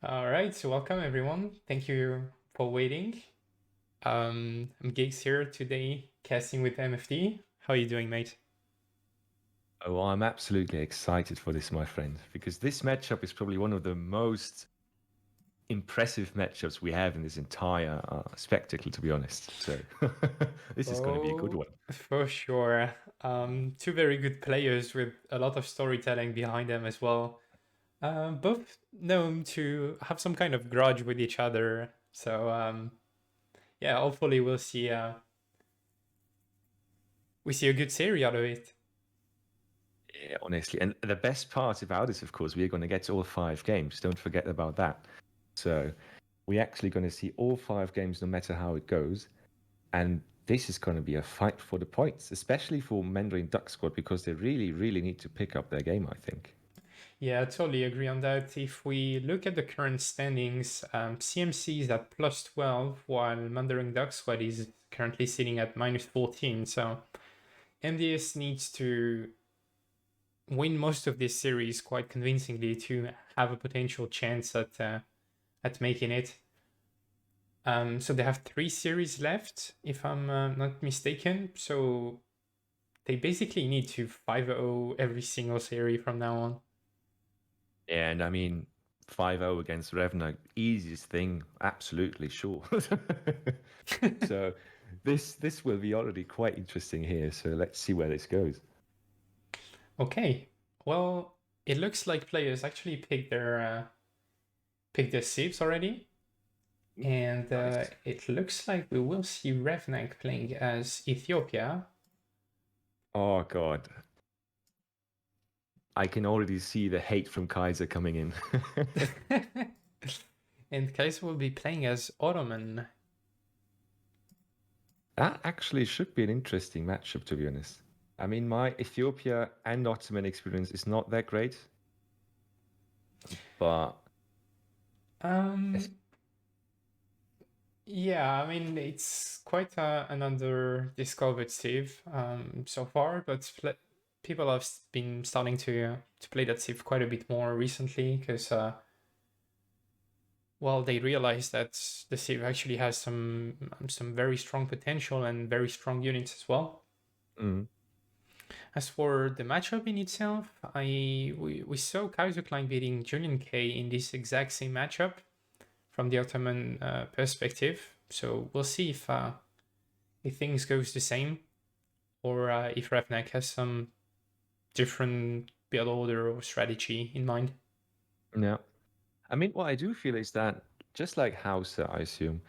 All right, so welcome everyone. Thank you for waiting. I'm Gigs here today, casting with MFD. How are you doing, mate? Oh, I'm absolutely excited for this, my friend, because this matchup is probably one of the most impressive matchups we have in this entire spectacle, to be honest. So this is going to be a good Oh, one. for sure. Two very good players with a lot of storytelling behind them as well. Both known to have some kind of grudge with each other. So yeah, hopefully we see a good series out of it. Yeah, honestly. And the best part about this, of course, we're going to get all 5 games. Don't forget about that. So we're actually going to see all 5 games, no matter how it goes. And this is going to be a fight for the points, especially for Mandarin Duck Squad, because they really, really need to pick up their game, I think. Yeah, I totally agree on that. If we look at the current standings, CMC is at plus 12, while Mandarin Duck Squad is currently sitting at minus 14. So MDS needs to win most of this series quite convincingly to have a potential chance at making it. So they have 3 series left, if I'm not mistaken. So they basically need to 5-0 every single series from now on. And I mean, 5-0 against Revnak, easiest thing, absolutely sure. So this will be already quite interesting here. So let's see where this goes. Okay. Well, it looks like players actually picked their saves already, and Nice. it looks like we will see Revnak playing as Ethiopia. Oh God, I can already see the hate from Kaiser coming in. And Kaiser will be playing as Ottoman. That actually should be an interesting matchup, to be honest. I mean, my Ethiopia and Ottoman experience is not that great, but it's- Um, yeah, I mean it's quite an under-discovered Civ so far, but people have been starting to play that Civ quite a bit more recently because well, they realized that the Civ actually has some very strong potential and very strong units as well. mm, As for the matchup in itself, we saw Kaiserklein beating Julian K in this exact same matchup from the Ottoman perspective. So we'll see if things goes the same or if Revnak has some different build order or strategy in mind. yeah. I mean, what I do feel is that just like Hausa, I assume,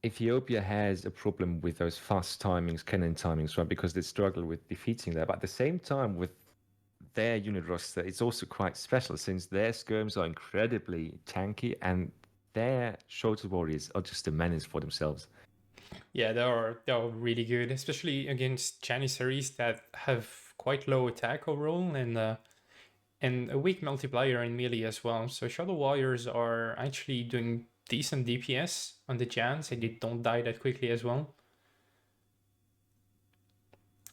Ethiopia has a problem with those fast timings, cannon timings, right? Because they struggle with defeating that. But at the same time, with their unit roster, it's also quite special since their skirms are incredibly tanky and their shorter warriors are just a menace for themselves. Yeah, they are really good, especially against Janissaries that have quite low attack overall and a weak multiplier in melee as well. So Shadow Warriors are actually doing decent DPS on the Jans and they don't die that quickly as well.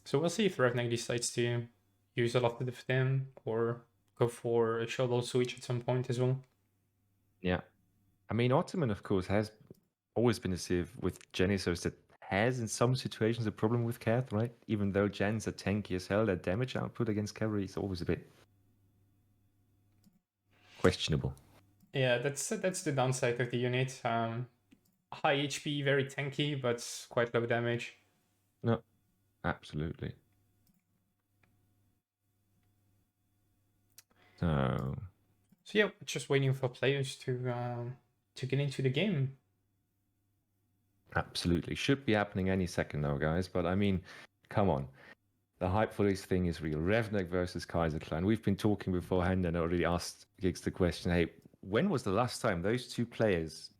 So we'll see if Revnak decides to use a lot of them or go for a Shadow switch at some point as well. Yeah. I mean, Ottoman, of course, has always been a civ with Genesis that has, in some situations, a problem with Cath, right? Even though Gens are tanky as hell, their damage output against cavalry is always a bit questionable. Yeah, that's the downside of the unit. High HP, very tanky, but quite low damage. No, absolutely. So, So yeah, just waiting for players to get into the game. absolutely. Should be happening any second now, guys. But I mean, come on. The hype for this thing is real. Revnak versus Kaiserklein. We've been talking beforehand and I already asked Giggs the question, hey, when was the last time those two players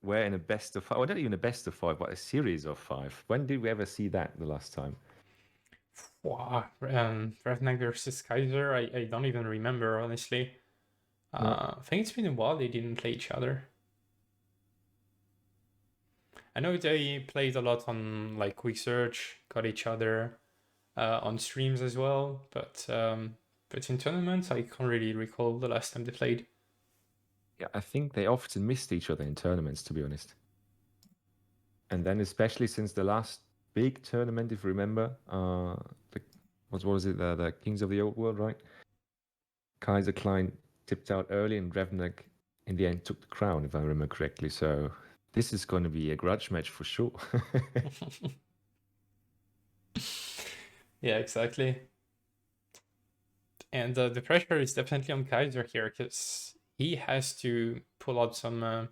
were in a best of five? Well, not even a best of five, but a series of five. When did we ever see that the last time? Wow, Revnak versus Kaiser, I don't even remember honestly. No. I think it's been a while they didn't play each other. I know they played a lot on like Quick Search, got each other on streams as well, but in tournaments I can't really recall the last time they played. Yeah, I think they often missed each other in tournaments, to be honest. And then especially since the last big tournament, if you remember, what was it? The Kings of the Old World, right? Kaiserklein tipped out early, and Revnak in the end took the crown, if I remember correctly. So this is going to be a grudge match for sure. Yeah, exactly. And the pressure is definitely on Kaiser here because he has to pull out some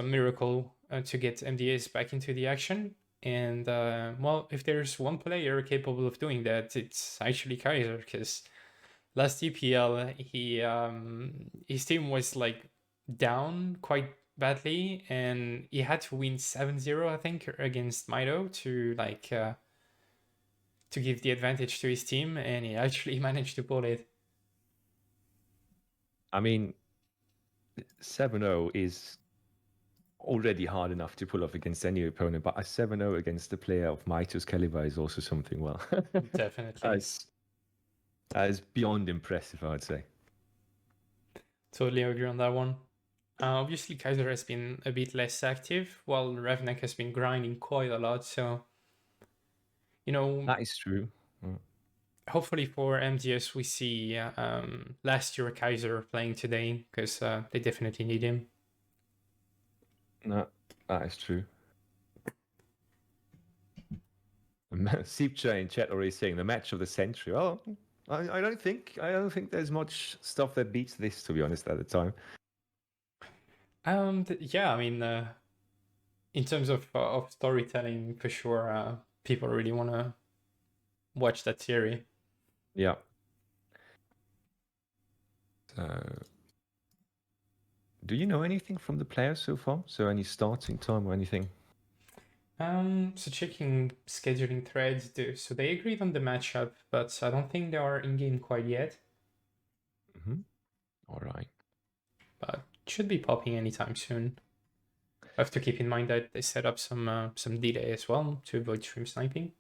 miracle to get MDS back into the action. And well, if there's one player capable of doing that, it's actually Kaiser. Because last EPL, his team was like down quite badly, and he had to win 7-0, I think, against Mido to give the advantage to his team, and he actually managed to pull it. I mean, 7-0 is already hard enough to pull off against any opponent, but a 7-0 against a player of Maito's caliber is also something, well, Definitely. that is beyond impressive, I'd say. Totally agree on that one. Obviously, Kaiser has been a bit less active, while Revnak has been grinding quite a lot. So, That is true. hopefully for MDS, we see last year Kaiser playing today because they definitely need him. No, that is true. Seepcha in chat already saying the match of the century. Oh, I don't think there's much stuff that beats this, to be honest, at the time. Yeah, I mean, in terms of storytelling, for sure, people really want to watch that series. Yeah. So, do you know anything from the players so far? So any starting time or anything? So checking scheduling threads, so they agreed on the matchup, but I don't think they are in game quite yet. Mm-hmm. All right. But should be popping anytime soon. I have to keep in mind that they set up some delay as well to avoid stream sniping.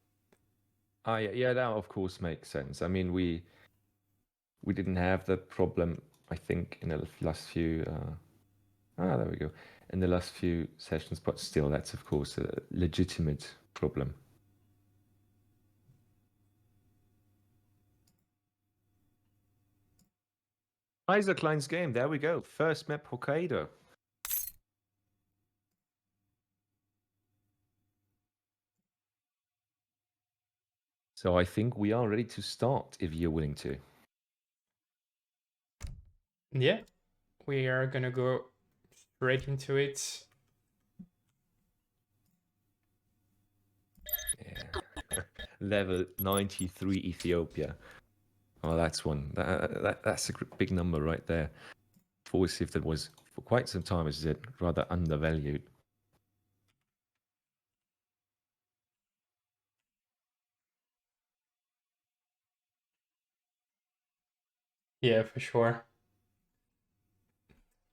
Yeah, that of course makes sense. I mean, we didn't have that problem, I think, in the last few. There we go. In the last few sessions, but still, that's of course a legitimate problem. Kaiserklein's game. There we go. First map Hokkaido. So I think we are ready to start if you're willing to. Yeah, we are gonna go straight into it. Yeah. Level 93 Ethiopia. Oh, that's one. That's a big number right there. Force if that was for quite some time, as I said, rather undervalued. Yeah, for sure.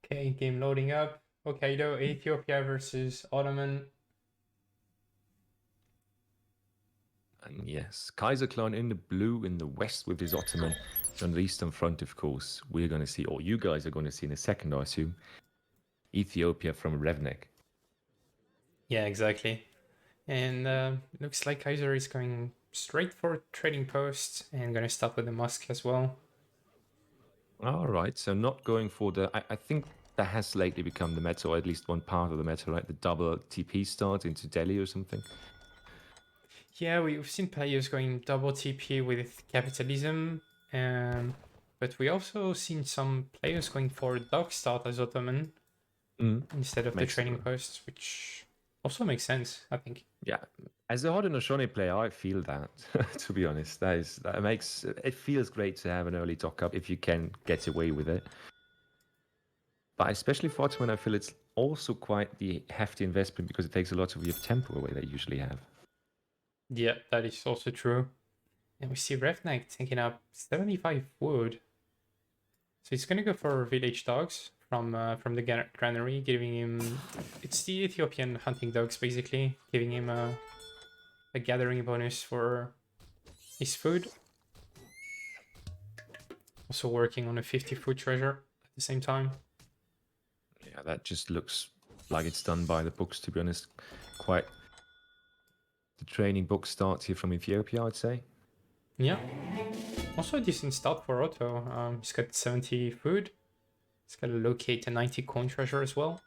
Okay, game loading up. Hokkaido, Ethiopia versus Ottoman. And yes, Kaiserklein in the blue in the west with his Ottoman on the eastern front, of course. We're going to see, or you guys are going to see in a second, I assume, Ethiopia from Revnak. Yeah, exactly. And looks like Kaiser is going straight for trading post and gonna stop with the Musk as well. All right, so not going for the. I think that has lately become the meta, or at least one part of the meta, right? The double TP start into Delhi or something. Yeah, we've seen players going double TP with capitalism, but we also seen some players going for dog start as Ottoman instead of the Makes trading post, which also makes sense, I think. Yeah, as a Haudenosaunee player, I feel that. To be honest, that makes it feels great to have an early dock up if you can get away with it. But especially for Ottoman, I feel it's also quite the hefty investment because it takes a lot of your tempo away that you usually have. Yeah, that is also true. And we see Revnak taking up 75 wood. So he's gonna go for village dogs from the granary, giving him it's the Ethiopian hunting dogs basically, giving him a gathering bonus for his food. Also working on a 50 food treasure at the same time. Yeah, that just looks like it's done by the books, to be honest. Quite the training book starts here from Ethiopia, I'd say. Yeah. Also a decent start for Otto. He's got 70 food. He's got to locate a 90 coin treasure as well.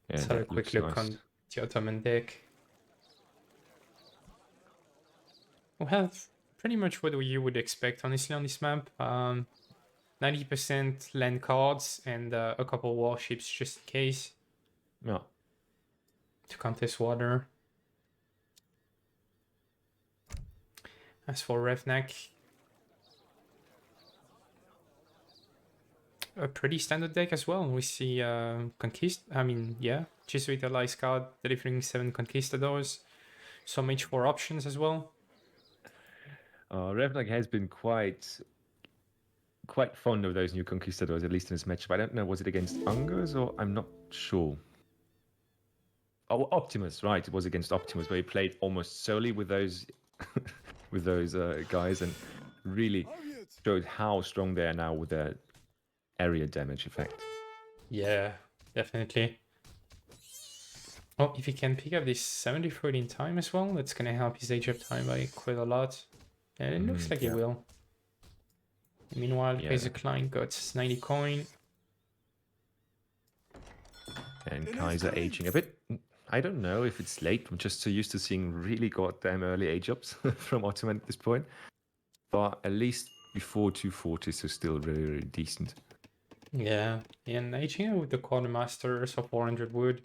Yeah, Let's have a that quick looks look nice. on the Ottoman deck. We have pretty much what you would expect, honestly, on this map. 90% land cards and a couple warships just in case Yeah. to contest water. As for Revnak, a pretty standard deck as well. We see Jesuit Allies card delivering 7 Conquistadors, some H4 options as well. Revnak has been quite fond of those new conquistadors, at least in his matchup. I don't know, was it against Ungers or I'm not sure. Oh, Optimus, right? It was against Optimus, where he played almost solely with those with those guys, and really showed how strong they are now with their area damage effect. Yeah, definitely. Oh, if he can pick up this 70 foot in time as well, that's gonna help his age up time by quite a lot. And it looks like he will. Meanwhile, Kaiserklein got 90 coin. And Kaiser aging a bit. I don't know if it's late. I'm just so used to seeing really goddamn early age ups from Ottoman at this point. But at least before 240, so still really, really decent. Yeah, and aging with the quartermaster, so 400 wood.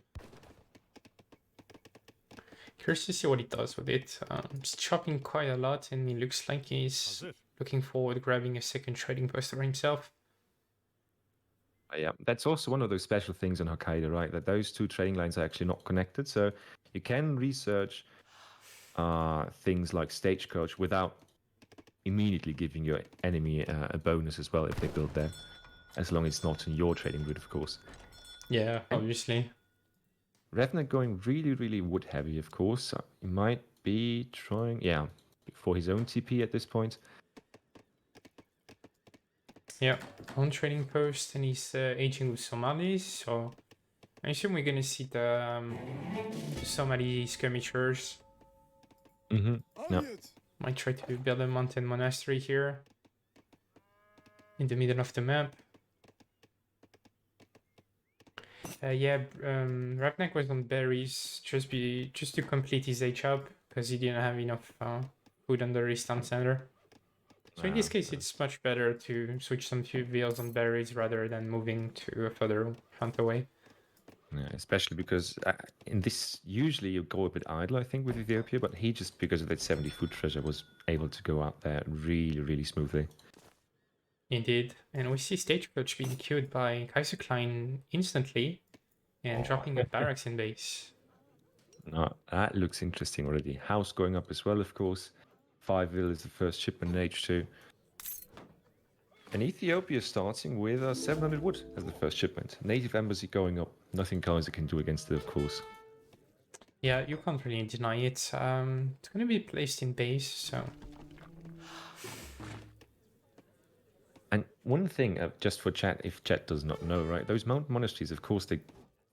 Curious to see what he does with it. He's chopping quite a lot, and he looks like he's looking forward to grabbing a second trading post for himself. Yeah, that's also one of those special things on Hokkaido, right? That those two trading lines are actually not connected. So you can research things like Stagecoach without immediately giving your enemy a bonus as well if they build there. As long as it's not in your trading route, of course. Yeah, obviously. Revnak going really, really wood heavy, of course. He might be trying, for his own TP at this point. Yeah, on trading post, and he's aging with Somalis, so I assume we're gonna see the Somali skirmishers. No. Might try to build a mountain monastery here in the middle of the map. Revnak was on berries just to complete his H up because he didn't have enough food under his town center. So in this case, it's much better to switch some veals on berries rather than moving to a further front away. Yeah, especially because in this, usually you go a bit idle, I think, with Ethiopia, but he just, because of that 70 food treasure, was able to go out there really, really smoothly. Indeed, and we see Stagecoach being queued by Kaiserklein instantly and dropping a barracks in base. No, that looks interesting already. House going up as well, of course. 5 vil is the first shipment in H2. And Ethiopia starting with 700 wood as the first shipment. Native embassy going up. Nothing Kaiser can do against it, of course. Yeah, you can't really deny it. It's going to be placed in base, so... And one thing, just for chat, if chat does not know, right? Those mountain monasteries, of course, they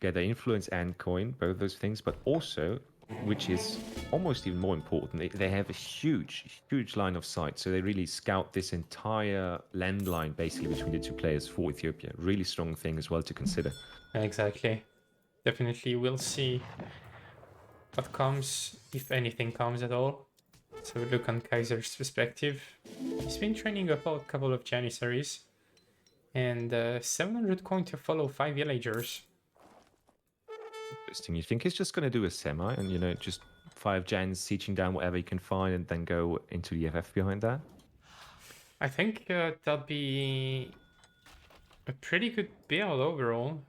get their influence and coin, both those things, but also, which is almost even more important, they have a huge, huge line of sight. So they really scout this entire land line, basically, between the two players for Ethiopia. Really strong thing as well to consider. Exactly. Definitely, we'll see what comes, if anything comes at all. So we look on Kaiser's perspective. He's been training a couple of Janissaries. And 700 coin to follow 5 villagers. Interesting. You think he's just going to do a semi and, just 5 gens sieging down whatever he can find and then go into the FF behind that? I think that'll be a pretty good build overall.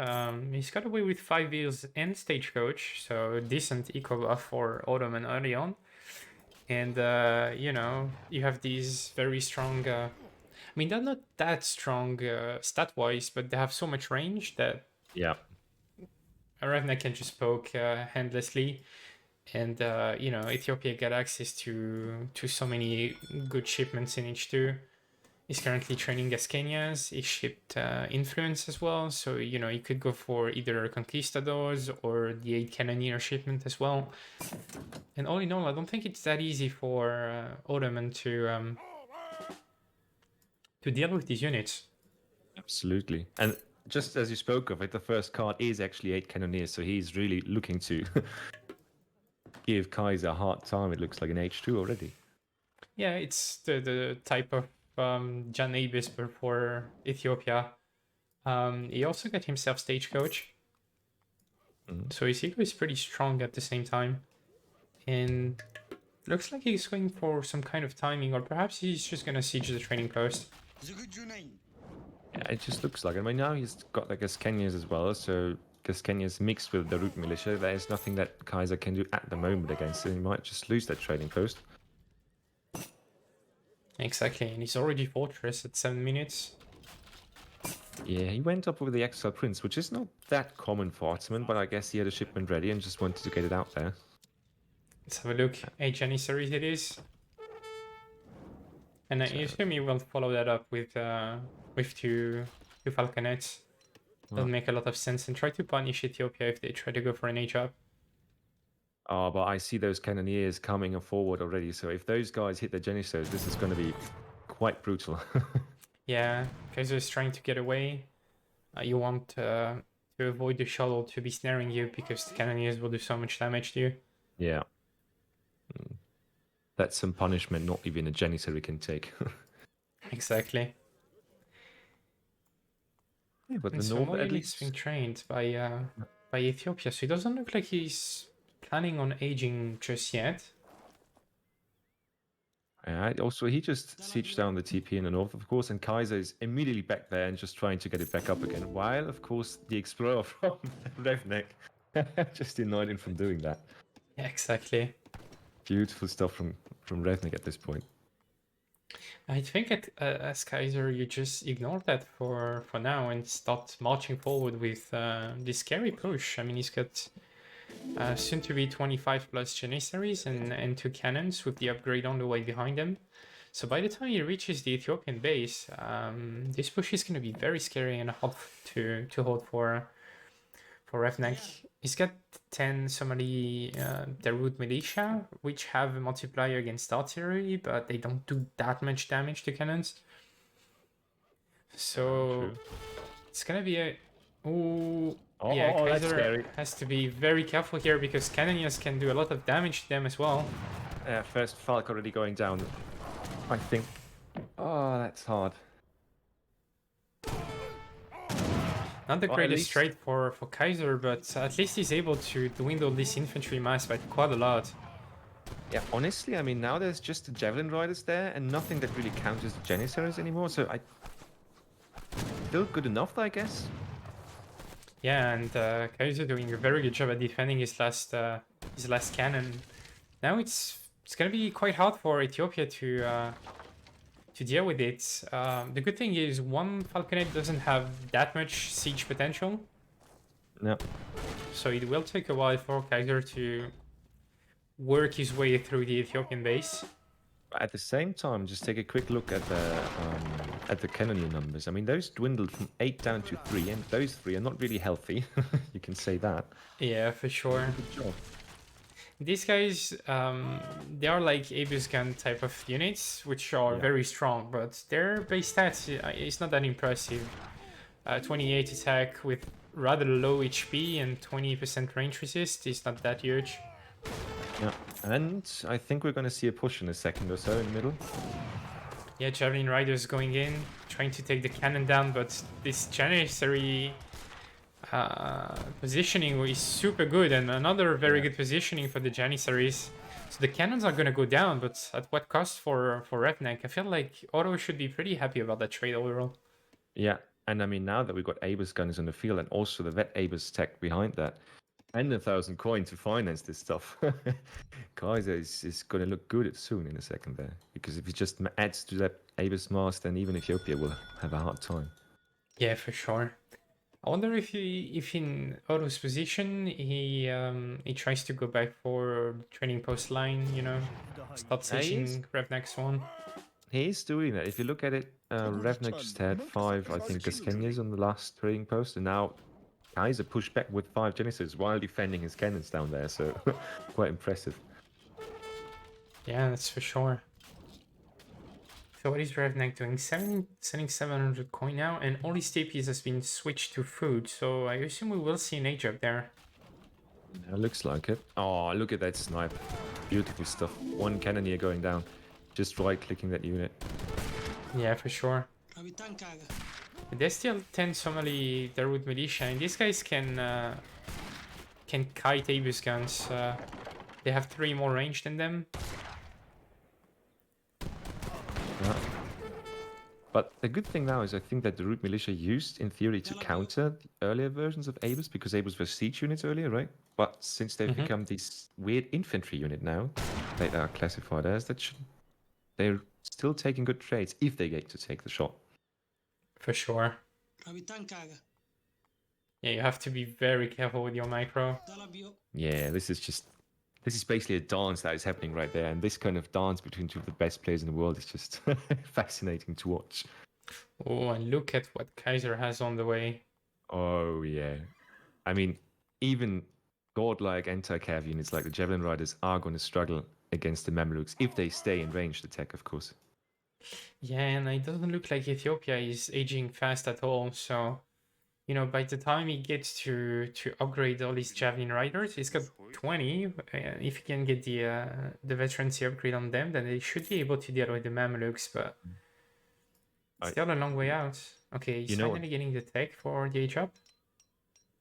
He's got away with 5 wheels and Stagecoach, so decent eco buff for Ottoman early on. And, you have these very strong... they're not that strong stat-wise, but they have so much range that... Yeah. Revnak can just poke handlessly. And, Ethiopia got access to so many good shipments in H2. He's currently training Gascanias. He shipped Influence as well, so you know he could go for either Conquistadors or the 8 Cannoneer shipment as well. And all in all, I don't think it's that easy for Ottoman to deal with these units. Absolutely. And just as you spoke of it, the first card is actually 8 Cannoneers, so he's really looking to give Kaiser a hard time. It looks like an H2 already. Yeah, it's the type of Jan Abis for Ethiopia. He also got himself Stagecoach. So his ego is pretty strong at the same time. And looks like he's going for some kind of timing, or perhaps he's just gonna siege the training post. Yeah, it just looks like it. I mean, now he's got like Gascanias as well, so Gascanias mixed with the Root Militia. There's nothing that Kaiser can do at the moment against it. He might just lose that trading post. Exactly, and he's already Fortress at 7 minutes. Yeah, he went up with the Exile Prince, which is not that common for Ottoman, but I guess he had a shipment ready and just wanted to get it out there. Let's have a look. 8 Janissaries it is. And I assume he will follow that up with two Falconets. That'll make a lot of sense, and try to punish Ethiopia if they try to go for an H-up. Oh, but I see those Cannoneers coming forward already, so if those guys hit the Janissaries, this is going to be quite brutal. Yeah, Kaiser is trying to get away. You want to avoid the shuttle to be snaring you, because the Cannoneers will do so much damage to you. Yeah. That's some punishment not even a Janissary can take. Exactly. Yeah, but And the so North Molly at is least... being trained by Ethiopia, so it doesn't look like he's planning on aging just yet. Also, he just sieged down the TP in the north, of course, and Kaiser is immediately back there and just trying to get it back up again. While, of course, the Explorer from Revnak just denied him from doing that. Yeah, exactly. Beautiful stuff from Revnak at this point. I think as Kaiser, you just ignore that for now and start marching forward with this scary push. I mean, he's got soon to be 25 plus Janissaries and 2 cannons with the upgrade on the way behind them. So by the time he reaches the Ethiopian base, this push is going to be very scary and hard to hold for Revnak. He's got 10 Somali Darude militia, which have a multiplier against artillery, but they don't do that much damage to cannons. So it's gonna be a... Ooh, yeah, Kaiser has to be very careful here, because Cannoneers can do a lot of damage to them as well. First Falk already going down, I think. Oh, that's hard. Not the greatest trade for Kaiser, but at least he's able to dwindle this infantry mass by quite a lot. Yeah, honestly, I mean, now there's just the Javelin Riders there and nothing that really counters the Janissaries anymore, so still good enough, I guess. Yeah, and Kaiser doing a very good job at defending his last cannon. Now it's gonna be quite hard for Ethiopia to deal with it. The good thing is one Falconet doesn't have that much siege potential. No. So it will take a while for Kaiser to work his way through the Ethiopian base. At the same time, just take a quick look at the Cannoneer numbers. I mean, those dwindled from 8 down to 3, and those 3 are not really healthy. You can say that. Yeah, for sure. Good job. These guys, they are like Abus gun type of units, which are very strong, but their base stats is not that impressive. 28 attack with rather low HP and 20% range resist is not that huge. Yeah, and I think we're going to see a push in a second or so in the middle. Yeah, Javelin Riders going in, trying to take the cannon down, but this Janissary positioning is super good, and another very good positioning for the Janissaries. So the cannons are going to go down, but at what cost for Revnak? I feel like Otto should be pretty happy about that trade overall. Yeah, and I mean, now that we've got Abus guns on the field and also the Vet Abus tech behind that, and 1,000 coin to finance this stuff, Kaiser is going to look good soon in a second there. Because if he just adds to that Abus mass, then even Ethiopia will have a hard time. Yeah, for sure. I wonder if in Otto's position he tries to go back for training post line, you know, start sieging Revnak's one. He is doing that. If you look at it, Revnak just had 5, I think, Gaskenyas on the last trading post, and now Kaiser pushed back with 5 Genesis while defending his cannons down there, so quite impressive. Yeah, that's for sure. So what is Revnak doing? Selling 700 coin now, and all his TPs has been switched to food, so I assume we will see an age up there. Yeah, looks like it. Oh, look at that snipe. Beautiful stuff. 1 cannoneer going down. Just right-clicking that unit. Yeah, for sure. They still 10 Somali Darude Militia, and these guys can kite Abus guns. They have 3 more range than them. Yeah. But the good thing now is I think that the Root Militia used, in theory, to counter the earlier versions of Abus, because Abus were siege units earlier, right? But since they've become this weird infantry unit now, they are classified as, they're still taking good trades if they get to take the shot. For sure. Yeah, you have to be very careful with your micro. Yeah, this is basically a dance that is happening right there, and this kind of dance between 2 of the best players in the world is just fascinating to watch. Oh, and look at what Kaiser has on the way. Oh, yeah. I mean, even godlike anti-cav units like the Javelin Riders are going to struggle against the Mamelukes if they stay in ranged attack, of course. Yeah, and it doesn't look like Ethiopia is aging fast at all, so... You know, by the time he gets to upgrade all his Javelin Riders, he's got 20. If he can get the veterancy upgrade on them, then they should be able to deal with the Mamelukes, but still a long way out. Okay, he's finally getting the tech for the age up.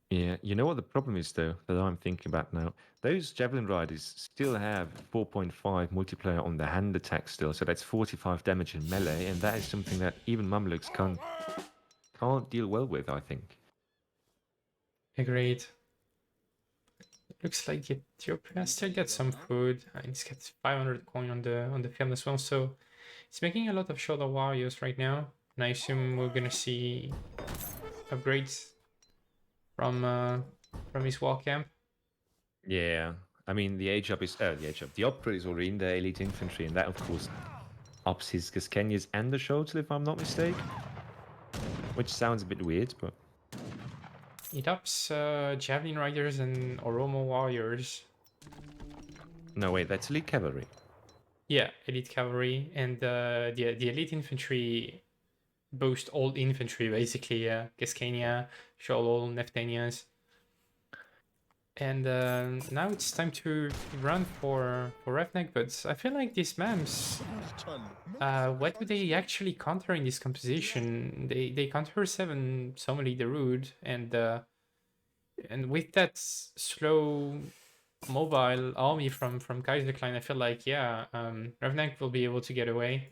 Yeah, you know what the problem is, though, that I'm thinking about now? Those Javelin Riders still have 4.5 multiplayer on the hand attack still, so that's 45 damage in melee, and that is something that even Mamelukes can't deal well with, I think. Agreed. Looks like Ethiopia still gets some food. He's got 500 coin on the field as well, so he's making a lot of shoulder warriors right now, and I assume we're gonna see upgrades from his war camp. Yeah, I mean the upgrade is already in the elite infantry, and that of course ups his Gaskenyas and the Shotel, if I'm not mistaken. Which sounds a bit weird, but It ups Javelin Riders and Oromo Warriors. No, wait, that's elite cavalry. Yeah, elite cavalry, and the elite infantry boost all infantry basically. Gaskania, Sholol, Neftanias. And now it's time to run for Revnak, but I feel like these MEMs, what do they actually counter in this composition? They counter 7 Somali Darude, and with that slow mobile army from Kaiserklein, I feel like, yeah, Revnak will be able to get away.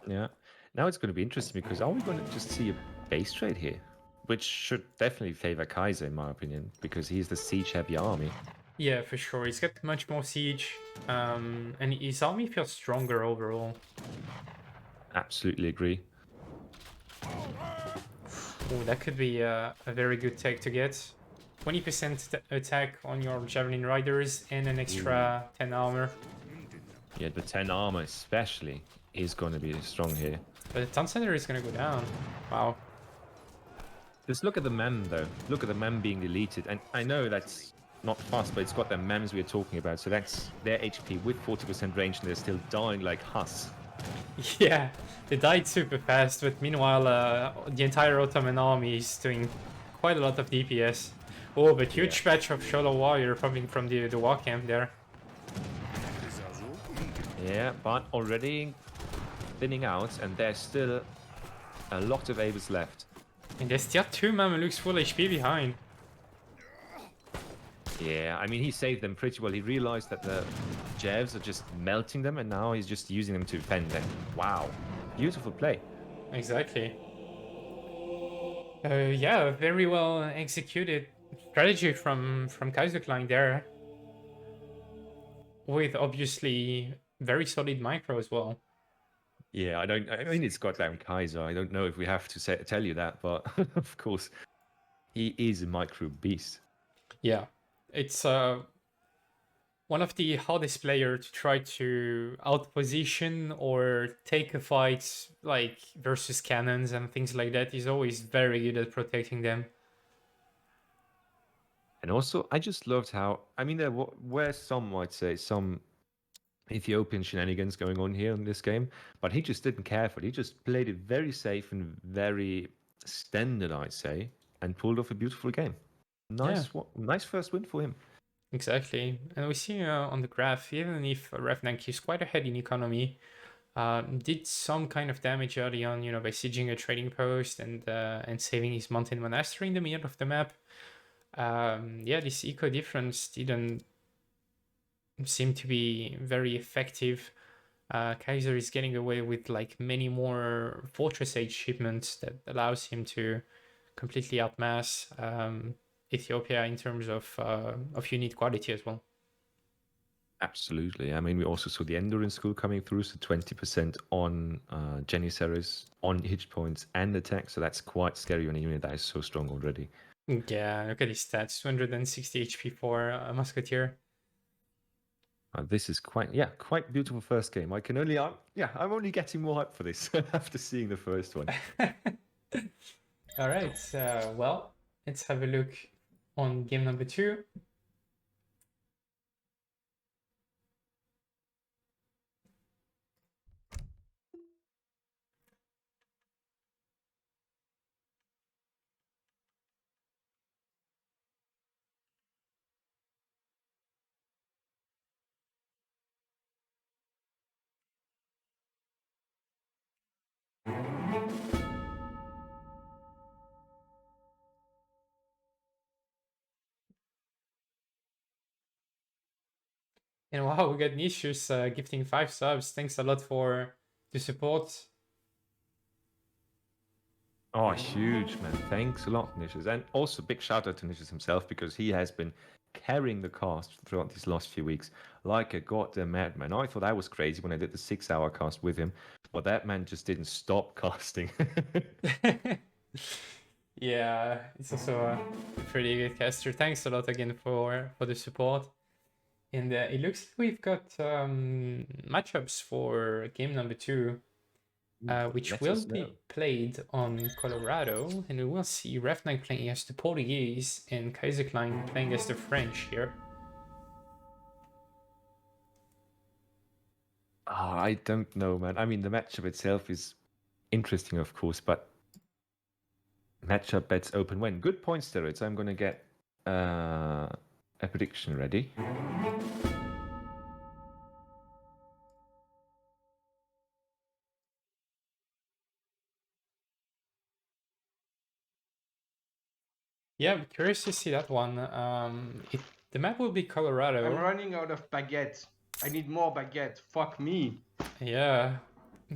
Yeah. Now it's going to be interesting because are we going to just see a base trade here? Which should definitely favor Kaiser, in my opinion, because he's the siege-heavy army. Yeah, for sure. He's got much more siege, and his army feels stronger overall. Absolutely agree. Oh, that could be a very good tech to get. 20% attack on your Javelin Riders and an extra 10 armor. Yeah, the 10 armor especially is going to be strong here. But the Town Center is going to go down. Wow. Just look at the mem, though. Look at the mem being deleted. And I know that's not fast, but it's got the mems we're talking about. So that's their HP with 40% range, and they're still dying like Huss. Yeah, they died super fast, but meanwhile, the entire Ottoman army is doing quite a lot of DPS. Oh, but huge patch of Shola Warrior coming from the war camp there. Yeah, but already thinning out, and there's still a lot of Abus left. And there's still 2 Mamelukes full HP behind. Yeah, I mean, he saved them pretty well. He realized that the Jevs are just melting them, and now he's just using them to defend them. Wow. Beautiful play. Exactly. Yeah, very well executed strategy from Kaiserklein there. With obviously very solid micro as well. Yeah, I mean, it's goddamn Kaiser. I don't know if we have to tell you that, but of course, he is a micro beast. Yeah, it's one one of the hardest player to try to outposition or take a fight like versus cannons and things like that. He's always very good at protecting them. And also, I just loved how, I mean, there were some, might say, some Ethiopian shenanigans going on here in this game, but he just didn't care for it. He just played it very safe and very standard, I'd say, and pulled off a beautiful game. Yeah, Nice first win for him. exactly. And we see on the graph, even if Revnak is quite ahead in economy, did some kind of damage early on, by sieging a trading post and saving his mountain monastery in the middle of the map. Yeah, this eco difference didn't seem to be very effective. Kaiser is getting away with like many more Fortress Age shipments that allows him to completely outmass Ethiopia in terms of unit quality as well. Absolutely. I mean, we also saw the endurance school coming through, so 20% on Janissaries, on hit points and attack. So that's quite scary on a unit that is so strong already. Yeah, look at his stats: 260 HP for a Musketeer. This is quite beautiful first game. I'm only getting more hype for this after seeing the first one. All right, well, let's have a look on game number 2. And wow, we got Nicius gifting 5 subs. Thanks a lot for the support. Oh, huge, man. Thanks a lot, Nicias. And also big shout out to Nicias himself because he has been carrying the cast throughout these last few weeks like a goddamn madman. I thought I was crazy when I did the 6-hour cast with him, but that man just didn't stop casting. Yeah, it's also a pretty good caster. Thanks a lot again for the support. And it looks like we've got matchups for game number 2, which Let will us be know. played on Colorado, and we will see Revnak playing as the Portuguese and Kaiserklein playing as the French here. I don't know, man. I mean, the matchup itself is interesting, of course, but matchup bets open when? Good points, steroids. I'm going to get a prediction ready. Yeah, I'm curious to see that one. The map will be Colorado. I'm running out of baguette. I need more baguette. Fuck me. Yeah,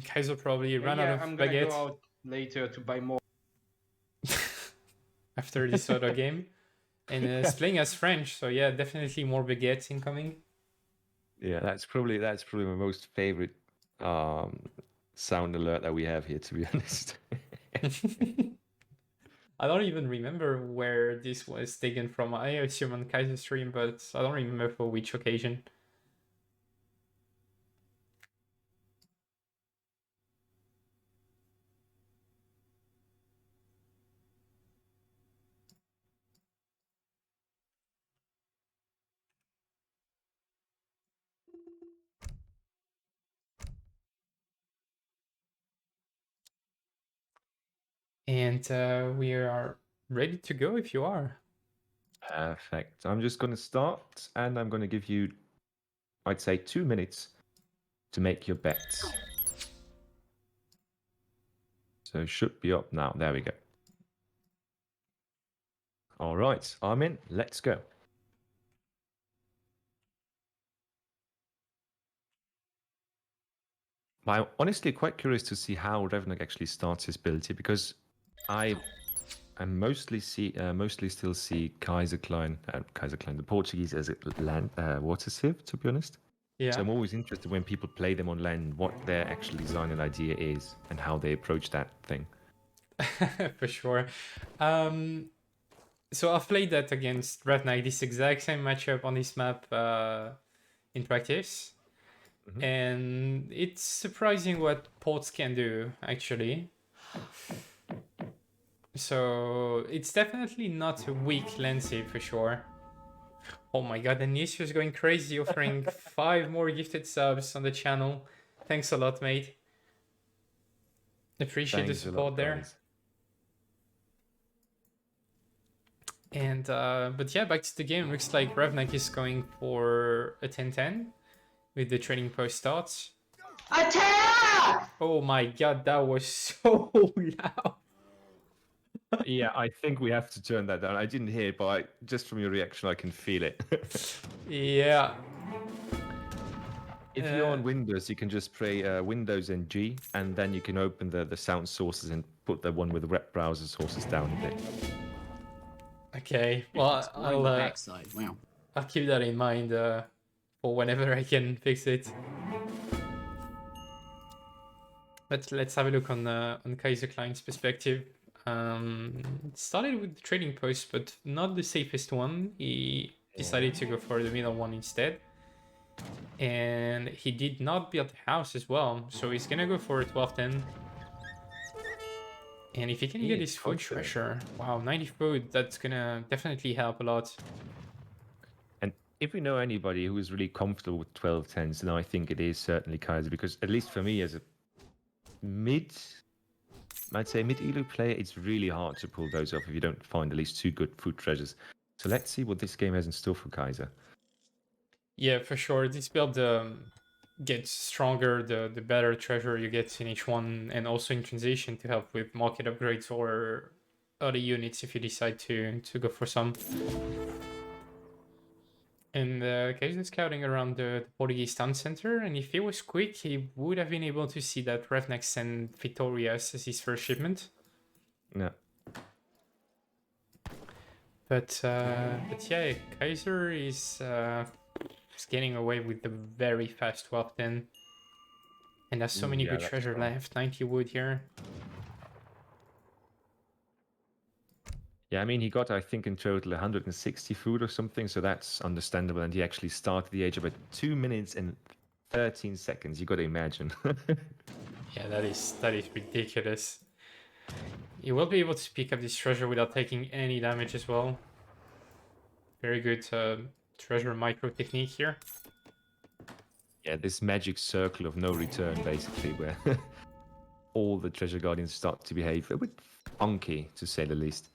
Kaiser probably ran out of I'm gonna baguette go out later to buy more. after this auto game. And it's playing as French, so yeah, definitely more baguettes incoming. Yeah, that's probably my most favorite sound alert that we have here, to be honest. I don't even remember where this was taken from. I assume on Kaiser stream, but I don't remember for which occasion. And we are ready to go if you are. Perfect. I'm just going to start and I'm going to give you, I'd say, 2 minutes to make your bets. So it should be up now. There we go. All right, I'm in. Let's go. I'm honestly quite curious to see how Revnak actually starts his build here because I mostly still see Kaiserklein, the Portuguese, as a land water sieve, to be honest. Yeah. So I'm always interested when people play them on land, what their actual design and idea is, and how they approach that thing. For sure. So I've played that against Revnak, this exact same matchup on this map in practice. Mhm. And it's surprising what ports can do, actually. So it's definitely not a weak Lancy for sure. Oh my god, and Nishi's going crazy, offering 5 more gifted subs on the channel. Thanks a lot, mate. Appreciate the Thanks a lot, support there. guys. And but yeah, back to the game. Looks like Revnak is going for a 10-10 with the trading post starts. Attack! Oh my god, that was so loud. Yeah, I think we have to turn that down. I didn't hear it, but just from your reaction, I can feel it. Yeah. If you're on Windows, you can just play Windows and G, and then you can open the sound sources and put the one with the web browser sources down a bit. Okay, well, backside. Wow. I'll keep that in mind for whenever I can fix it. But let's have a look on Kaiserklein's perspective. It started with the trading post, but not the safest one. He decided to go for the middle one instead. And he did not build a house as well, so he's gonna go for a 12-10. And if he can get his food treasure, wow, 90 food, that's gonna definitely help a lot. And if we know anybody who is really comfortable with 12-10s, then I think it is certainly Kaiser, because at least for me as a I'd say mid-elo player, it's really hard to pull those off if you don't find at least 2 good food treasures. So let's see what this game has in store for Kaiser. Yeah, for sure. This build gets stronger the better treasure you get in each one, and also in transition to help with market upgrades or other units if you decide to go for some. And Kaiser is scouting around the Portuguese town center, and if he was quick, he would have been able to see that Revnak sent Vitorias as his first shipment. Yeah. But yeah, Kaiser is getting away with the very fast 12-10. And there's so many good treasure left. 90 wood here. Yeah, I mean, he got, I think, in total 160 food or something, so that's understandable. And he actually started the age of 2 minutes and 13 seconds. You got to imagine. Yeah, that is ridiculous. You will be able to pick up this treasure without taking any damage as well. Very good treasure micro technique here. Yeah, this magic circle of no return, basically, where all the treasure guardians start to behave a bit funky, to say the least.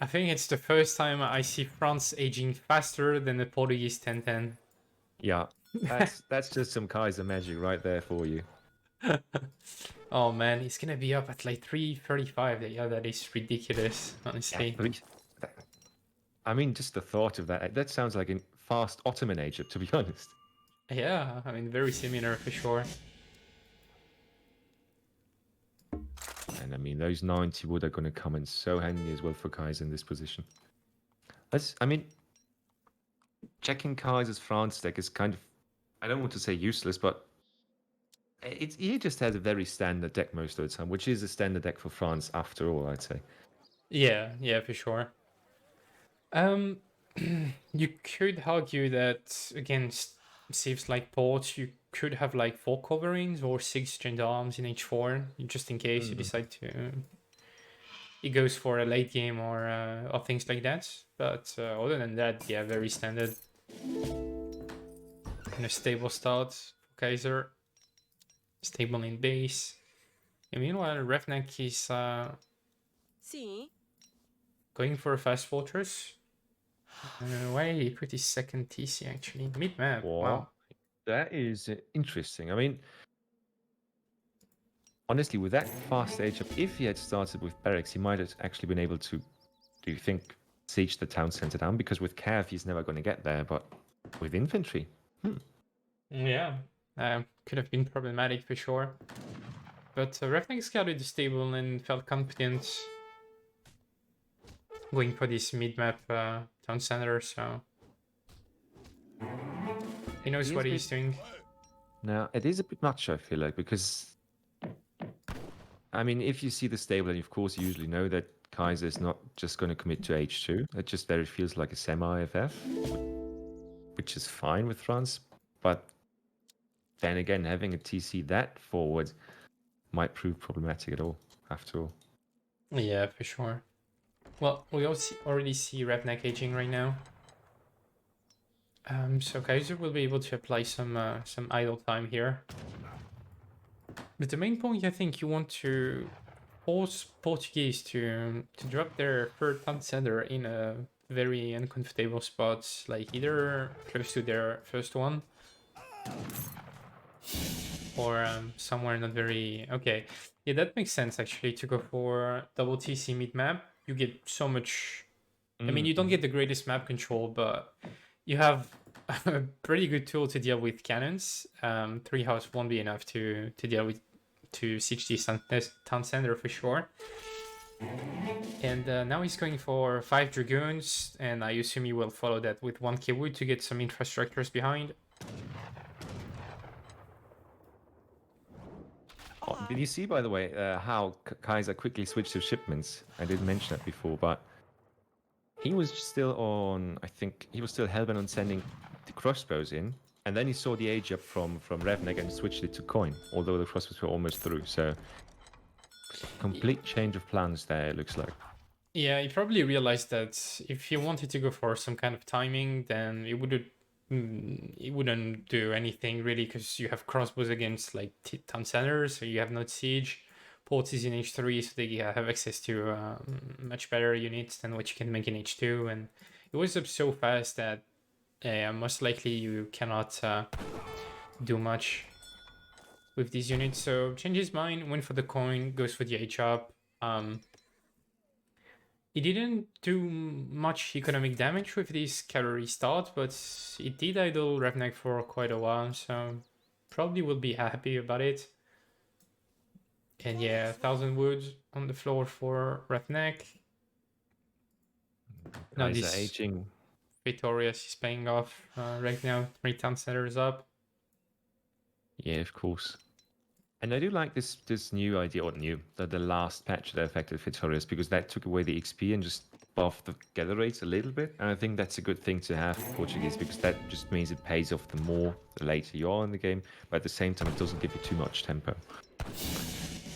I think it's the first time I see France aging faster than the Portuguese 10-10. Yeah, that's just some Kaiser magic right there for you. Oh man, he's gonna be up at like 335. Yeah, that is ridiculous, honestly. Yeah, I mean, just the thought of that sounds like a fast Ottoman age, to be honest. Yeah, I mean, very similar for sure. And I mean, those 90 wood are going to come in so handy as well for Kaiser in this position. I mean, checking Kaiser's France deck is kind of, I don't want to say useless, but he just has a very standard deck most of the time, which is a standard deck for France after all, I'd say. Yeah, for sure. You could argue that against saves like ports, you could have like 4 coverings or 6 gendarmes in H4, just in case you decide to. It goes for a late game or things like that. But other than that, yeah, very standard. And a stable start for Kaiser. Stable in base. And meanwhile, Revnak is going for a fast fortress. Why he put his second TC actually? Mid-map. Wow. That is interesting. I mean, honestly, with that fast age up, if he had started with barracks, he might have actually been able to, do you think, siege the town center down? Because with cav, he's never going to get there, but with infantry. Yeah, could have been problematic for sure. But Revnak scouted the stable and felt confident going for this mid-map town center, so he knows what he's doing. Now, it is a bit much, I feel like, because, I mean, if you see the stable, and of course you usually know that Kaiser is not just going to commit to H2. It just very feels like a semi-FF, which is fine with France. But then again, having a TC that forward might prove problematic at all, after all. Yeah, for sure. Well, we also already see Revnak aging right now. So Kaiser will be able to apply some idle time here. But the main point, I think, you want to force Portuguese to drop their third town center in a very uncomfortable spot, like either close to their first one or somewhere not very... Okay, yeah, that makes sense actually, to go for double TC mid map. You get so much... I mean, you don't get the greatest map control, but you have a pretty good tool to deal with cannons. 3 house won't be enough to deal with, to siege this town center for sure. And now he's going for 5 dragoons, and I assume he will follow that with 1k wood to get some infrastructures behind. Oh, did you see, by the way, how Kaiser quickly switched to shipments? I didn't mention that before, but he was still on, I think, he was still hellbent on sending the crossbows in, and then he saw the age up from Revnak and switched it to coin, although the crossbows were almost through, so complete change of plans there, it looks like. Yeah, he probably realized that if he wanted to go for some kind of timing, then it wouldn't do anything really, because you have crossbows against like town centers, so you have no siege. Port is in H3, so they have access to much better units than what you can make in H2, and it was up so fast that most likely you cannot do much with these units. So change his mind, went for the coin, goes for the H-up. He didn't do much economic damage with this cavalry start, but it did idle Revnak for quite a while, so probably will be happy about it. And yeah, 1,000 wood on the floor for Revnak. Now Kaiser this aging. Victorious is paying off right now. 3 town centers up. Yeah, of course. And I do like this new idea, or new, the last patch that affected Victorious, because that took away the XP and just buffed the gather rates a little bit. And I think that's a good thing to have for Portuguese, because that just means it pays off the more the later you are in the game, but at the same time it doesn't give you too much tempo.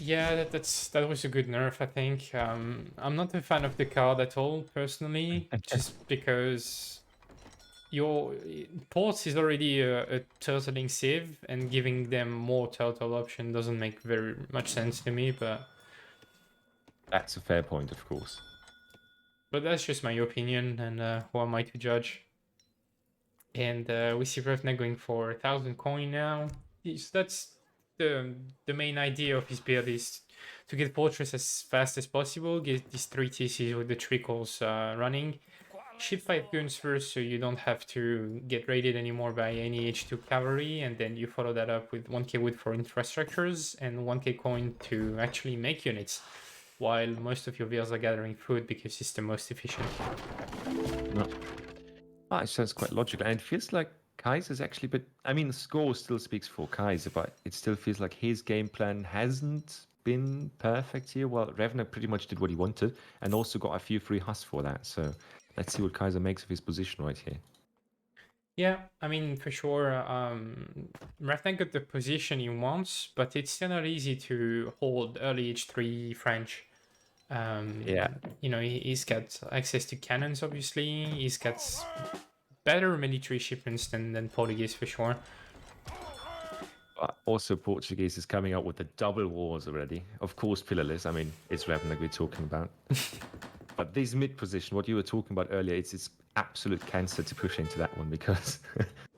Yeah, that was a good nerf, I think. I'm not a fan of the card at all, personally, just because your ports is already a turtling sieve, and giving them more turtle option doesn't make very much sense to me, but That's a fair point, of course. that's just my opinion, and who am I to judge? And we see Revnak going for 1,000 coin now. That's the main idea of his build, is to get Fortress as fast as possible, get these 3 TCs with the trickles running. Ship 5 guns first, so you don't have to get raided anymore by any H2 cavalry, and then you follow that up with 1k wood for infrastructures and 1k coin to actually make units, while most of your villas are gathering food because it's the most efficient. No. Oh, it sounds quite logical, and it feels like Kaiser's actually, but I mean, the score still speaks for Kaiser, but it still feels like his game plan hasn't been perfect here. Well, Revnak pretty much did what he wanted, and also got a few free husks for that. So let's see what Kaiser makes of his position right here. Yeah, I mean, for sure, Revnak got the position he wants, but it's still not easy to hold early H3 French. Yeah. You know, he's got access to cannons, obviously. He's got better military shipments than Portuguese, for sure. But also, Portuguese is coming up with the double wars already. Of course, pillarless. I mean, it's Revnak we're talking about. But this mid position, what you were talking about earlier, it's absolute cancer to push into that one, because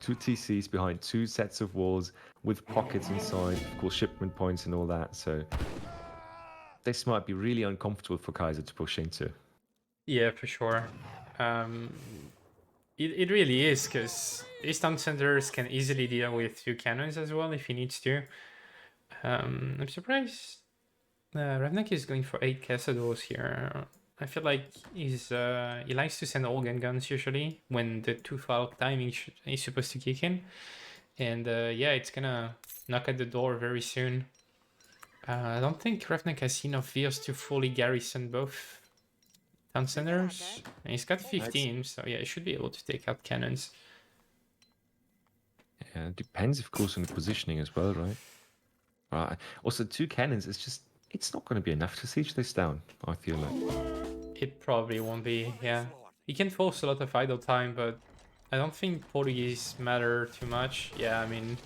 2 TCs behind 2 sets of walls with pockets inside, of course, shipment points and all that. So this might be really uncomfortable for Kaiser to push into. Yeah, for sure. It really is, because these town centers can easily deal with 2 cannons as well if he needs to. I'm surprised Revnak is going for 8 Casadors here. I feel like he likes to send organ guns usually when the 2-file timing is supposed to kick in. And yeah, it's gonna knock at the door very soon. I don't think Revnak has enough Veers to fully garrison both town centers. And he's got 15, so yeah, he should be able to take out cannons. Yeah, it depends, of course, on the positioning as well, right? Right. Also, 2 cannons is just, it's not going to be enough to siege this down, I feel like. It probably won't be, yeah. You can force a lot of idle time, but I don't think Portuguese matter too much. Yeah, I mean...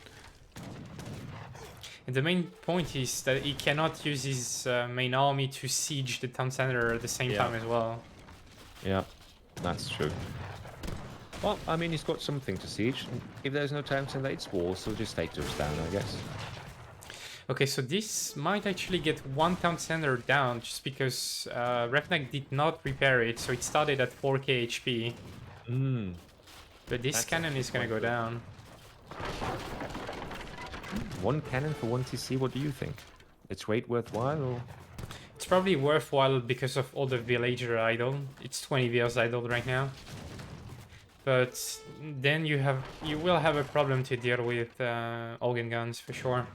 And the main point is that he cannot use his main army to siege the town center at the same time as well. Yeah, that's true. Well, I mean, he's got something to siege. If there's no town center, it's walls, so just take those down, I guess. Okay, so this might actually get one town center down just because Revnak did not repair it, so it started at 4k HP. But this cannon is gonna go down. 1 cannon for 1 TC, what do you think? Its weight worthwhile, or? It's probably worthwhile because of all the villager idle. It's 20 VLs idle right now. But then you will have a problem to deal with organ guns for sure.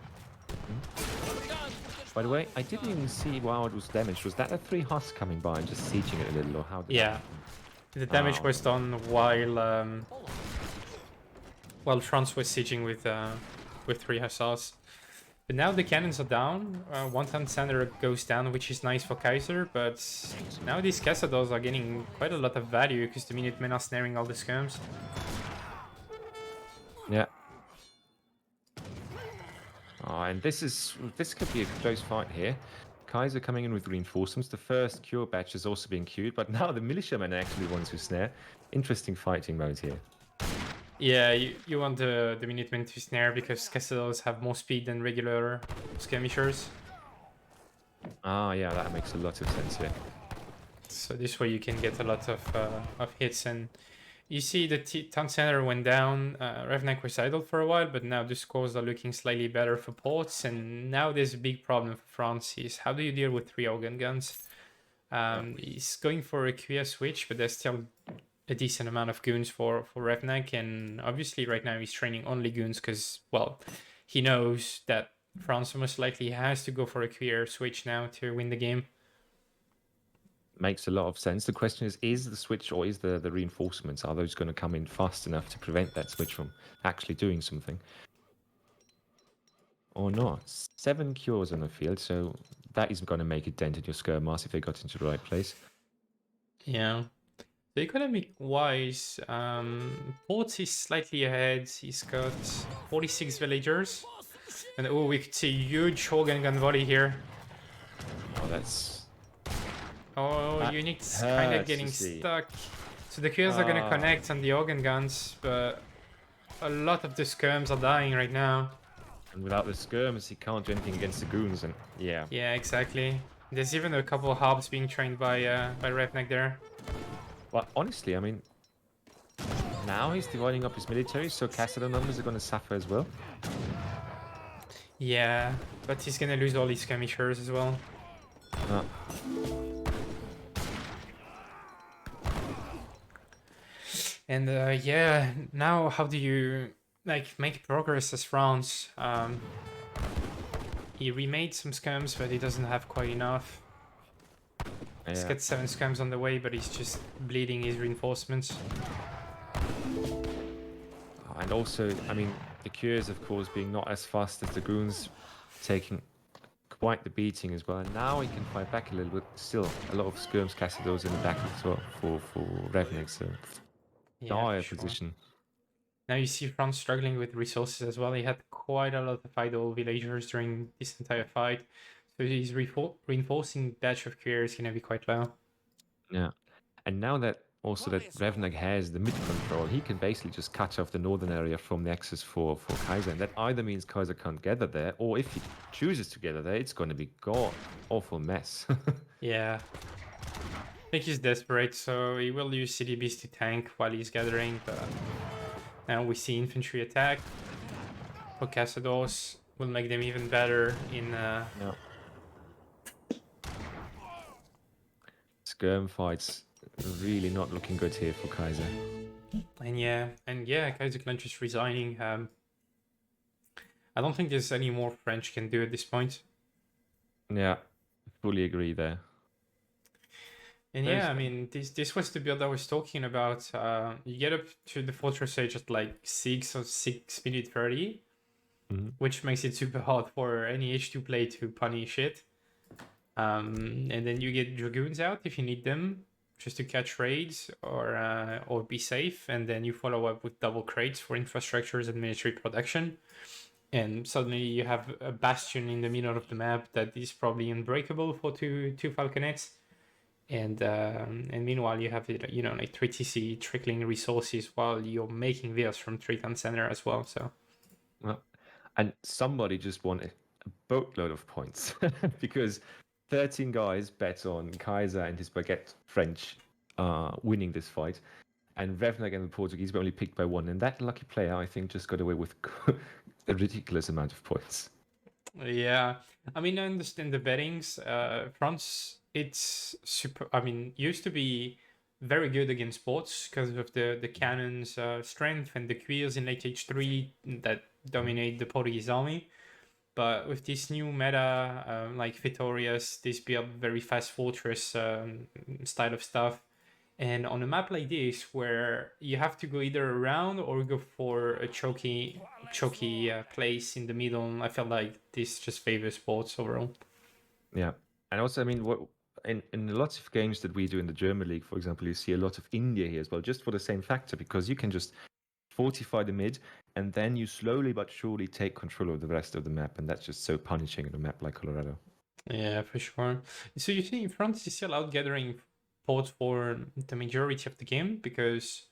By the way, I didn't even see while it was damaged. Was that a 3 Huss coming by and just sieging it a little, or how did Yeah. The damage was done while France was sieging with 3 hussars. But now the cannons are down. 1 town center goes down, which is nice for Kaiser. But now these castadors are getting quite a lot of value because the Minutemen are snaring all the skirms. Yeah. Oh, and this could be a close fight here. Kaiser coming in with reinforcements. The first cure batch is also being queued, but now the militiamen are actually the ones who snare. Interesting fighting mode here. Yeah, you want the Minutemen to snare because castadors have more speed than regular skirmishers. Ah, yeah, that makes a lot of sense, yeah. So this way you can get a lot of hits, and you see the town center went down. Revnak was idle for a while, but now the scores are looking slightly better for ports, and now there's a big problem for France is how do you deal with 3 organ guns? He's going for a QS switch, but there's still a decent amount of goons for Revnak, and obviously right now he's training only goons because, well, he knows that France most likely has to go for a queer switch now to win the game. Makes a lot of sense. The question is the switch or is the reinforcements, are those going to come in fast enough to prevent that switch from actually doing something? Or not? 7 cures on the field, so that isn't going to make a dent in your skirmers if they got into the right place. Yeah. The economic wise, Ports is slightly ahead. He's got 46 villagers. And oh, we could see a huge organ gun volley here. Oh, that's... Oh, That Unix kind of hurts getting to see. stuck. So the QS are gonna connect on the organ guns, but a lot of the skirms are dying right now. And without the skirms, he can't do anything against the goons, and yeah. Yeah, exactly. There's even a couple of harbs being trained by Revnak there. Well, honestly, I mean, now he's dividing up his military, so Castador numbers are going to suffer as well. Yeah, but he's gonna lose all his skirmishers as well. Ah. And yeah, now how do you like make progress as France? He remade some skirms, but he doesn't have quite enough. He's Yeah. got 7 skirms on the way, but he's just bleeding his reinforcements. And also, I mean, the cures, of course, being not as fast as the goons, taking quite the beating as well. And now he can fight back a little bit. Still, a lot of skirms, Castadors in the back as well for Revnak, so Yeah, dire for sure. position. Now you see France struggling with resources as well. He had quite a lot of idle villagers during this entire fight. So his reinforcing batch of career is going to be quite low. Yeah. And now that also that Revnak has the mid control, he can basically just cut off the northern area from the access for Kaiser. And that either means Kaiser can't gather there, or if he chooses to gather there, it's going to be awful mess. Yeah. I think he's desperate, so he will use CDBs to tank while he's gathering, but now we see infantry attack. For Castadors will make them even better in Yeah. Skirm fights really not looking good here for Kaiser. and yeah, Kaiserklein just resigning. I don't think there's any more French can do at this point. Yeah, fully agree there. And Very yeah, I strange. mean, this was the build I was talking about. You get up to the Fortress Age at like 6 or 6 minute 30, Mhm. which makes it super hard for any H2 play to punish it. And then you get Dragoons out if you need them, just to catch raids or be safe. And then you follow up with double crates for infrastructures and military production. And suddenly you have a bastion in the middle of the map that is probably unbreakable for two Falconets. And meanwhile you have like 3TC trickling resources while you're making this from Triton Center as well. So Well, and somebody just won a boatload of points because 13 guys bet on Kaiser and his baguette French winning this fight, and Revnak and the Portuguese were only picked by one. And that lucky player, I think, just got away with a ridiculous amount of points. yeah, I mean, I understand the bettings. France, it's super. I mean, used to be very good against bots because of the cannons' strength and the queers in late H3 that dominate the Portuguese army. But with this new meta, like Vitorious, this build very fast fortress style of stuff, and on a map like this where you have to go either around or go for a choky place in the middle, I felt like this just favors sports overall. Yeah, and also, I mean, what in lots of games that we do in the German league, for example, you see a lot of India here as well, just for the same factor, because you can just fortify the mid, and then you slowly but surely take control of the rest of the map, and that's just so punishing in a map like Colorado. Yeah, for sure. So you think France is still out gathering ports for the majority of the game because,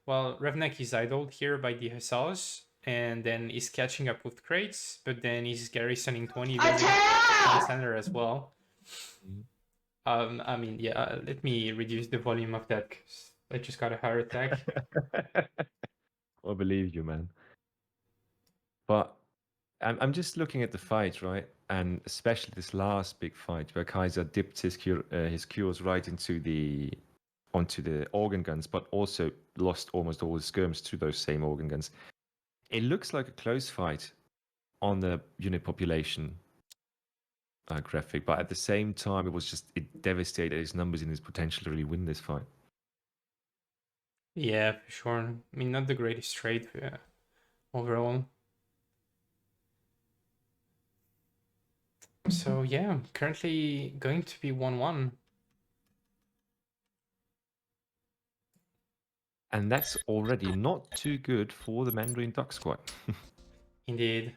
well, Revnak is idled here by the Hussars and then is catching up with crates, but then he's garrisoning 20 buildings on center as well. I mean, yeah, let me reduce the volume of that because I just got a heart attack. I believe you, man. But I'm just looking at the fight, right? And especially this last big fight where Kaiser dipped his cures right onto the organ guns, but also lost almost all his skirms to those same organ guns. It looks like a close fight on the unit population graphic, but at the same time, it devastated his numbers and his potential to really win this fight. Yeah, for sure. I mean, not the greatest trade overall. So yeah, currently going to be 1-1. And that's already not too good for the Mandarin Duck squad. Indeed.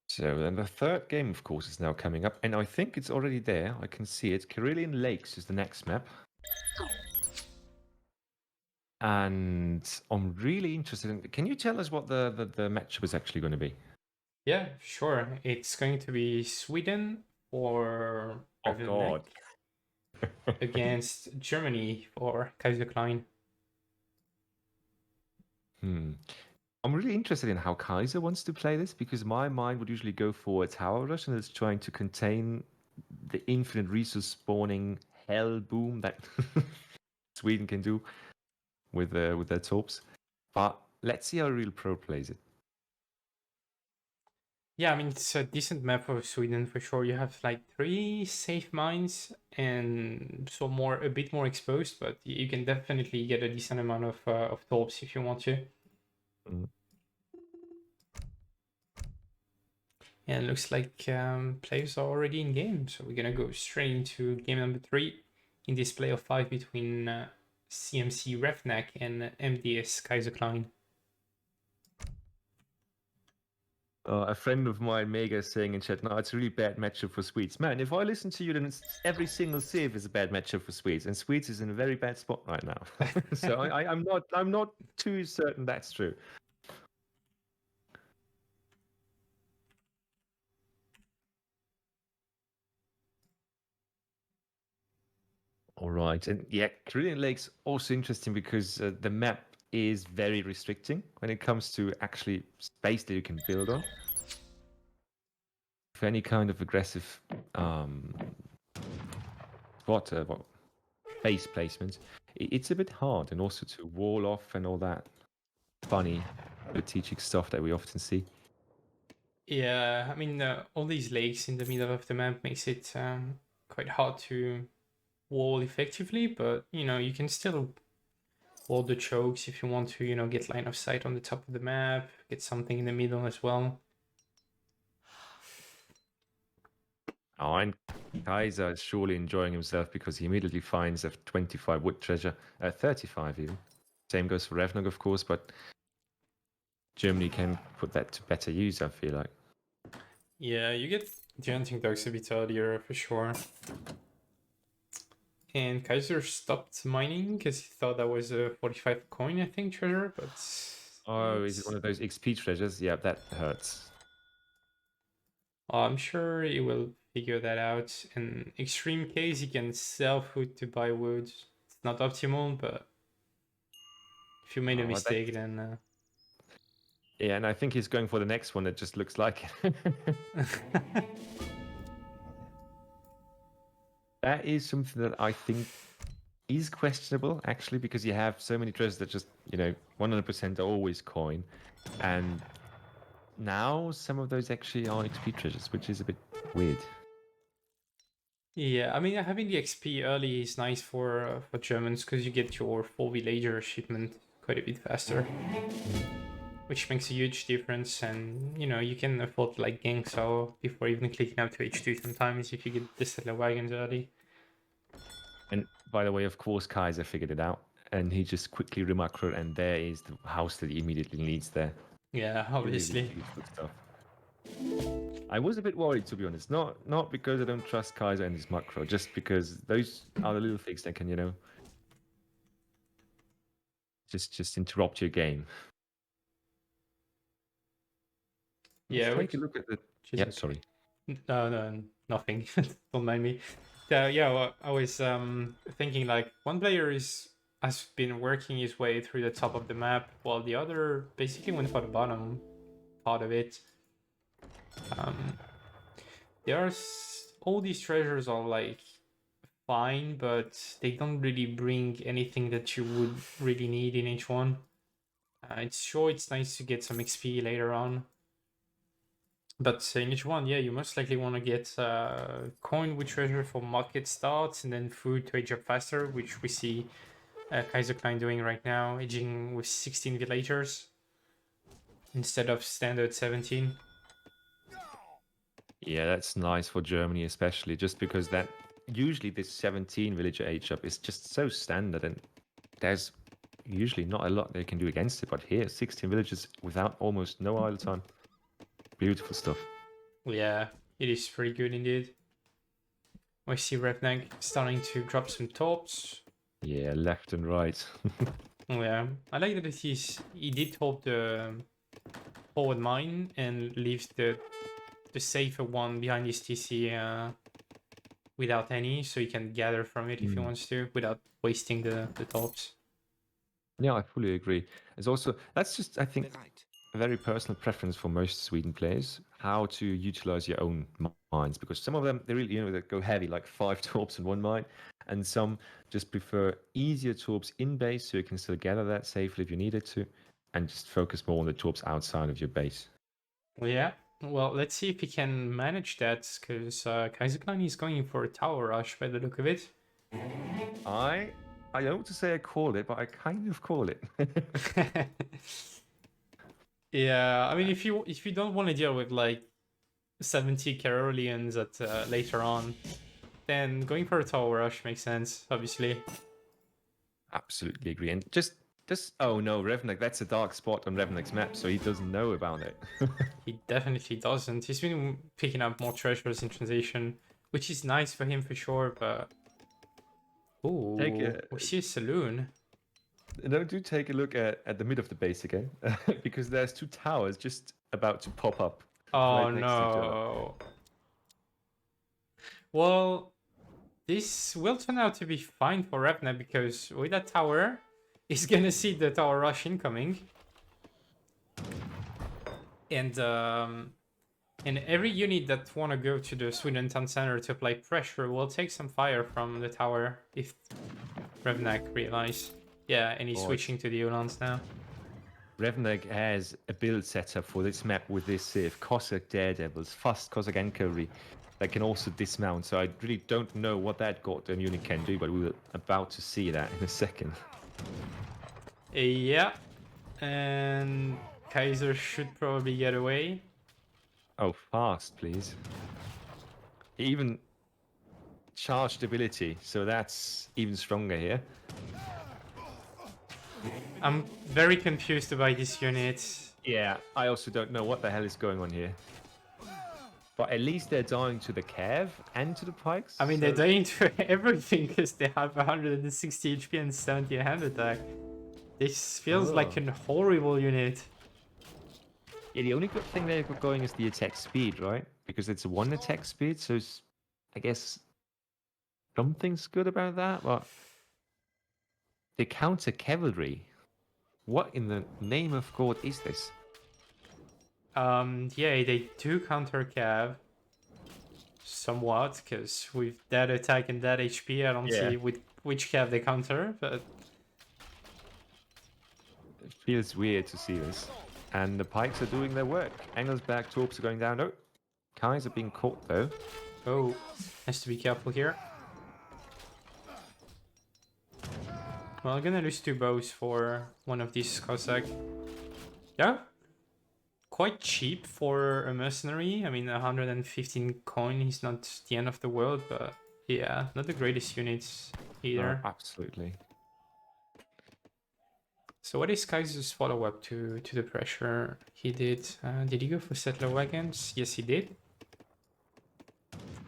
So then the third game, of course, is now coming up, and I think it's already there. I can see it. Carillion Lakes is the next map. And I'm really interested in... Can you tell us what the matchup is actually going to be? Yeah, sure. It's going to be Sweden or Oh, God. against Germany or Kaiserklein. I'm really interested in how Kaiser wants to play this, because my mind would usually go for a tower rush and it's trying to contain the infinite resource spawning hell boom that Sweden can do with their torps. But let's see how Real Pro plays it. Yeah, I mean, it's a decent map for Sweden for sure. You have like 3 safe mines and so a bit more exposed, but you can definitely get a decent amount of torps if you want to. And it looks like players are already in game, so we're gonna go straight into game number 3 in this play of 5 between CMC Revnak and MDS Kaiserklein. A friend of mine, Mega, is saying in chat, no, it's a really bad matchup for Swedes. Man, if I listen to you, then every single save is a bad matchup for Swedes, and Swedes is in a very bad spot right now. So I'm not too certain that's true. All right, and yeah, Carillion Lake's also interesting because the map is very restricting when it comes to actually space that you can build on. For any kind of aggressive spot, base placement, it's a bit hard, and also to wall off and all that funny strategic stuff that we often see. Yeah, I mean, all these lakes in the middle of the map makes it quite hard to wall effectively, but you can still wall the chokes if you want to, get line of sight on the top of the map, get something in the middle as well. Oh, and Kaiser is surely enjoying himself because he immediately finds a 25 wood treasure, 35 even. Same goes for Revnak, of course, but Germany can put that to better use, I feel like. Yeah, you get the hunting dogs a bit earlier for sure. And Kaiser stopped mining because he thought that was a 45 coin, I think, treasure, but... Oh, is it one of those XP treasures? Yeah, that hurts. I'm sure he will figure that out. In extreme case, he can sell food to buy wood. It's not optimal, but if you made a Oh, mistake, then... Yeah, and I think he's going for the next one that just looks like it. That is something that I think is questionable, actually, because you have so many treasures that just, 100% are always coin. And now some of those actually are XP treasures, which is a bit weird. Yeah, I mean, having the XP early is nice for Germans because you get your 4 villager shipment quite a bit faster, which makes a huge difference. And you can afford like gang so before even clicking up to H2 sometimes if you get the settler wagons early. And by the way, of course, Kaiser figured it out, and he just quickly remacroed, and there is the house that he immediately needs there. Yeah, Really obviously. beautiful stuff. I was a bit worried, to be honest. Not because I don't trust Kaiser and his macro, just because those are the little things that can, just interrupt your game. Yeah, Let's which take a look at the. is Yeah, okay. sorry. No, nothing. Don't mind me. Yeah, well, I was thinking like one player has been working his way through the top of the map, while the other basically went for the bottom part of it. All these treasures are like fine, but they don't really bring anything that you would really need in each one. It's nice to get some XP later on. But in each one, yeah, you most likely want to get coin with treasure for market starts and then food to age up faster, which we see Kaiserklein doing right now, aging with 16 villagers instead of standard 17. Yeah, that's nice for Germany, especially just because that usually this 17 villager age up is just so standard, and there's usually not a lot they can do against it. But here, 16 villages without almost no idle time. Beautiful stuff. Yeah, it is pretty good indeed. I see Revnak starting to drop some torps. Yeah, left and right. Yeah, I like that he did hold the forward mine and leaves the safer one behind his TC without any, so he can gather from it if he wants to without wasting the torps. Yeah, I fully agree. It's also that's just I think a very personal preference for most Sweden players how to utilize your own mines, because some of them they really they go heavy like 5 torps in one mine, and some just prefer easier torps in base so you can still gather that safely if you needed to, and just focus more on the torps outside of your base. Yeah, well, let's see if he can manage that, because Kaiserklein is going for a tower rush by the look of it. I don't want to say I called it, but I kind of call it. Yeah, I mean, if you don't want to deal with like 70 Caroleans at later on, then going for a tower rush makes sense, obviously. Absolutely agree. And just oh no, Revnak, that's a dark spot on Revnak's map, so he doesn't know about it. He definitely doesn't. He's been picking up more treasures in transition, which is nice for him for sure, but... Ooh, we see a saloon. No, do take a look at the mid of the base again, because there's 2 towers just about to pop up right next to each other. No. Well, this will turn out to be fine for Revnak, because with that tower, he's gonna see the tower rush incoming. And every unit that wanna go to the Sweden town center to apply pressure will take some fire from the tower if Revnak realize. Yeah, and he's Boy. switching to the Ulans now. Revnak has a build setup for this map with this Civ, Cossack Daredevils, fast Cossack Cavalry that can also dismount. So I really don't know what that goddamn unit can do, but we were about to see that in a second. Yeah, and Kaiser should probably get away. Oh, fast, please. He even charged ability, so that's even stronger here. I'm very confused about this unit. Yeah, I also don't know what the hell is going on here. But at least they're dying to the Cav and to the Pikes. I mean, so... they're dying to everything because they have 160 HP and 70 hand attack. This feels like a horrible unit. Yeah, the only good thing they've got going is the attack speed, right? Because it's one attack speed, so I guess something's good about that, but they counter cavalry. What in the name of God is this? Yeah, they do counter cav somewhat, because with that attack and that HP, I don't see with which cav they counter, but it feels weird to see this. And the Pikes are doing their work. Angles back, Torps are going down. Oh, Kaiser being caught though. oh, has to be careful here. Well, I'm gonna lose 2 bows for one of these Cossack. Yeah, quite cheap for a mercenary. I mean, 115 coin is not the end of the world, but yeah, not the greatest units either. Oh, absolutely. So what is Kaiser's follow-up to the pressure he did? Did he go for settler wagons? Yes, he did.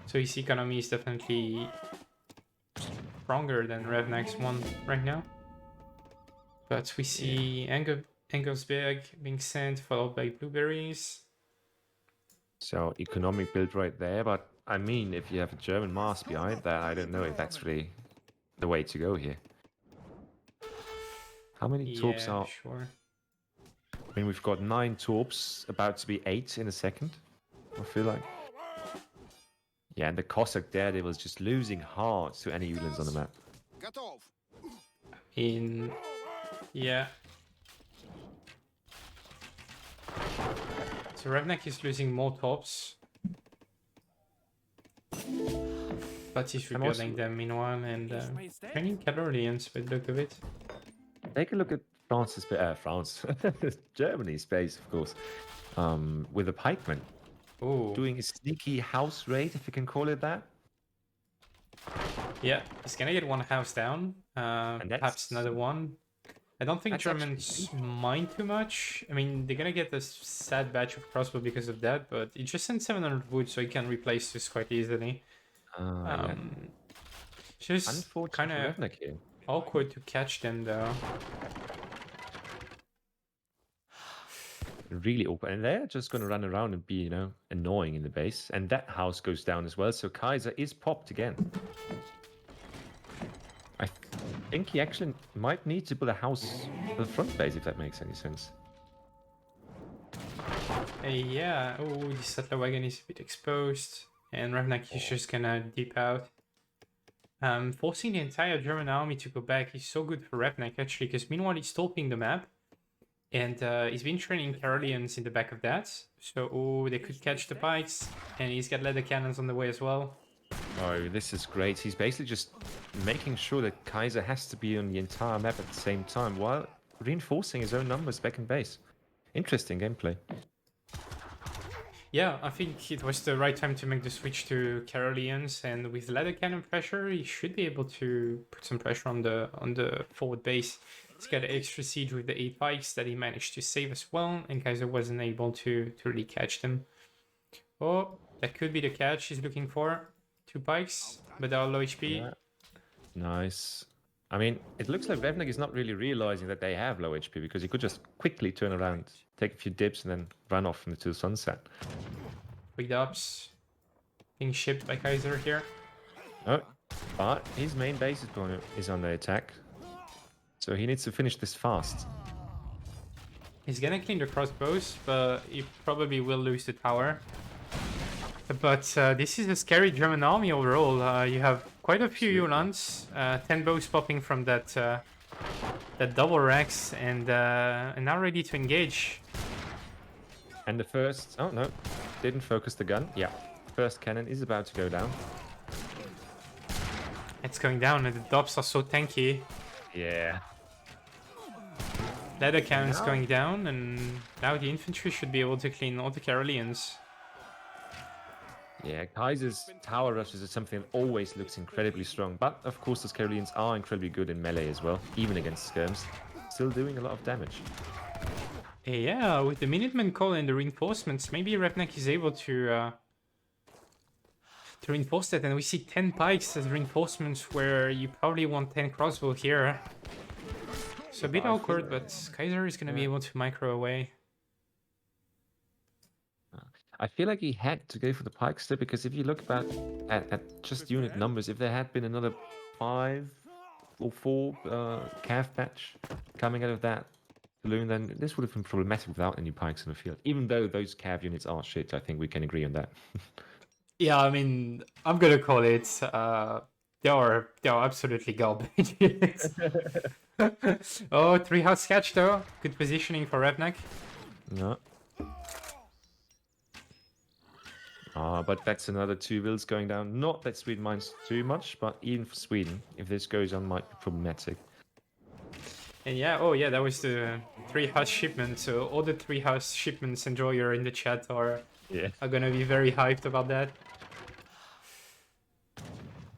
So his economy is definitely stronger than Revnak's one right now. But we see Engelsberg being sent, followed by blueberries. So economic build right there, but I mean, if you have a German mass behind that, I don't know if that's really the way to go here. How many torps are? Sure. I mean, we've got 9 torps, about to be 8 in a second. I feel like. Yeah, and the Cossack Daredevil is just losing hard to any Uhlans on the map. Yeah. So Revnak is losing more tops, but he's rebuilding them meanwhile and training Cavalrians by the look of it. Take a look at Germany's base, of course, with the pikemen. Oh, Doing a sneaky house raid, if you can call it that. yeah, he's gonna get one house down, perhaps another one. I don't think Germans mind too much. I mean, they're gonna get a sad batch of crossbow because of that, but it just sends 700 wood, so he can replace this quite easily. Just kind of awkward to catch them, though. Really awkward, and they're just going to run around and be, you know, annoying in the base. And that house goes down as well, so Kaiser is popped again. I think he actually might need to build a house for the front base, if that makes any sense. Yeah, oh, the settler wagon is a bit exposed, and Revnak is just gonna dip out. Forcing the entire German army to go back is so good for Revnak, actually, because meanwhile he's stalking the map, and he's been training Caroleans in the back of that, so they could catch the pikes, and he's got leather cannons on the way as well. Oh, this is great. He's basically just making sure that Kaiser has to be on the entire map at the same time, while reinforcing his own numbers back in base. Interesting gameplay. Yeah, I think it was the right time to make the switch to Caroleans, and with leather cannon pressure, he should be able to put some pressure on the forward base. He's got an extra siege with the 8 pikes that he managed to save as well, and Kaiser wasn't able to really catch them. Oh, that could be the catch he's looking for. 2 pikes, but they are low HP. Yeah. Nice. I mean, it looks like Revnak is not really realizing that they have low HP, because he could just quickly turn around, take a few dips, and then run off into the sunset. Quick ups being shipped by Kaiser here. Oh, but his main base is on the attack, so he needs to finish this fast. He's gonna clean the crossbows, but he probably will lose the tower. But this is a scary German army overall. You have quite a few Absolutely. Yulans. 10 bows popping from that that double Rex, and now ready to engage. And the first... Oh, no. Didn't focus the gun. Yeah. First cannon is about to go down. It's going down, and the dobs are so tanky. Yeah. Leather cannon's now- going down, and now the infantry should be able to clean all the Karelians. Yeah, Kaiser's tower rushes is something that always looks incredibly strong. But, of course, those Karelians are incredibly good in melee as well, even against skirms. Still doing a lot of damage. Yeah, with the Minutemen call and the reinforcements, maybe Revnak is able to reinforce that, and we see 10 pikes as reinforcements where you probably want 10 crossbow here. So a bit I feel awkward, like- but Kaiser is gonna be able to micro away. I feel like he had to go for the pikes there, because if you look back at just unit numbers, if there had been another 5 or 4 cav patch coming out of that balloon, then this would have been problematic without any pikes in the field. Even though those cav units are shit, I think we can agree on that. Yeah, I mean, I'm gonna call it. They are absolutely garbage. Oh, 3-house catch though. Good positioning for Revnak. No. But that's another 2 wills going down. Not that Sweden minds too much, but even for Sweden, if this goes on, might be problematic. And yeah, oh yeah, that was the 3-house shipment. So all the 3-house shipments enjoyer in the chat are gonna be very hyped about that.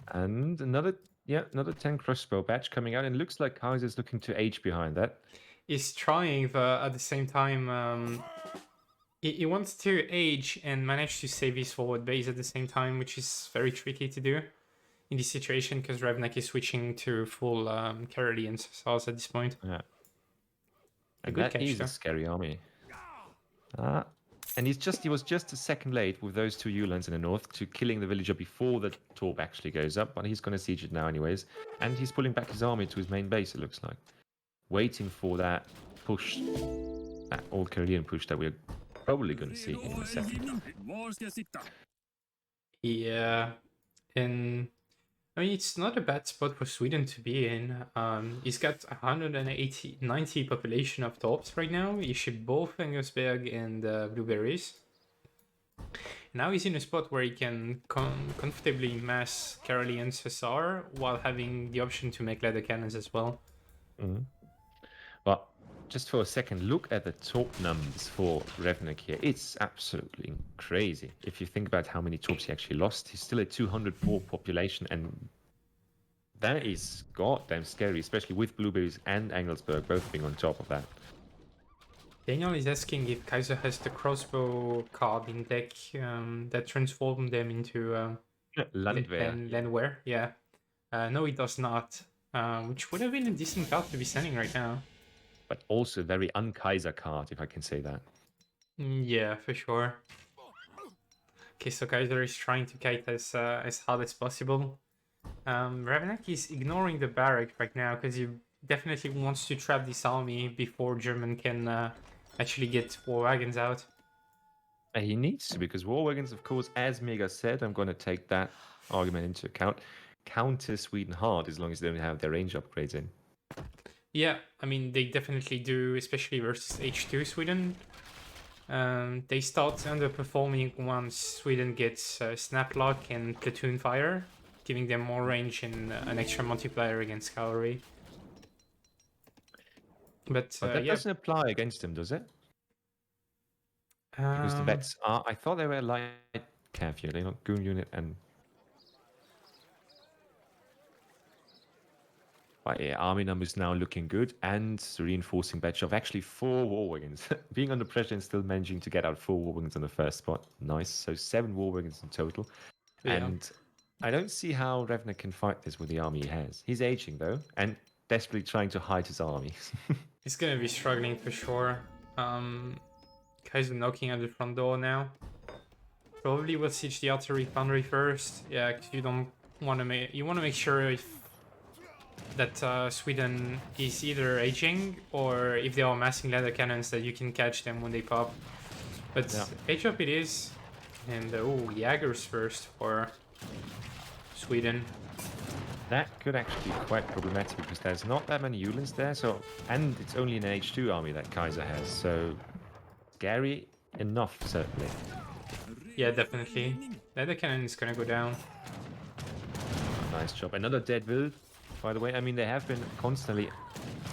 And another 10 crossbow batch coming out, and looks like Kaiser's looking to age behind that. He's trying, but at the same time, he wants to age and manage to save his forward base at the same time, which is very tricky to do in this situation because Revnak is switching to full Karelian Sarsars at this point. Yeah. And good that catch, is though. a scary army. And he was just a second late with those 2 Ulans in the north to killing the villager before the torp actually goes up, but he's going to siege it now anyways. And he's pulling back his army to his main base, it looks like. Waiting for that push, that old Karelian push that we're probably going to see here in a second. Yeah, and I mean, it's not a bad spot for Sweden to be in. He's got 90 population of torps right now. He shipped both Engelsberg and blueberries. Now he's in a spot where he can comfortably mass Karelian SSR while having the option to make leather cannons as well. Mm-hmm. But just for a second, look at the top numbers for Revnak here. It's absolutely crazy. If you think about how many torps he actually lost, he's still at 204 population, and that is goddamn scary, especially with Blueberries and Engelsberg both being on top of that. Daniel is asking if Kaiser has the crossbow card in deck that transformed them into Landwehr. Landwehr. Yeah. No, he does not. Which would have been a decent card to be sending right now. But also a very un-Kaiser card, if I can say that. Yeah, for sure. Okay, so Kaiser is trying to kite as hard as possible. Revnak is ignoring the barrack right now because he definitely wants to trap this army before German can actually get war wagons out. He needs to, because war wagons, of course, as Mega said, I'm going to take that argument into account, counter Sweden hard as long as they don't have their range upgrades in. Yeah, I mean, they definitely do, especially versus H2 Sweden. They start underperforming once Sweden gets Snaplock and Platoon Fire, giving them more range and an extra multiplier against cavalry. But that yeah. doesn't apply against him, does it? Because the vets are... I thought they were light cav unit, they're not goon unit and... But yeah, army numbers now looking good, and reinforcing batch of actually 4 war wagons. Being under pressure and still managing to get out 4 war wagons on the first spot. Nice. So 7 war wagons in total. Yeah. And I don't see how Revnak can fight this with the army he has. He's aging though, and desperately trying to hide his army. He's gonna be struggling for sure. Kaiser knocking at the front door now. Probably will siege the artillery foundry first. Yeah, because you don't want to make... You want to make sure that Sweden is either aging or if they are massing leather cannons that you can catch them when they pop. But Yeah. age up it is. And oh, Jaggers first for Sweden. That could actually be quite problematic because there's not that many Yulins there, so and it's only an H2 army that Kaiser has, so scary enough certainly. Yeah, definitely. The other cannon is gonna go down. Nice job. Another dead Will, by the way. I mean, they have been constantly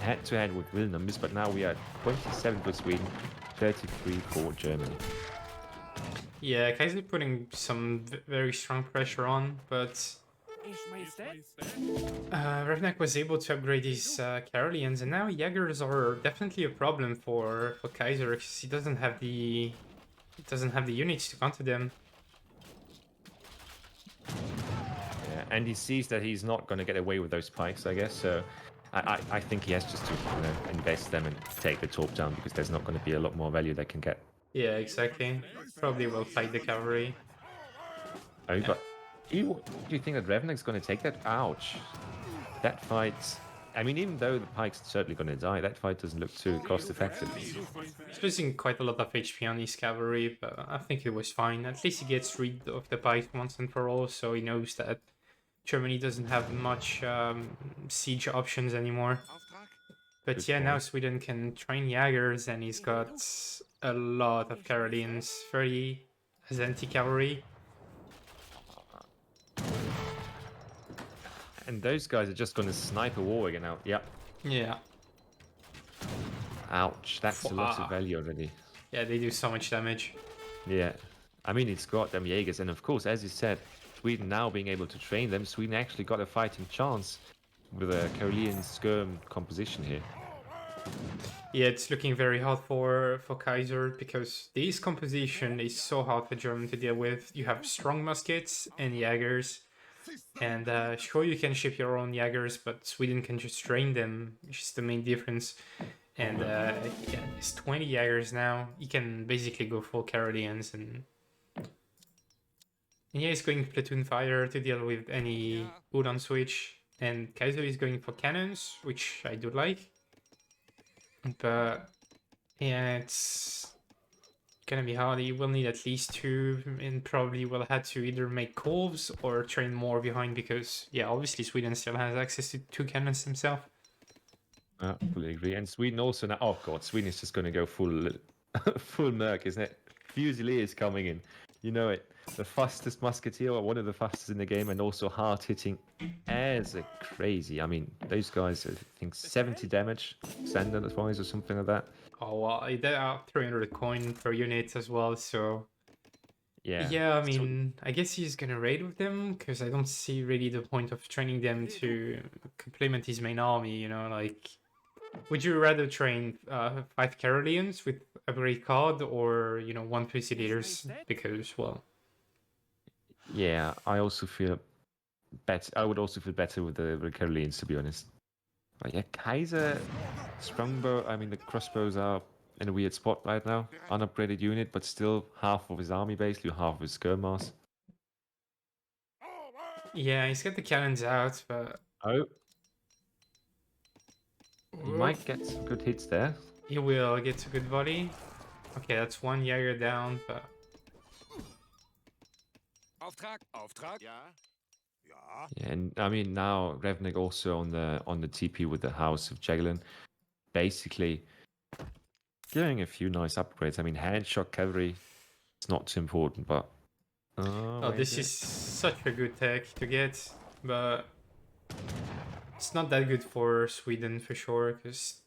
head-to-head with Will numbers, but now we are 27 for Sweden, 33 for Germany. Yeah, Kaiser putting some very strong pressure on, but Revnak was able to upgrade his Karelians, and now Jaegers are definitely a problem for Kaiser because he doesn't have the units to counter them. Yeah, and he sees that he's not going to get away with those pikes, I guess. So I think he has just to invest them and take the top down because there's not going to be a lot more value they can get. Yeah, exactly. Probably will fight the cavalry. Oh, yeah. But do you think that Revnak's going to take that? Ouch. That fight... I mean, even though the pike's certainly going to die, that fight doesn't look too cost-effective. He's losing quite a lot of HP on his cavalry, but I think it was fine. At least he gets rid of the pike once and for all, so he knows that Germany doesn't have much siege options anymore. But Good yeah, point. now Sweden can train Jaegers, and he's got a lot of Karelians, 30 as anti-cavalry. And those guys are just going to snipe a war again out. Yep. Yeah. Ouch. That's a lot of value already. Yeah, they do so much damage. Yeah. I mean, it's got them Jaegers. And of course, as you said, Sweden now being able to train them, Sweden actually got a fighting chance with a Karelian skirm composition here. Yeah, it's looking very hard for Kaiser because this composition is so hard for Germany to deal with. You have strong muskets and Jaegers. And sure, you can ship your own Jaegers, but Sweden can just train them, which is the main difference. And yeah, it's 20 Jaegers now. You can basically go full Karelians, and yeah, he's going platoon fire to deal with any Udon switch. And Kaiser is going for cannons, which I do like. But yeah, it's gonna be hard. He will need at least 2, and probably will have to either make calves or train more behind because yeah, obviously Sweden still has access to 2 cannons himself. I fully agree. And Sweden also now... Oh god, Sweden is just going to go full full Merc, isn't it? Fusilier is coming in. You know it. The fastest musketeer, or one of the fastest in the game, and also hard hitting as a crazy. I mean, those guys, I think 70 damage standard wise or something like that. Oh well, they are 300 coin per unit as well, so Yeah. yeah, I mean, I guess he's gonna raid with them because I don't see really the point of training them to complement his main army. You know, like, would you rather train 5 Karelians with a great card, or 1 Fusiliers? Because well, Yeah, I also feel better. I would also feel better with the Karelians, to be honest. But yeah, Kaiser, Strongbow. I mean, the crossbows are in a weird spot right now. Unupgraded unit, but still half of his army, basically half of his skirm mass. yeah, he's got the cannons out, but Oh, he might get some good hits there. he will get a good volley. Okay, that's 1 Jaeger down, but Auftrag. Ja. Yeah, and I mean now Revnak also on the TP with the House of Jagelin, basically getting a few nice upgrades. I mean, handshot cavalry, it's not too important, but oh, this is such a good tech to get, but it's not that good for Sweden for sure, because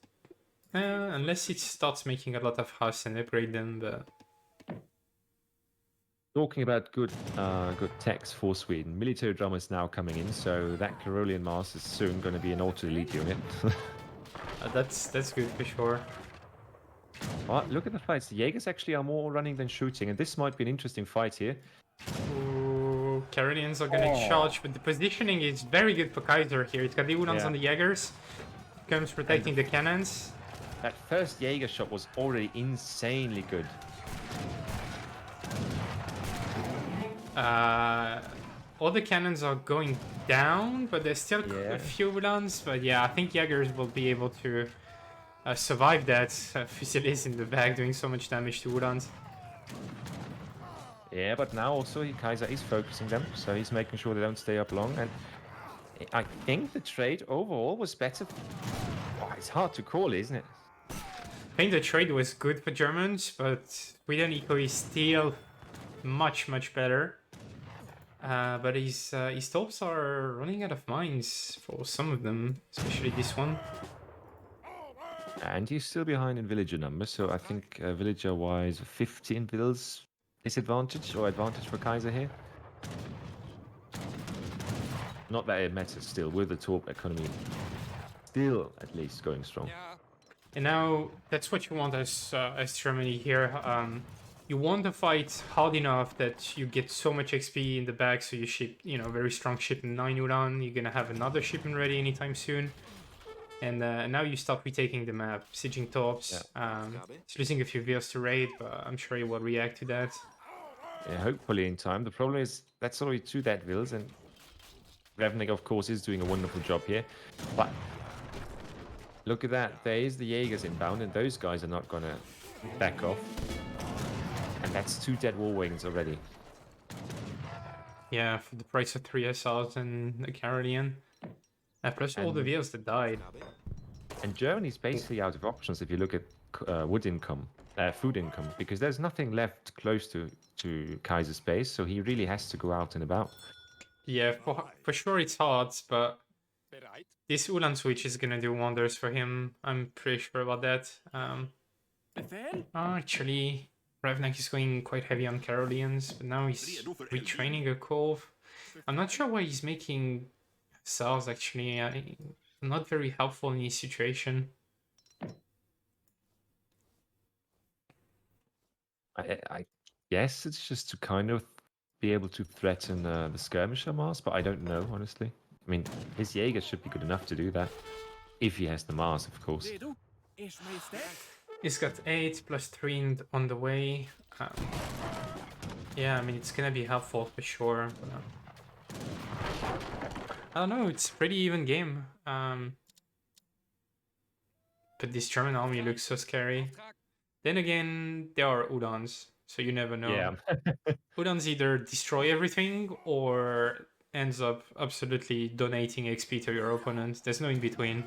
unless it starts making a lot of house and upgrade them, but talking about good techs for Sweden. Military drum is now coming in, so that Karelian mass is soon going to be an auto elite unit. that's good for sure. But look at the fights. The Jaegers actually are more running than shooting, and this might be an interesting fight here. Ooh, Karelians are gonna charge, but the positioning is very good for Kaiser here. He's got the Udons on the Jaegers, comes protecting the cannons. That first Jaeger shot was already insanely good. All the cannons are going down, but there's still a few Udons. But yeah, I think Jaegers will be able to survive that. Fusiliers in the back doing so much damage to Udons. Yeah, but now also Kaiser is focusing them, so he's making sure they don't stay up long. And I think the trade overall was better. Oh, it's hard to call, isn't it? I think the trade was good for Germans, but Sweden eco is still much better. But his tops are running out of mines for some of them, especially this one. And he's still behind in villager numbers, so I think villager-wise, 15 vills disadvantage or advantage for Kaiser here. Not that it matters still, with the top economy still at least going strong. Ja. And now that's what you want as Germany here. You want to fight hard enough that you get so much XP in the back, so you ship, very strong shipment 9 Ulan. You're gonna have another shipment ready anytime soon. And now you start retaking the map, sieging tops. It's losing a few villas to raid, but I'm sure he will react to that. Yeah, hopefully in time. The problem is that's already 2 dead vills, and Revnak, of course, is doing a wonderful job here. But look at that. There is the Jaegers inbound, and those guys are not going to back off. And that's 2 dead war wagons already. Yeah, for the price of 3 SRs and a Carolean. Plus all the villas that died. And Germany's basically out of options if you look at food income, because there's nothing left close to Kaiser's base, so he really has to go out and about. Yeah, for sure it's hard, but Bereit. this Ulan switch is gonna do wonders for him. I'm pretty sure about that. Actually, Revnak is going quite heavy on Caroleans, but now he's retraining a Cove. I'm not sure why he's making cells, actually. Not very helpful in his situation. I guess it's just to kind of be able to threaten the skirmisher Mars, but I don't know, honestly. I mean, his Jaeger should be good enough to do that. If he has the Mars, of course. He's got 8 plus 3 on the way. Yeah, I mean, it's gonna be helpful for sure. But, I don't know, it's a pretty even game. But this German army looks so scary. Then again, there are Udans, so you never know. Yeah. Udans either destroy everything or ends up absolutely donating XP to your opponent. There's no in between.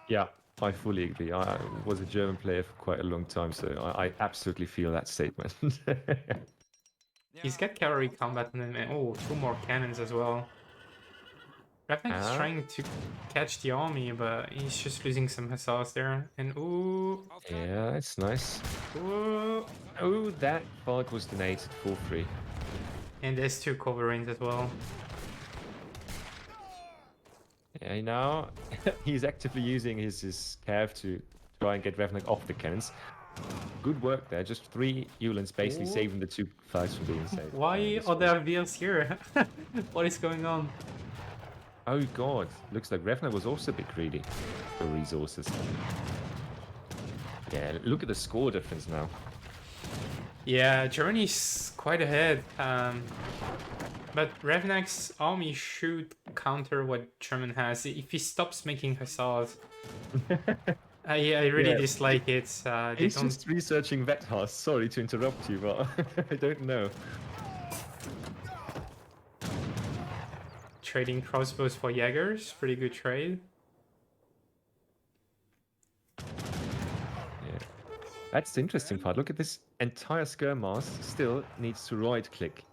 Yeah, I fully agree. I was a German player for quite a long time, so I absolutely feel that statement. He's got cavalry combat and then, oh, 2 more cannons as well. Revnak is trying to catch the army, but he's just losing some hussars there. And ooh. Yeah, it's nice. Ooh. Oh, that bulk was donated for free. And there's 2 Coverings as well. Yeah, now he's actively using his cav to try and get Revnak off the cannons. Good work there. Just 3 Ulans basically saving the 2 flags from being saved. Why are there VLs here? What is going on? Oh god, looks like Revnak was also a bit greedy for resources. Yeah, look at the score difference now. Yeah, Germany's quite ahead. But Revnak's army should counter what German has if he stops making hussars. I really dislike it. He's just researching Vethas. Sorry to interrupt you, but I don't know. Trading crossbows for Jaegers, pretty good trade. Yeah, that's the interesting part. Look at this entire skirmass still needs to right-click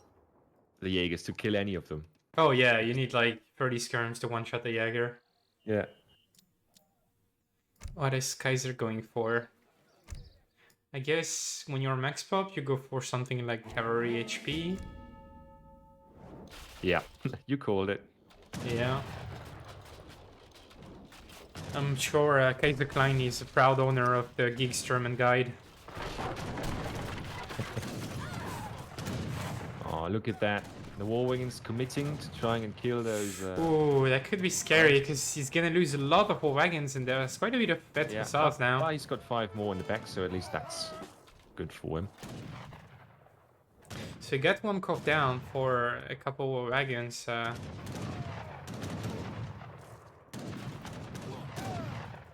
the Jaegers to kill any of them. Oh yeah, you need like 30 skirms to one-shot the Jaeger. Yeah. What is Kaiser going for? I guess when you're max pop, you go for something like cavalry HP. Yeah, you called it. Yeah. I'm sure Kaiserklein is a proud owner of the Geeks German guide. Oh, look at that. The war wagons committing to trying and kill those... Ooh, that could be scary, because he's gonna lose a lot of war wagons, and there's quite a bit of vet hussars now. Well, he's got 5 more in the back, so at least that's good for him. So you get 1 cop down for a couple of wagons.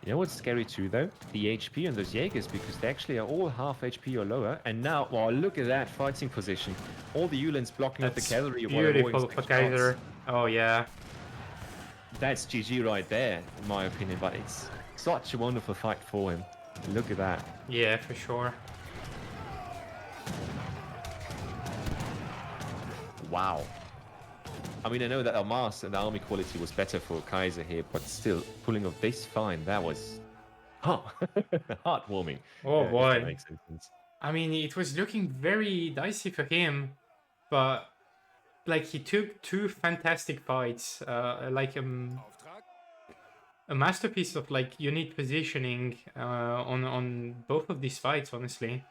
You know what's scary too, though? The HP on those Jaegers, because they actually are all half HP or lower. And now, well, look at that fighting position. All the Ulans blocking up the cavalry. Beautiful for Kaiser. Oh yeah. That's GG right there, in my opinion. But it's such a wonderful fight for him. Look at that. Yeah, for sure. Wow. I mean, I know that Almas and the army quality was better for Kaiser here, but still, pulling off this fine, that was heartwarming. Oh If that boy. makes any sense. I mean, it was looking very dicey for him, but like he took two fantastic fights, like Auftrag. a masterpiece of like unit positioning on both of these fights. Honestly,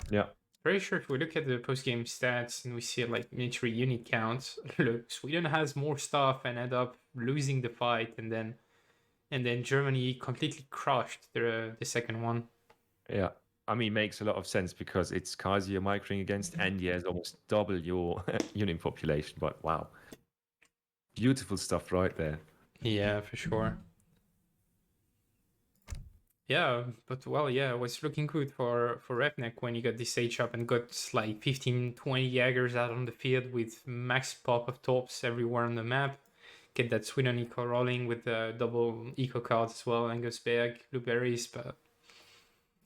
Yeah. very sure if we look at the post game stats and we see like military unit counts, look, Sweden has more stuff and end up losing the fight, and then Germany completely crushed the second one. Yeah. I mean, makes a lot of sense because it's Kaiser you're microing against, and he has almost double your unit population. But wow. Beautiful stuff right there. Yeah, for sure. Yeah, but well, yeah, it was looking good for Revnak when he got this age up and got like 15, 20 Jaegers out on the field with max pop of tops everywhere on the map. Get that Sweden eco rolling with the double eco cards as well, Angusberg, blueberries,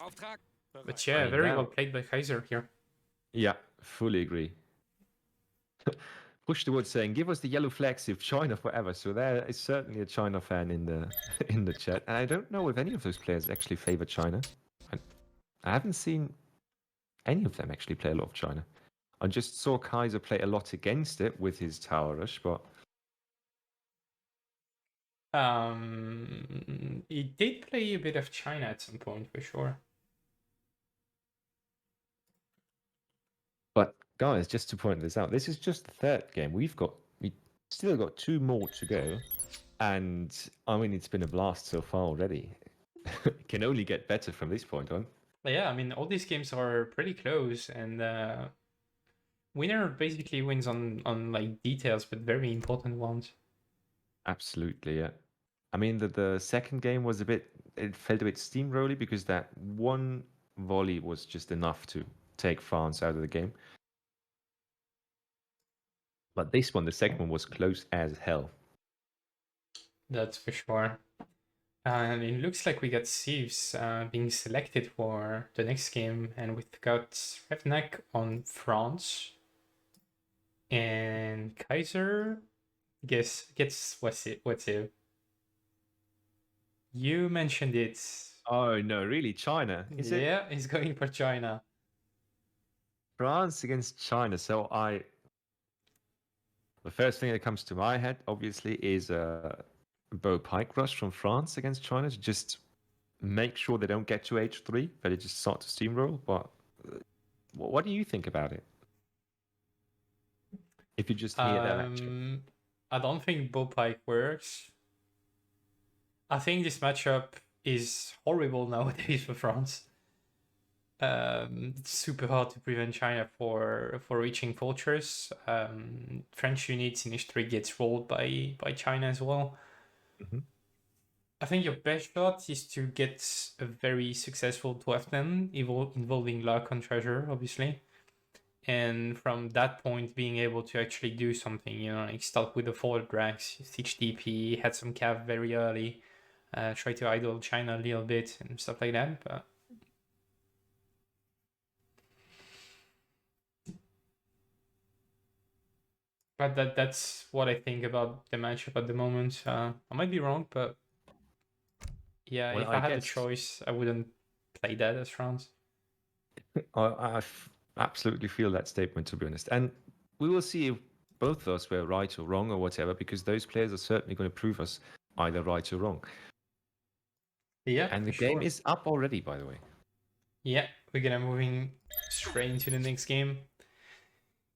Auftrag. but Bereit. yeah, I mean, very now- well played by Kaiser here. Yeah, fully agree. Push towards saying, "Give us the yellow flags if China forever." So there is certainly a China fan in the in the chat, and I don't know if any of those players actually favor China. I haven't seen any of them actually play a lot of China. I just saw Kaiser play a lot against it with his tower rush, but He did play a bit of China at some point for sure. guys, just to point this out, this is just the third game. We still got two more to go, and I mean it's been a blast so far already. It can only get better from this point on. But yeah, I mean, all these games are pretty close, and winner basically wins on like details, but very important ones. Absolutely, yeah. I mean, the second game was it felt a bit steamrolly because that one volley was just enough to take France out of the game. But this one, the second one, was close as hell. That's for sure. And it looks like we got Sieves being selected for the next game, and we've got Revnak on France, and Kaiser. Guess what's it? You mentioned it. Oh no, really? China? Is it Yeah, he's going for China. France against China? So the first thing that comes to my head, obviously, is Bo Pike rush from France against China to just make sure they don't get to H3, but they just start to steamroll. But what do you think about it? If you just hear that matchup. I don't think Bo Pike works. I think this matchup is horrible nowadays for France. It's super hard to prevent China for reaching fortress. French units in H3 gets rolled by China as well. Mhm. I think your best shot is to get a very successful 12 them involving luck on treasure, obviously. And from that point, being able to actually do something, like start with the forward drags, siege DP, had some cav very early, try to idle China a little bit and stuff like that. But that's what I think about the matchup at the moment. I might be wrong, but yeah, Well, if I had the guess- choice, I wouldn't play that as France. Absolutely feel that statement, to be honest. And we will see if both of us were right or wrong or whatever, because those players are certainly going to prove us either right or wrong. Yeah, And the for game sure. is up already, by the way. Yeah, we're gonna moving straight into the next game.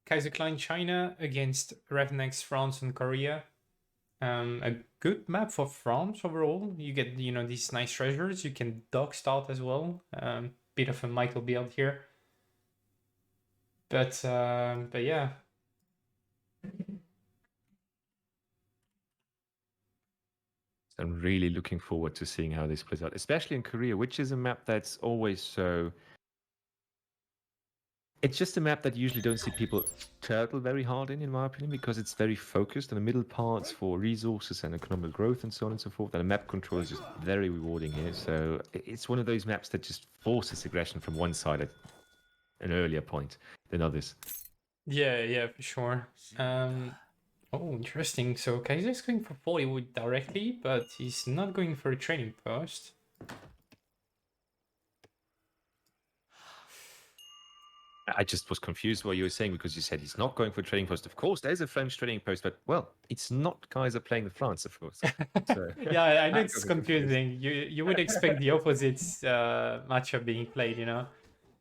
Kaiserklein China against Revnak's France and Korea. A good map for France overall. You get these nice treasures. You can dock start as well. Bit of a Michael build here. But yeah. I'm really looking forward to seeing how this plays out, especially in Korea, which is a map that's always so It's just a map that you usually don't see people turtle very hard in my opinion, because it's very focused on the middle parts for resources and economic growth and so on and so forth. And the map control is just very rewarding here. So it's one of those maps that just forces aggression from one side at an earlier point than others. Yeah, for sure. Oh, interesting. So Kaiser's going for Bollywood directly, but he's not going for a training post. I just was confused what you were saying, because you said he's not going for a training post. Of course, there's a French training post, but well, it's not Kaiser playing the France, of course. So, Yeah, I know that it's got me confused. confusing. You would expect the opposite matchup being played, you know,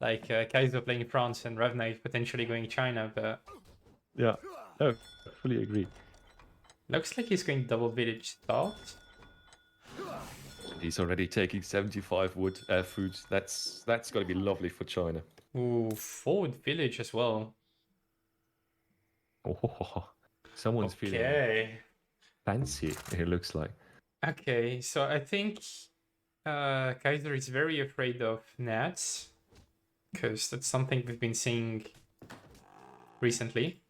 like Kaiser playing France and Revnak potentially going China, but Yeah, no, I fully agree. looks like he's going double village start. And he's already taking 75 wood food. That's got to be lovely for China. Ooh, forward village as well. Oh, someone's feeling Okay. fancy. It looks like. Okay, so I think Kaiser is very afraid of gnats, because that's something we've been seeing recently.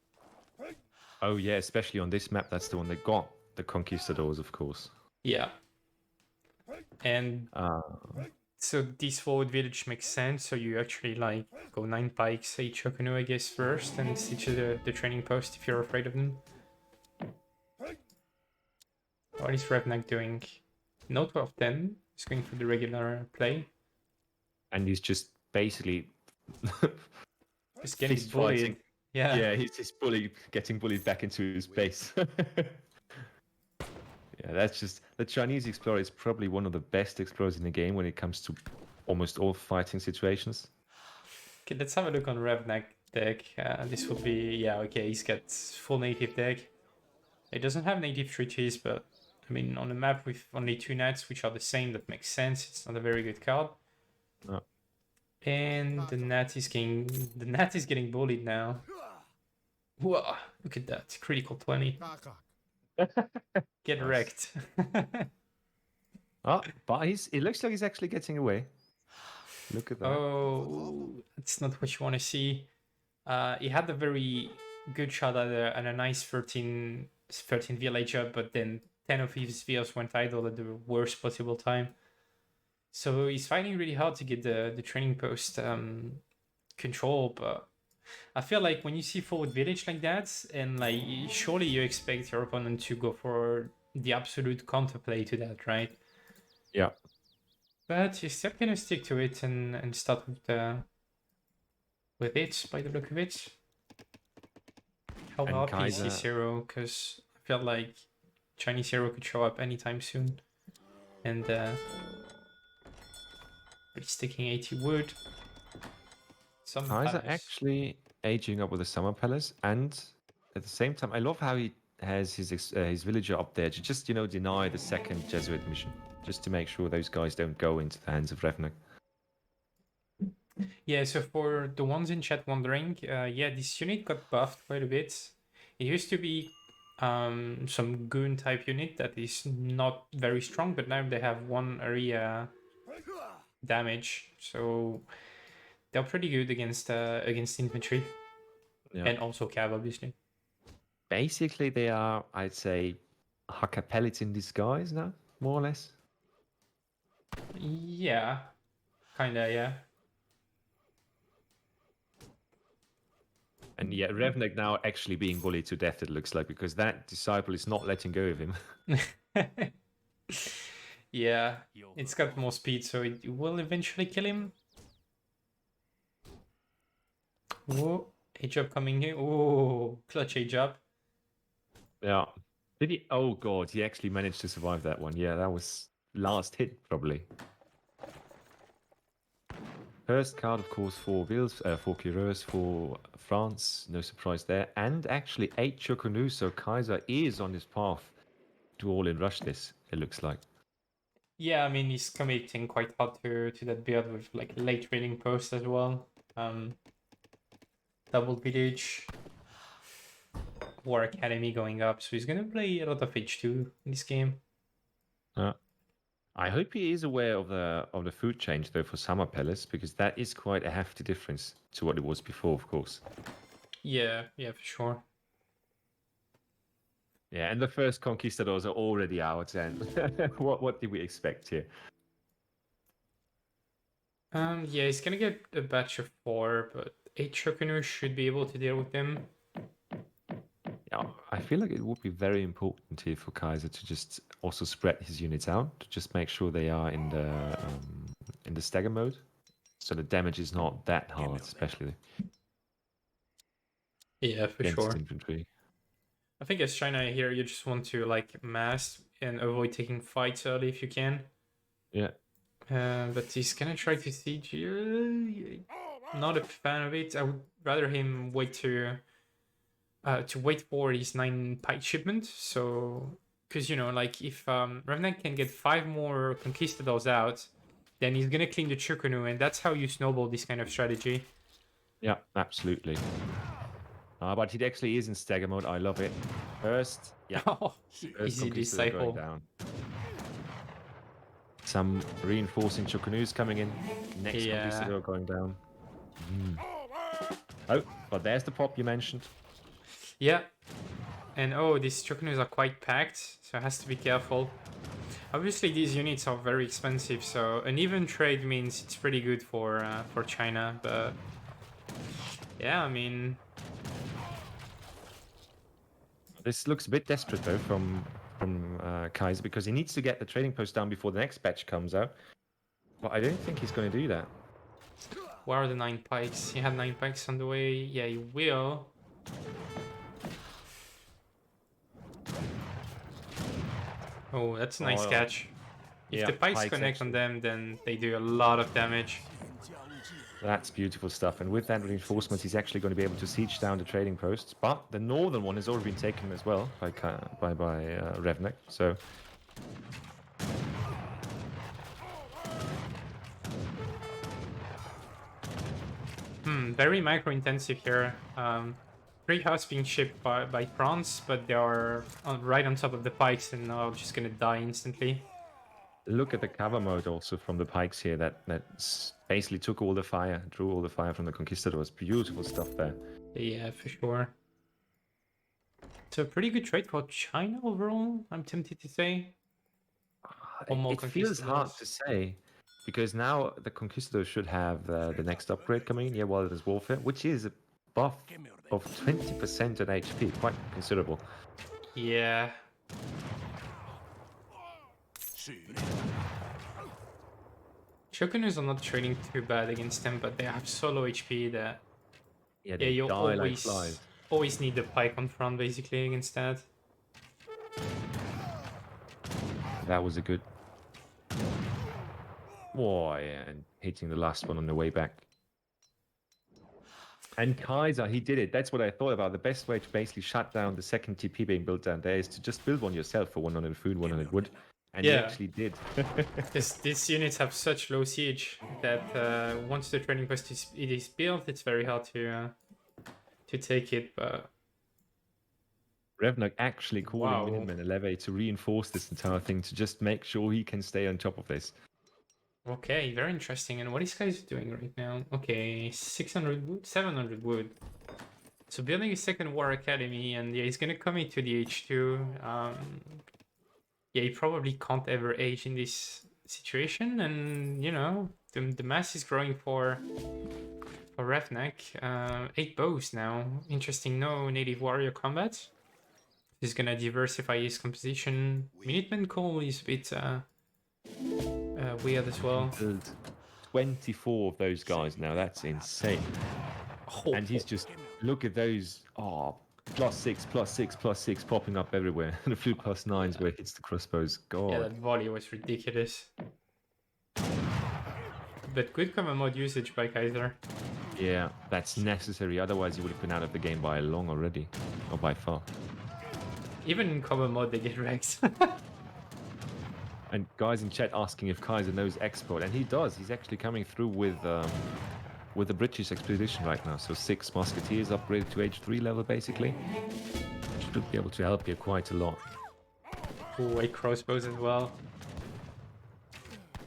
Oh yeah, especially on this map. That's the one that got the conquistadors, of course. Yeah. And so this forward village makes sense. So you actually like go 9 pikes, 8 Choconu, I guess, first, and stick to the training post if you're afraid of them. What is Revnak doing? No 12-10. He's going for the regular play. And he's just basically He's getting fist bullied. fighting. Yeah. Yeah, he's just getting bullied back into his base. Yeah, that's just the Chinese explorer is probably one of the best explorers in the game when it comes to almost all fighting situations. Okay, let's have a look on Revnak deck. This would be, yeah, okay, he's got full native deck. It doesn't have native treaties, but I mean, on a map with only 2 nats, which are the same, that makes sense. It's not a very good card. No. And the nat is getting bullied now. Whoa, look at that. Critical 20. Get wrecked. Oh, but it looks like he's actually getting away. Look at that. Oh, that's not what you want to see. He had a very good shot at a nice 13 village up, but then 10 of his VLs went idle at the worst possible time. So he's fighting really hard to get the training post control, but I feel like when you see forward village like that, and like surely you expect your opponent to go for the absolute counterplay to that, right? Yeah. But you're still gonna stick to it and start with it by the look of it. How And about Kaiser- PC Zero? Because I feel like Chinese Hero could show up anytime soon. And he's sticking 80 wood. Some Kaiser palace. actually aging up with the summer palace, and at the same time, I love how he has his villager up there to just deny the second Jesuit mission, just to make sure those guys don't go into the hands of Revnak. Yeah, so for the ones in chat wondering, yeah, this unit got buffed quite a bit. It used to be some goon type unit that is not very strong, but now they have 1 area damage, so they're pretty good against infantry. Yeah. And also cav, obviously. Basically, they are, I'd say, Hakka pellets in disguise now, more or less. Yeah, kinda, yeah. And yeah, Revnak now actually being bullied to death, it looks like, because that disciple is not letting go of him. Yeah, it's got more speed, so it will eventually kill him. Whoa, H-up coming here. Oh, clutch H-up. Yeah. Did he? Oh god, he actually managed to survive that one. Yeah, that was last hit probably. First card, of course, for Vils, for Cureus, for France. No surprise there. And actually 8 Choconu, so Kaiser is on his path to all-in rush this, it looks like. Yeah, I mean, he's committing quite hard to that build with like late training post as well. Double village. War Academy going up, so he's gonna play a lot of H2 in this game. I hope he is aware of the food change though for summer pellets, because that is quite a hefty difference to what it was before, of course. Yeah, for sure. Yeah, and the first conquistadors are already out, and what did we expect here? Yeah, he's gonna get a batch of 4, but 8 Shokunus should be able to deal with them. Yeah, I feel like it would be very important here for Kaiser to just also spread his units out, to just make sure they are in the stagger mode, so the damage is not that hard, especially Yeah, for against sure. infantry. I think as China here, you just want to like mass and avoid taking fights early if you can. Yeah. But he's gonna try to siege here. Not a fan of it. I would rather him wait to wait for his 9 pike shipment. So, because you know, like if Revnak can get 5 more conquistadors out, then he's gonna clean the Chukunu, and that's how you snowball this kind of strategy. Yeah, absolutely. But he actually is in stagger mode. I love it. First, yeah. Oh, First easy conquistador going disciple. down. Some reinforcing Chukunus coming in. Next Yeah. conquistador going down. Oh, but there's the pop you mentioned. Yeah. And oh, these Chukunus are quite packed, so it has to be careful. Obviously, these units are very expensive, so an even trade means it's pretty good for China. But yeah, I mean, This looks a bit desperate though from Kaiser, because he needs to get the trading post down before the next batch comes out. But I don't think he's going to do that. where are the 9 pikes? He had 9 pikes on the way. Yeah, he will. Oh, that's a nice Oh, catch. If yeah, the pikes pikes connect on actually. them, then they do a lot of damage. That's beautiful stuff. And with that reinforcement, he's actually going to be able to siege down the trading posts. But the northern one has already been taken as well by Revnak. So Very micro intensive here. 3 houses being shipped by France, but they are right on top of the pikes and are just gonna die instantly. look at the cover mode also from the pikes here. That basically took all the fire, drew all the fire from the conquistadors. Beautiful stuff there. Yeah, for sure. It's a pretty good trade for China overall, I'm tempted to say. Or more It feels hard conquistadors. to say, because now the conquistadors should have the next upgrade coming in. Yeah, while it is warfare, which is a buff of 20% on HP, quite considerable. Yeah. Shokunus are not trading too bad against them, but they have so low HP that Yeah, yeah, you die like flies. always need the pike on front basically against that. That was a good. Oh, yeah, and hitting the last one on the way back. And Kaiser, he did it. That's what I thought about. The best way to basically shut down the second TP being built down there is to just build one yourself for 100 food, 100 wood. And he Yeah. actually did. These units have such low siege that once the trading post is built, it's very hard to take it. But Revnak actually calling Wow. Minutemen and Leve to reinforce this entire thing to just make sure he can stay on top of this. okay, very interesting. And what is guys doing right now? Okay, 600 wood, 700 wood. So building a second war academy, and yeah, he's gonna come into the H2. Yeah, he probably can't ever age in this situation, and you know the mass is growing for Revnak. 8 bows now. Interesting. No native warrior combat. He's gonna diversify his composition. Minuteman Call is a bit weird as well. Build 24 of those guys now. That's insane. Oh, And he's just, look at those. Oh, +6, +6, +6 popping up everywhere. And a few +9s where it hits the crossbows. God. yeah, that volley was ridiculous. But good cover mode usage by Kaiser. Yeah, that's necessary. Otherwise, he would have been out of the game by long already. Or by far. Even in cover mode, they get wrecked. And guys in chat asking if Kaiser knows export. And he does. He's actually coming through with the British expedition right now. So 6 musketeers upgraded to H3 level, basically. Should be able to help you quite a lot. Ooh, 8 crossbows as well.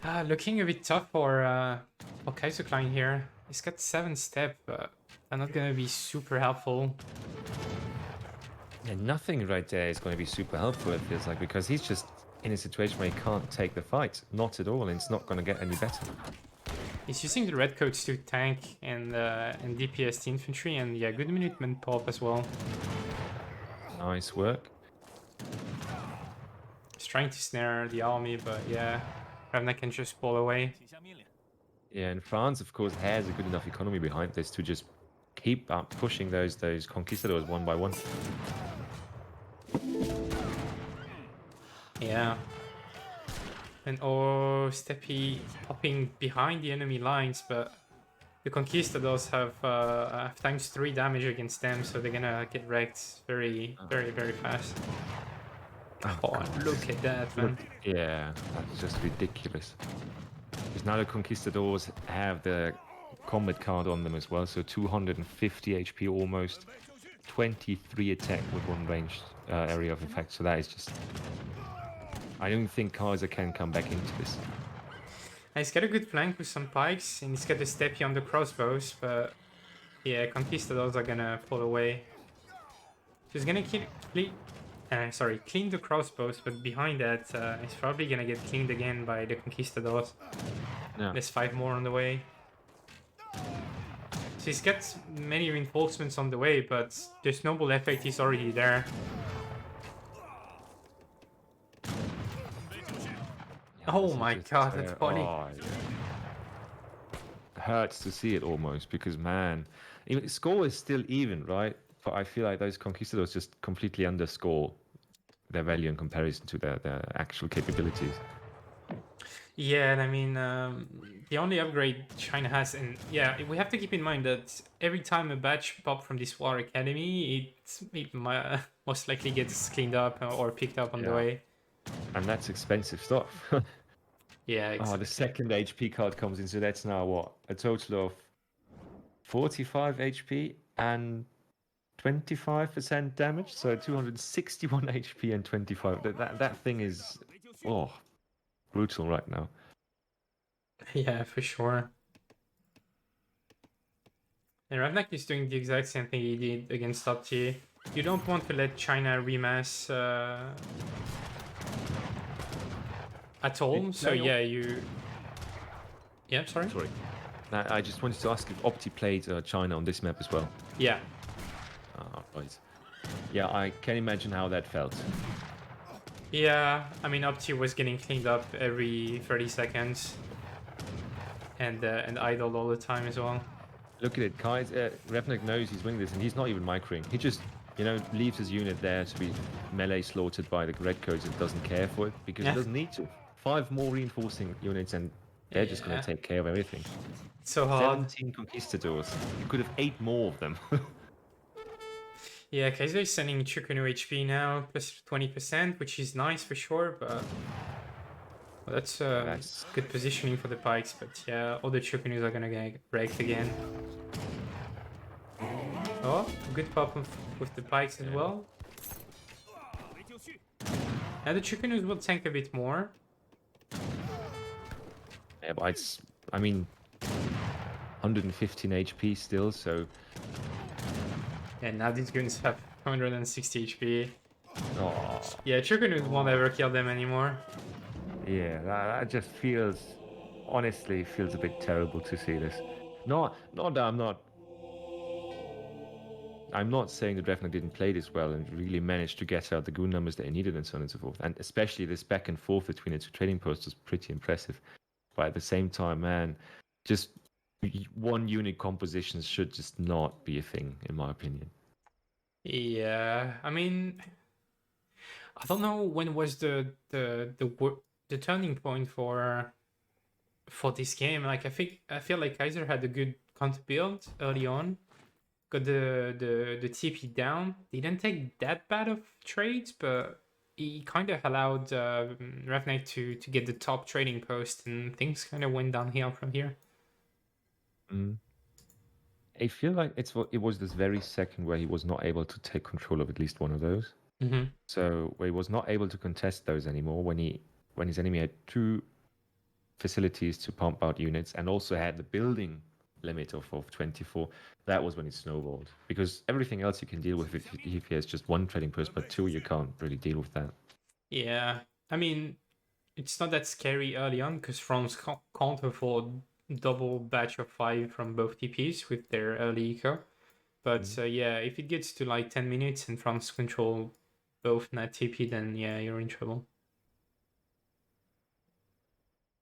Looking a bit tough for Kaiserklein here. He's got 7 step, but they're not gonna be super helpful. Yeah, nothing right there is going to be super helpful, it feels like, because he's just in a situation where he can't take the fight. Not at all, and it's not going to get any better. He's using the redcoats to tank and DPS the infantry, and yeah, good Minuteman pop as well. Nice work. He's trying to snare the army, but yeah, Revnak can just pull away. Yeah, and France, of course, has a good enough economy behind this to just keep up pushing those conquistadors one by one. Yeah. And oh, Steppy popping behind the enemy lines, but the conquistadors have ×3 damage against them, so they're gonna get wrecked very fast. Oh, look at that, man. Yeah, that's just ridiculous. Because now the conquistadors have the combat card on them as well, so 250 HP almost, 23 attack with one ranged area of effect, so that is just... I don't think Kaiser can come back into this. He's got a good flank with some pikes, and he's got the Steppy on the crossbows, but yeah, conquistadors are gonna fall away. He's gonna clean the crossbows, but behind that, he's probably gonna get cleaned again by the conquistadors. Yeah. There's 5 more on the way. So he's got many reinforcements on the way, but the snowball effect is already there. Oh my god, that's funny. Oh, yeah. Hurts to see it almost, because man, even the score is still even, right? But I feel like those conquistadors just completely underscore their value in comparison to their actual capabilities. Yeah, and I mean, the only upgrade China has, and yeah, we have to keep in mind that every time a batch pop from this War Academy, it most likely gets cleaned up or picked up on the way. And that's expensive stuff. Yeah, exactly. Oh, the second HP card comes in, so that's now what? A total of 45 HP and 25% damage, so 261 HP and 25. That thing is, oh, brutal right now. Yeah, for sure. And Revnak is doing the exact same thing he did against top tier. You don't want to let China remass at all, so yeah, you... Yeah, sorry? Sorry. I just wanted to ask if Opti played China on this map as well. Yeah. Right. Yeah, I can imagine how that felt. Yeah, I mean, Opti was getting cleaned up every 30 seconds. And idled all the time as well. Look at it, Revnak knows he's winning this, and he's not even microing. He just, leaves his unit there to be melee slaughtered by the redcoats and doesn't care for it, because he doesn't need to. 5 more reinforcing units, and they're just going to take care of everything. It's so hard. 17 conquistadors. You could have 8 more of them. Yeah, Kaiser is sending Chukunu HP now, plus 20%, which is nice for sure, but... Well, that's good positioning for the pikes, but yeah, all the Chukunus are gonna get wrecked again. Oh, good pop with the pikes as well. And the Chukunus will tank a bit more. Yeah, but it's, 115 HP still, so... And now these guns have 160 HP. Oh. Yeah, Chukunus won't ever kill them anymore. Yeah, that just honestly feels a bit terrible to see this. Not that I'm not saying that Revnak didn't play this well and really managed to get out the goon numbers that he needed and so on and so forth. And especially this back and forth between the 2 trading posts was pretty impressive. But at the same time, man, just one unit compositions should just not be a thing, in my opinion. Yeah, I mean, I don't know when was the turning point for this game. Like I feel like Kaiser had a good counter build early on. Got the TP down. They didn't take that bad of trades, but he kind of allowed Revnak to get the top trading post, and things kind of went downhill from here. I feel like it was this very second where he was not able to take control of at least one of those. Mm-hmm. So where he was not able to contest those anymore when his enemy had 2 facilities to pump out units and also had the building limit of 24, that was when it snowballed. Because everything else you can deal with if he has just one trading post, but two, you can't really deal with that. Yeah, I mean, it's not that scary early on because France can't afford double batch of 5 from both TPs with their early eco. But yeah, if it gets to like 10 minutes and France control both net TP, then yeah, you're in trouble.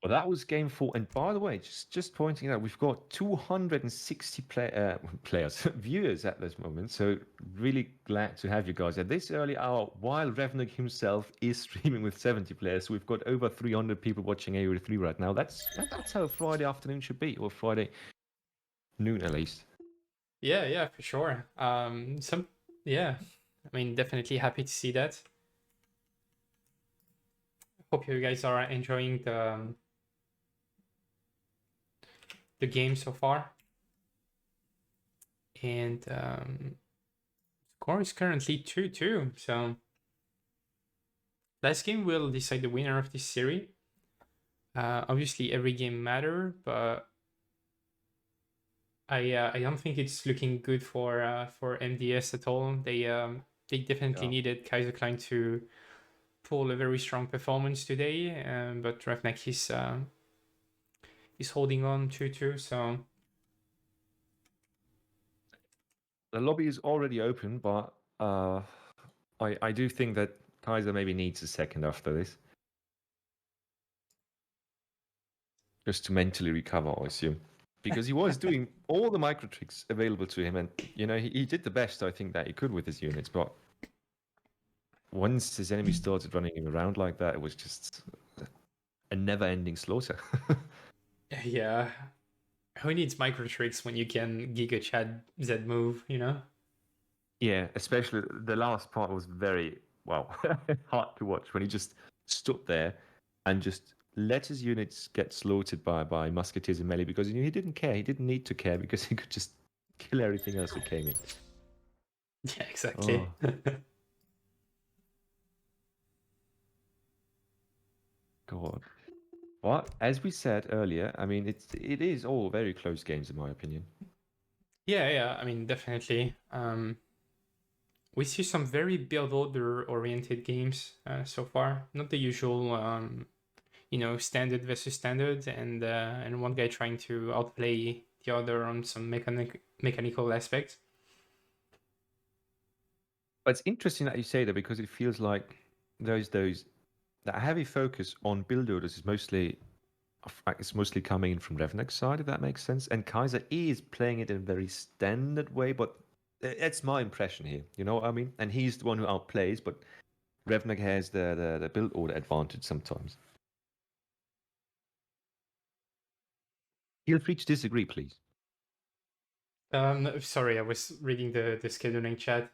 Well, that was game 4. And by the way, just pointing out, we've got 260 players, viewers at this moment. So really glad to have you guys at this early hour while Revnak himself is streaming with 70 players. So we've got over 300 people watching AO3 right now. That's how Friday afternoon should be, or Friday noon at least. Yeah, for sure. Yeah, I mean, definitely happy to see that. Hope you guys are enjoying the game so far. And score is currently 2-2. So last game will decide the winner of this series. Obviously, every game matters, but I don't think it's looking good for MDS at all. They definitely needed Kaiserklein to pull a very strong performance today, but Revnak is holding on 2-2. So the lobby is already open, but I do think that Kaiser maybe needs a second after this. Just to mentally recover, I assume. Because he was doing all the micro tricks available to him, and he did the best I think that he could with his units, but once his enemy started running him around like that, it was just a never-ending slaughter. yeah, who needs micro tricks when you can Giga Chad Z move, Yeah, especially the last part was very, hard to watch when he just stood there and just let his units get slaughtered by musketeers and melee because he didn't care. He didn't need to care because he could just kill everything else who came in. Yeah, exactly. Oh. God. But as we said earlier, I mean, it is all very close games in my opinion. Yeah, I mean, definitely. We see some very build order oriented games so far. Not the usual, standard versus standard, and one guy trying to outplay the other on some mechanical aspects. But it's interesting that you say that because it feels like that heavy focus on build orders is mostly coming in from Revnak's side, if that makes sense. And Kaiser is playing it in a very standard way, but it's my impression here. You know what I mean? And he's the one who outplays, but Revnak has the build order advantage sometimes. Feel free to disagree, please. Sorry, I was reading the scheduling chat.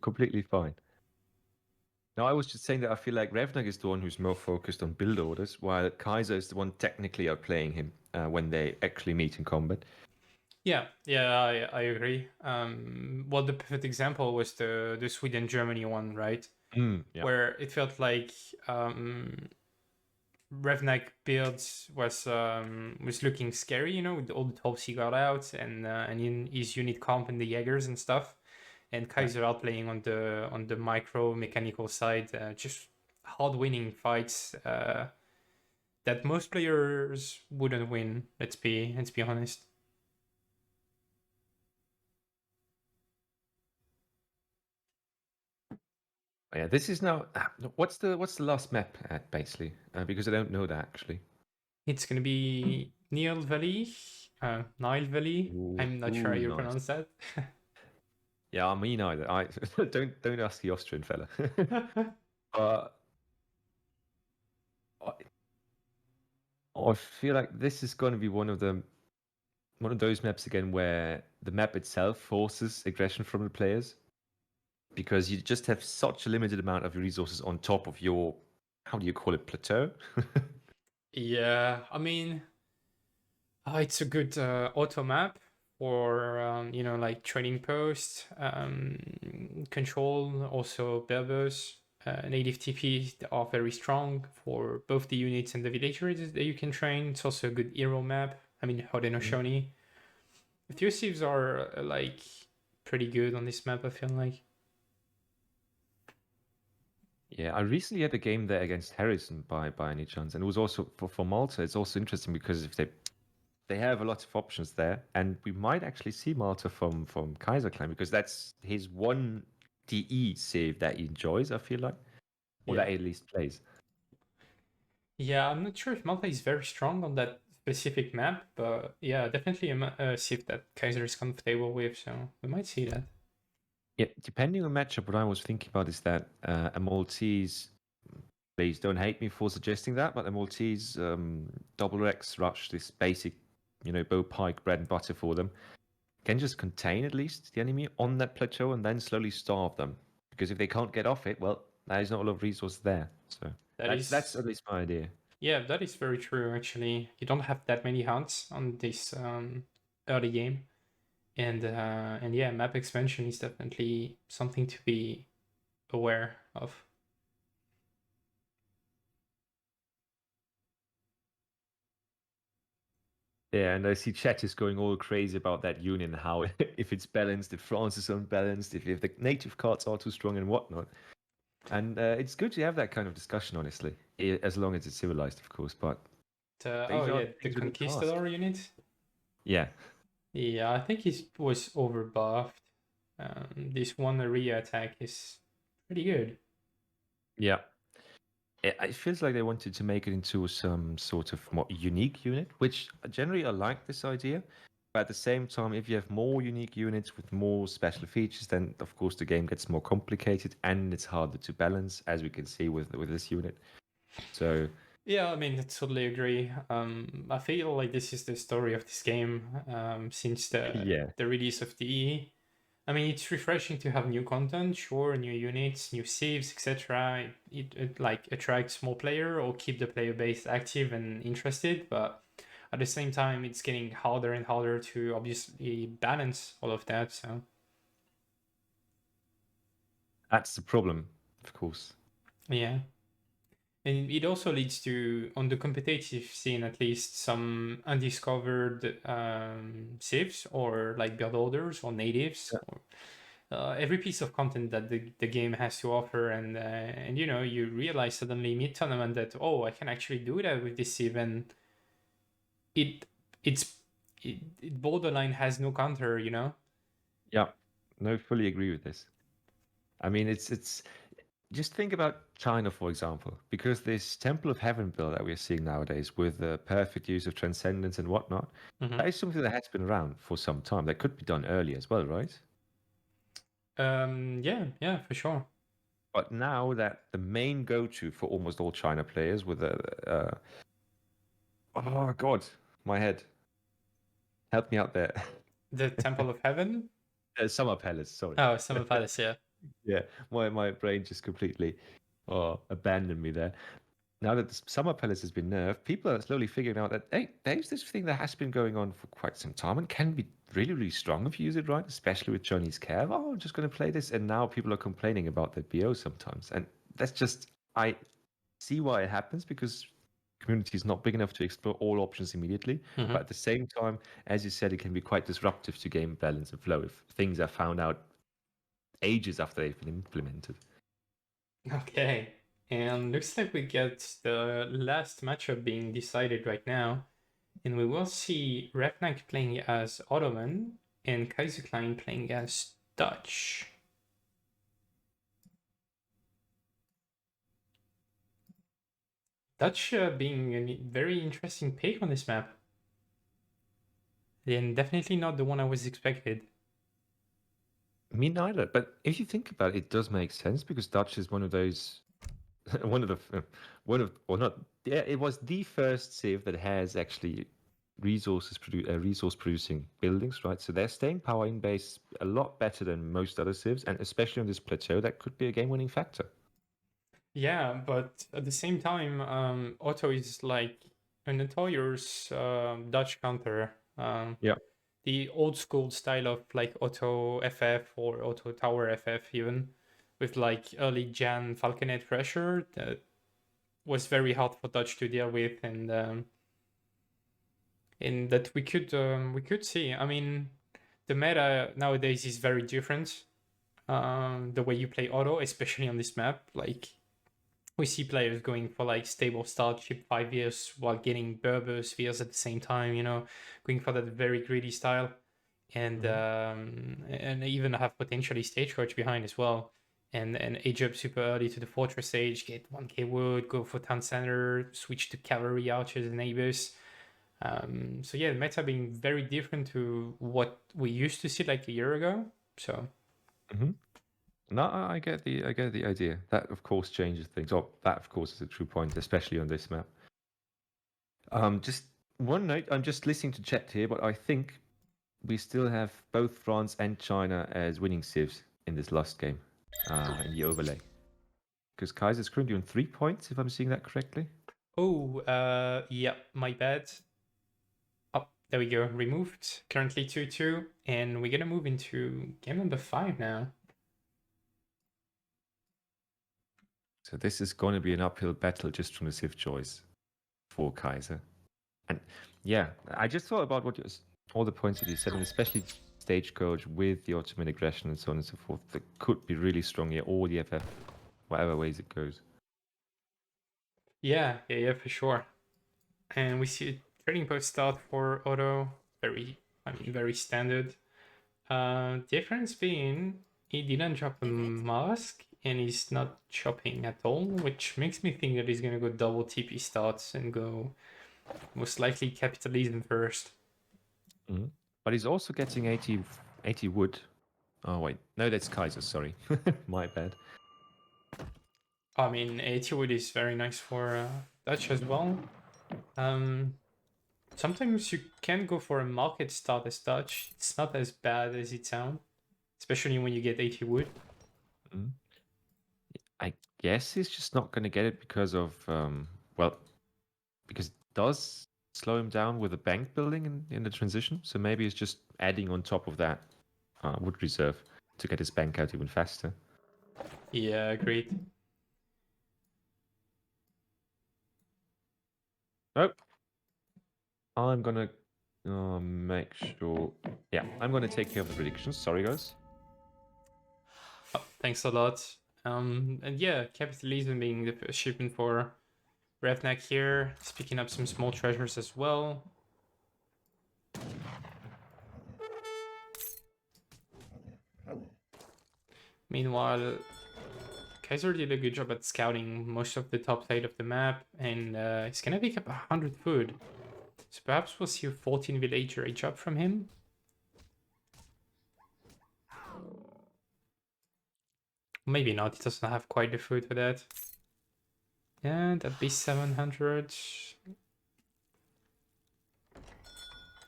Completely fine. No, I was just saying that I feel like Revnak is the one who's more focused on build orders, while Kaiser is the one technically outplaying him when they actually meet in combat. Yeah, I agree. Well, the perfect example was the Sweden-Germany one, right? Yeah. Where it felt like Revnak builds was looking scary, with all the tops he got out and in his unit comp and the Jaegers and stuff. And Kaiser outplaying on the micro mechanical side, just hard winning fights that most players wouldn't win. Let's be honest. Yeah, this is now. What's the last map at basically? Because I don't know that actually. It's gonna be Nile Valley, Nile Valley. I'm not sure how you nice. pronounce that. Yeah, me neither. I don't ask the Austrian fella. I feel like this is going to be one of those maps again where the map itself forces aggression from the players because you just have such a limited amount of resources on top of your, how do you call it, plateau? Yeah, I mean, it's a good auto map for like trading post, control, also Berbers. native TP are very strong for both the units and the villagers that you can train. It's also a good hero map. I mean, Haudenosaunee. The few civs are like pretty good on this map, I feel like. Yeah, I recently had a game there against Harrison by any chance, and it was also for Malta. It's also interesting because if they have a lot of options there, and we might actually see Malta from Kaiserklein because that's his one DE save that he enjoys. I feel like, or that he at least plays. Yeah, I'm not sure if Malta is very strong on that specific map, but yeah, definitely a civ that Kaiser is comfortable with, so we might see that. Yeah, depending on matchup, what I was thinking about is that a Maltese. Please don't hate me for suggesting that, but a Maltese double X rush, this basic, bow pike bread and butter for them, can just contain at least the enemy on that plateau and then slowly starve them. Because if they can't get off it, well, there's not a lot of resources there. So that's at least my idea. Yeah, that is very true. Actually, you don't have that many hunts on this early game, and yeah, map expansion is definitely something to be aware of. Yeah, and I see chat is going all crazy about that union, how if it's balanced, if France is unbalanced, if the native cards are too strong and whatnot. And it's good to have that kind of discussion, honestly, as long as it's civilized, of course. But The Conquistador unit. Yeah. Yeah, I think it was overbuffed. This one area attack is pretty good. Yeah. It feels like they wanted to make it into some sort of more unique unit, which generally I like this idea. But at the same time, if you have more unique units with more special features, then of course the game gets more complicated and it's harder to balance, as we can see with this unit. So yeah, I mean, I totally agree. I feel like this is the story of this game since the release of the E. I mean, it's refreshing to have new content, sure, new units, new saves, etc. It like attracts more player or keep the player base active and interested, but at the same time, it's getting harder and harder to obviously balance all of that. So that's the problem, of course. yeah. And it also leads to, on the competitive scene at least, some undiscovered saves or like build orders or natives. Yeah. Or, every piece of content that the game has to offer, and you realize suddenly mid tournament that I can actually do that with this sieve, and it borderline has no counter. Yeah, no, fully agree with this. I mean, it's just think about China, for example, because this Temple of Heaven build that we're seeing nowadays with the perfect use of transcendence and whatnot, that is something that has been around for some time. That could be done earlier as well, right? Yeah, for sure. But now that the main go-to for almost all China players with oh God, my head. Help me out there. The Temple of Heaven? Summer Palace, sorry. Oh, Summer Palace, yeah. Yeah, my brain just completely abandoned me there. Now that the Summer Palace has been nerfed, people are slowly figuring out that, hey, there's this thing that has been going on for quite some time and can be really, really strong if you use it right, especially with Chinese Cav. Oh, I'm just going to play this. And now people are complaining about the BO sometimes. And that's just, I see why it happens because community is not big enough to explore all options immediately. But at the same time, as you said, it can be quite disruptive to game balance and flow if things are found out ages after they've been implemented. Okay, and looks like we get the last matchup being decided right now, and we will see Revnak playing as Ottoman and Kaiserklein playing as Dutch. Dutch being a very interesting pick on this map, and definitely not the one I was expected. Me neither. But if you think about it, it does make sense because Dutch is one of those, it was the first civ that has actually resource producing buildings, right? So they're staying power in base a lot better than most other civs, and especially on this plateau, that could be a game winning factor. Yeah, but at the same time, Otto is like a notorious Dutch counter. Yeah. The old school style of like Auto FF or Auto Tower FF even. with like early Jan Falconet pressure that was very hard for Dutch to deal with, and that we could see. I mean, the meta nowadays is very different. The way you play auto, especially on this map, like we see players going for like stable start, chip 5 years while getting Berber spheres at the same time, you know, going for that very greedy style, and even have potentially stagecoach behind as well, and age up super early to the fortress age, get 1k wood, go for town center, switch to cavalry archers and neighbors. So yeah, the meta being very different to what we used to see like a year ago. So No, I get the idea. That of course changes things. Oh, that of course is a true point, especially on this map. Just one note. I'm just listening to chat here, but I think we still have both France and China as winning civs in this last game, in the overlay. Because Kaiser's currently on 3 points, if I'm seeing that correctly. oh, yeah, my bad. Oh, there we go, removed. Currently 2-2, and we're gonna move into game number 5 now. So this is going to be an uphill battle just from the civ choice for Kaiser. And yeah, I just thought about all the points that you said, and especially stagecoach with the Ottoman aggression and so on and so forth. That could be really strong here, or the FF, whatever ways it goes. Yeah, for sure. And we see a trading post start for auto, very standard. Difference being he didn't drop a mask and he's not chopping at all, which makes me think that he's gonna go double TP starts and go most likely capitalism first. But he's also getting 80 wood. Oh wait, no, that's Kaiser. Sorry, my bad. I mean, 80 wood is very nice for Dutch as well. Sometimes you can go for a market start as Dutch. It's not as bad as it sounds, especially when you get 80 wood. I guess he's just not going to get it because of because it does slow him down with the bank building in the transition. So maybe he's just adding on top of that wood reserve to get his bank out even faster. Yeah, agreed. Nope. I'm gonna make sure. Yeah, I'm gonna take care of the predictions. Sorry, guys. Oh, thanks a lot. And yeah, capitalism being the first shipment for Revnak here, he's picking up some small treasures as well. Meanwhile, Kaiser did a good job at scouting most of the top side of the map, and he's gonna pick up 100 food. So perhaps we'll see a 14 villager age up from him. Maybe not, he doesn't have quite the food for that. Yeah, that'd be 700.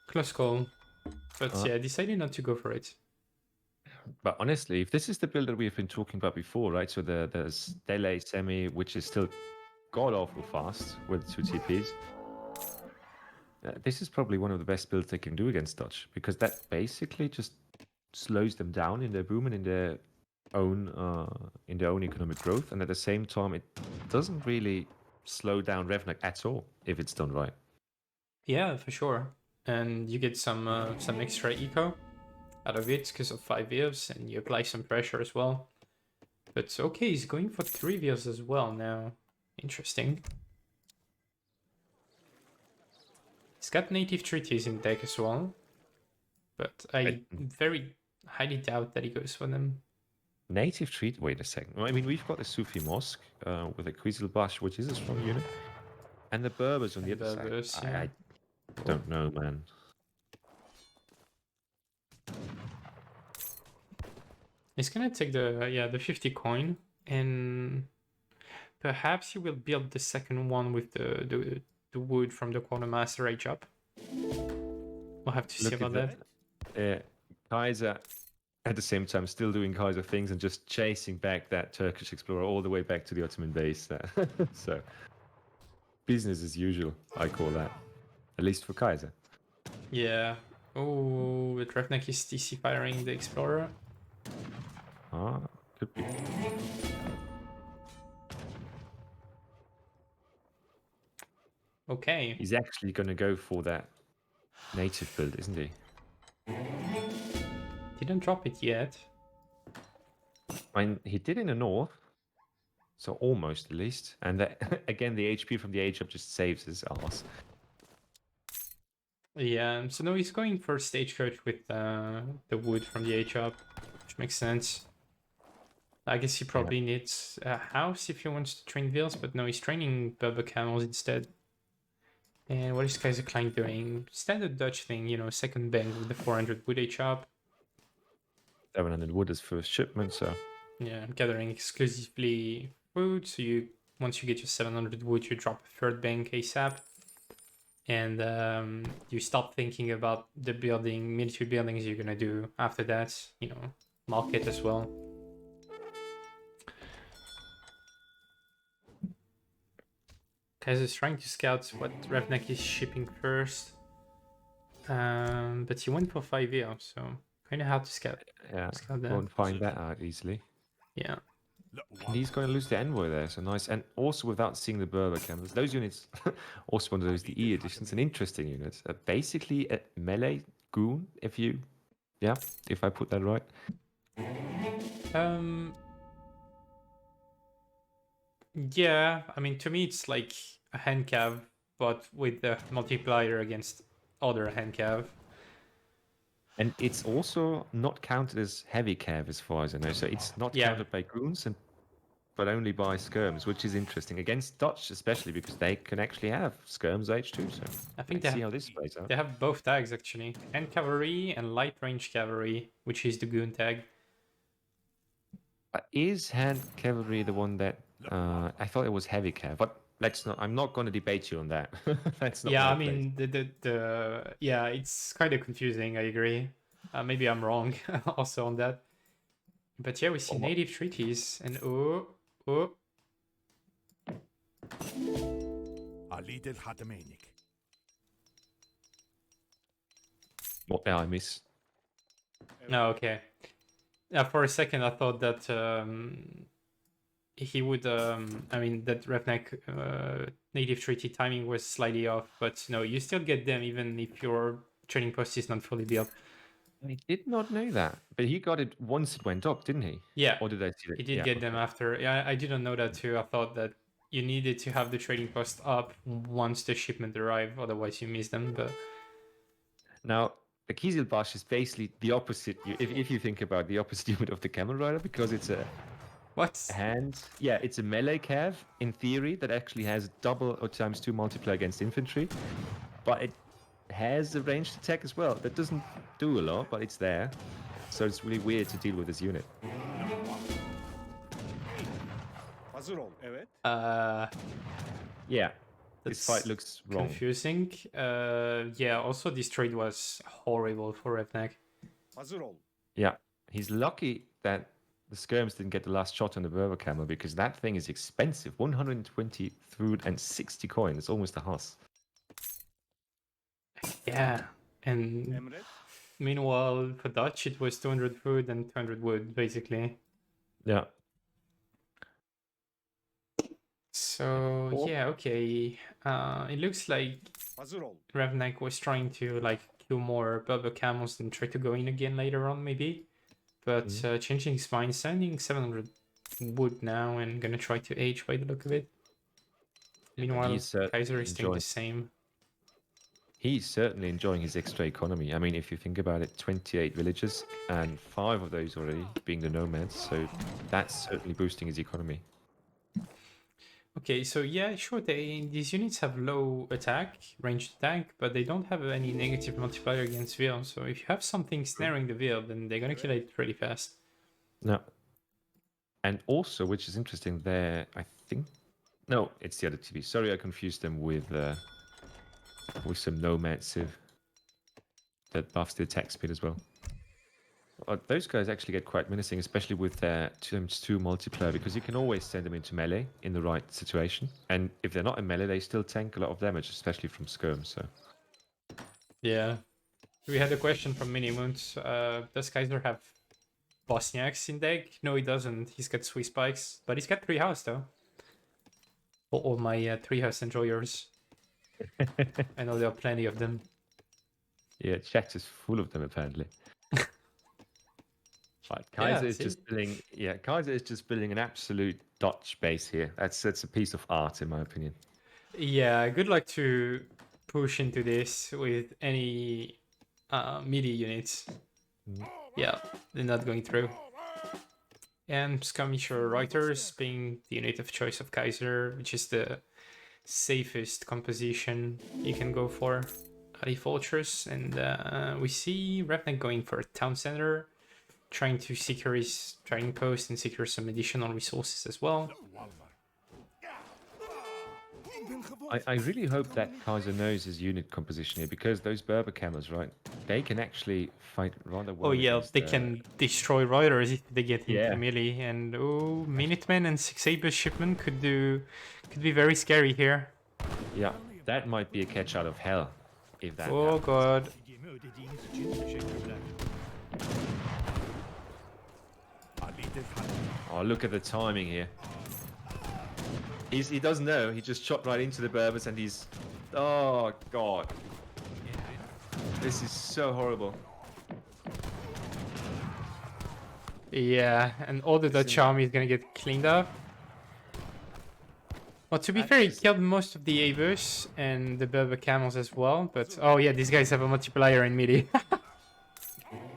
Close call. But yeah, decided not to go for it. But honestly, if this is the build that we've been talking about before, right? So there's Dele Semi, which is still god awful fast with 2 TPs. This is probably one of the best builds they can do against Dutch, because that basically just slows them down in their boom and in their own economic growth, and at the same time, it doesn't really slow down Revnak at all if it's done right. Yeah, for sure. And you get some extra eco out of it because of 5 waves, and you apply some pressure as well. But okay, he's going for 3 waves as well now. Interesting. He's got native treaties in deck as well, but I very highly doubt that he goes for them. Native treat. Wait a second. Well, I mean, we've got the Sufi Mosque with a Quizelbash, which is a strong unit, and the Berbers on the other side. Yeah. I don't know, man. He's gonna take the 50 coin, and perhaps he will build the second one with the wood from the quartermaster age up. We'll have to see about that. Kaiser, at the same time, still doing Kaiser things and just chasing back that Turkish explorer all the way back to the Ottoman base. So, business as usual, I call that. At least for Kaiser. Yeah. Oh, but Revnak is DC firing the explorer. Could be. Okay. He's actually going to go for that native build, isn't he? Didn't drop it yet. I mean, he did in the north, so almost at least. And that, again, the HP from the age up just saves his ass. Yeah, so no, he's going for stagecoach with the wood from the H-up, which makes sense. I guess he probably needs a house if he wants to train Vils, but no, he's training Berber camels instead. And what is Kaiserklein doing? Standard Dutch thing, you know, second bank with the 400 wood H-up. 700 wood is first shipment, so Yeah, gathering exclusively food, so once you get your 700 wood, you drop a third bank ASAP. And you stop thinking about the military buildings you're gonna do after that, you know, market as well. Kaiser's trying to scout what Revnak is shipping first. But he went for 5 years, so kind of hard to scout. yeah, Scout that. won't find that out easily. Yeah. And he's going to lose the envoy there, so nice. And also without seeing the Berber camels, those units, also one of those, the E editions, an interesting unit. Basically a melee goon, if I put that right. Yeah, I mean, to me, it's like a hand cav, but with the multiplier against other hand cav. And it's also not counted as heavy cav as far as I know. So it's not counted by goons, but only by skirms, which is interesting. Against Dutch, especially because they can actually have skirms H2. So I think let's see how this plays out. They have both tags, actually. Hand cavalry and light range cavalry, which is the goon tag. Is hand cavalry the one that I thought it was heavy cav, but let's not. I'm not going to debate you on that. That's not. Yeah, I mean yeah, it's kind of confusing. I agree. Maybe I'm wrong also on that. But yeah, we see native treaties and What did I miss? No, okay. For a second, I thought that he would. I mean, that Revnak native treaty timing was slightly off, but no, you still get them even if your trading post is not fully built. I did not know that, but he got it once it went up, didn't he? Yeah. Or did I see it? He did get them after. Yeah, I didn't know that too. I thought that you needed to have the trading post up once the shipment arrived, otherwise you miss them. But now the Kizilbash is basically the opposite. If you think about the opposite unit of the Camel Rider, because it's a hand. Yeah, it's a melee cav in theory that actually has double or ×2 multiplier against infantry, but it has a ranged attack as well. That doesn't do a lot, but it's there. So it's really weird to deal with this unit. Yeah, this fight looks wrong. Confusing. Yeah, also this trade was horrible for Revnak. Yeah, he's lucky that the skirms didn't get the last shot on the Berber camel, because that thing is expensive. 120 food and 60 coin. It's almost a Huss. Yeah, and meanwhile for Dutch it was 200 food and 200 wood basically. Yeah. So yeah, okay. It looks like Revnak was trying to like kill more Berber camels and try to go in again later on maybe, but changing his mind, sending 700 wood now and gonna try to age by the look of it. Meanwhile, Kaiser is doing the same. He's certainly enjoying his extra economy. I mean, if you think about it, 28 villages and 5 of those already being the nomads, so that's certainly boosting his economy. Okay, so yeah, sure, these units have low attack, ranged attack, but they don't have any negative multiplier against Veil, so if you have something snaring the Veil, then they're gonna kill it pretty fast. No. And also, which is interesting there, I think... No, it's the other TV. Sorry, I confused them with some nomad civ that buffs the attack speed as well. Those guys actually get quite menacing, especially with their ×2 multiplier, because you can always send them into melee in the right situation. And if they're not in melee, they still tank a lot of damage, especially from skirm. So yeah, we had a question from Minimunt. Does Kaiser have Bosniaks in deck? No, he doesn't. He's got Swiss spikes, but he's got 3 house though. For all my 3 house enjoyers. I know there are plenty of them. Yeah, chat is full of them apparently. Right, Yeah, Kaiser is see? just building. Yeah, Kaiser is just building an absolute Dutch base here. That's a piece of art, in my opinion. Yeah, good luck to push into this with any MIDI units. Yeah, they're not going through. And Skirmisher Reuters being the unit of choice of Kaiser, which is the safest composition you can go for. Ali Fortress, and we see Revnak going for a town center, trying to secure his trading post and secure some additional resources as well. I really hope that Kaiser knows his unit composition here, because those Berber camels, right? They can actually fight rather well. Oh yeah, against, they can destroy Reuters if they get into Yeah. melee, and oh, Minutemen and 6 shipment could be very scary here. Yeah, that might be a catch out of hell if that. Oh happens. god. Oh, look at the timing here. He doesn't know. He just shot right into the Berbers, and he's. Oh god. This is so horrible. Yeah, and all the Dutch army is gonna get cleaned up. Well, to be fair, he killed most of the Abus and the Berber camels as well, but oh yeah, these guys have a multiplier in melee.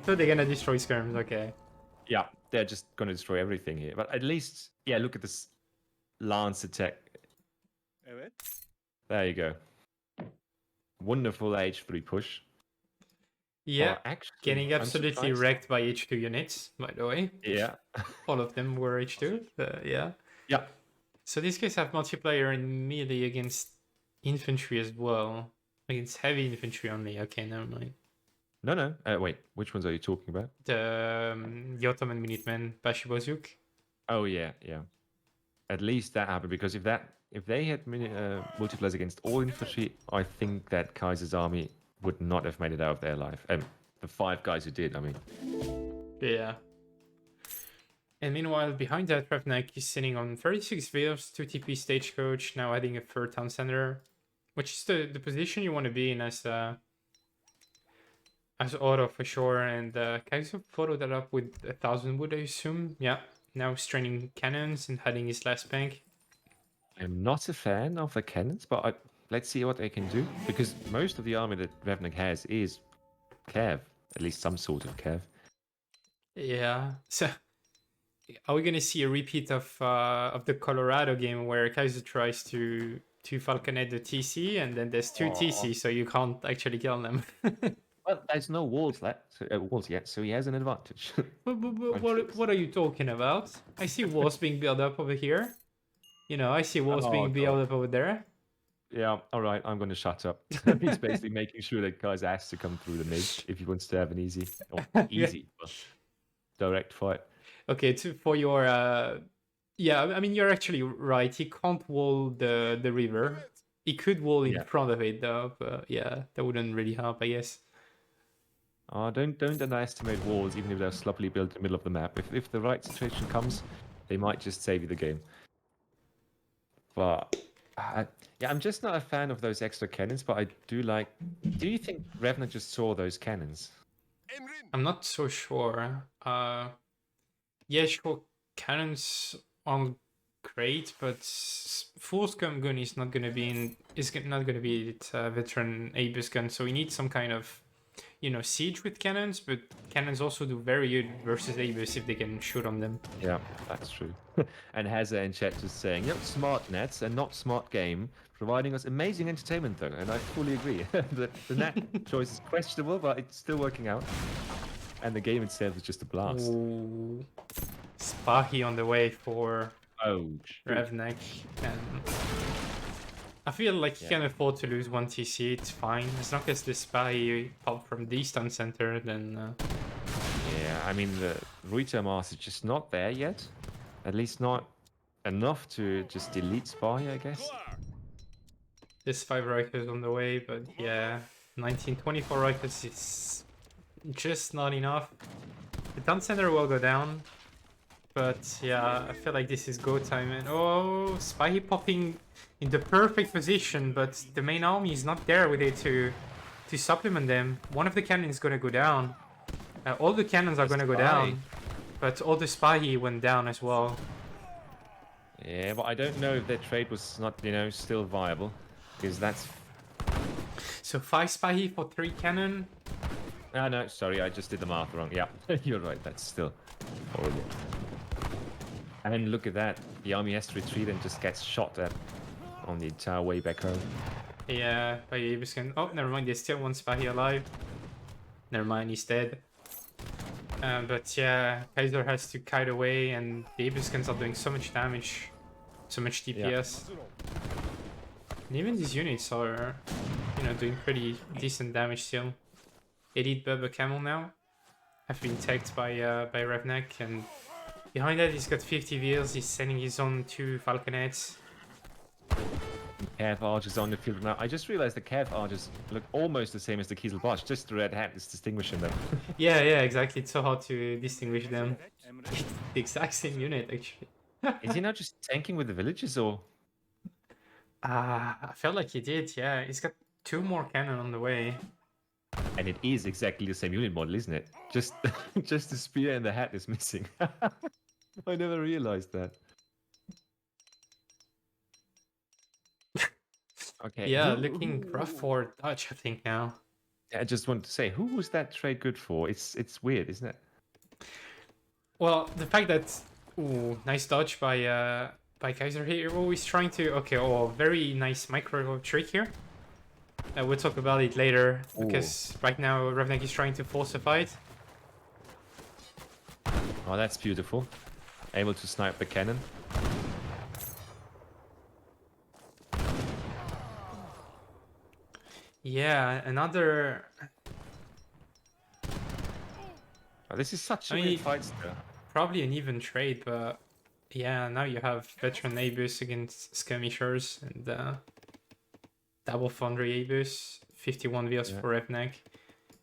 So they're gonna destroy skirms, okay. Yeah, they're just going to destroy everything here. But at least, yeah, look at this lance attack. There you go. Wonderful H3 push. Yeah, actually, getting I'm absolutely surprised. wrecked by H2 units, by the way. Yeah. All of them were H2, yeah. Yeah. So these guys have multiplier in melee against infantry as well. Against heavy infantry only, okay, never mind. No. Wait, which ones are you talking about? The Ottoman Minutemen, Bashibozuk. Oh yeah. At least that happened, because if they had multipliers against all infantry, I think that Kaiser's army would not have made it out of there alive. The 5 guys who did, I mean. Yeah. And meanwhile, behind that, Revnak is sitting on 36 Veils, 2 TP Stagecoach, now adding a 3rd town center, which is the position you want to be in as auto for sure. And Kaiser followed that up with 1,000 wood, I assume. Yeah. Now straining cannons and heading his last bank. I'm not a fan of the cannons, but let's see what they can do, because most of the army that Revnak has is Cav, at least some sort of Cav. Yeah. So are we gonna see a repeat of the Colorado game where Kaiser tries to falconet the TC and then there's 2 TC, so you can't actually kill them? Well, there's no walls yet, so he has an advantage. What are you talking about? I see walls being built up over here. You know, I see walls being built up over there. Yeah, all right, I'm going to shut up. He's basically making sure that Kaiser has to come through the mid if he wants to have an easy, but direct fight. Okay, for your yeah, I mean, you're actually right. He can't wall the river. He could wall in front of it though, but yeah, that wouldn't really help, I guess. Don't underestimate walls, even if they're sloppily built in the middle of the map. If the right situation comes, they might just save you the game. But yeah, I'm just not a fan of those extra cannons, but I do like. Do you think Revnak just saw those cannons? I'm not so sure. Yeah, sure, cannons aren't great, but full scum gun is not gonna be not gonna be its veteran Abus gun, so we need some kind of, you know, siege with cannons, but cannons also do very good versus Abus if they can shoot on them. Yeah, that's true. And Hazza in chat just saying, yep, smart nets and not smart game, providing us amazing entertainment though, and I fully agree. The net choice is questionable, but it's still working out. And the game itself is just a blast. Ooh. Spahi on the way for Revnak. And I feel like he can afford to lose 1 TC, it's fine. As long as the Spahi pop from the Eastern Center, then... Yeah, I mean, the Ruiter Mass is just not there yet. At least not enough to just delete Spahi, I guess. There's 5 Reuters on the way, but yeah, 1924 Reuters is just not enough. The town center will go down. But yeah, I feel like this is go time. And oh, Spy popping in the perfect position, but the main army is not there with it to supplement them. One of the cannons is gonna go down. All the cannons are gonna go down, but all the Spy went down as well. Yeah, but I don't know if their trade was not, still viable, because that's. So 5 Spy for 3 cannon. Ah, no, sorry, I just did the math wrong. Yeah, you're right. That's still horrible. And look at that. The army has to retreat and just gets shot at on the entire way back home. Yeah, by Eberskin. Oh, never mind. There's still 1 Spy alive. Never mind, he's dead. But yeah, Kaiser has to kite away, and the Eberskins are doing so much damage, so much DPS. And even these units are, doing pretty decent damage still. Elite Bubba Camel now have been tagged by Revnak, and behind that he's got 50 wheels. He's sending his own 2 Falconets. Cav archers on the field now. I just realized the Cav archers look almost the same as the Kieselbarsch, just the red hat is distinguishing them. Yeah, exactly. It's so hard to distinguish them. It's the exact same unit, actually. Is he not just tanking with the villages, or? I felt like he did, yeah. He's got 2 more cannon on the way. And it is exactly the same unit model, isn't it? Just the spear and the hat is missing. I never realized that. Okay. Yeah, looking rough for Dutch, I think, now. I just wanted to say, who was that trade good for? It's weird, isn't it? Well, the fact that... Ooh, nice dodge by Kaiser here. Always trying to... Okay, very nice micro trick here. We'll talk about it later, because right now Revnak is trying to force a fight. Oh, that's beautiful. Able to snipe the cannon. Yeah, another... Oh, this is such a weird fight still. Probably an even trade, but yeah, now you have veteran Abus against skirmishers and double foundry Abus, 51 wheels for Revnak.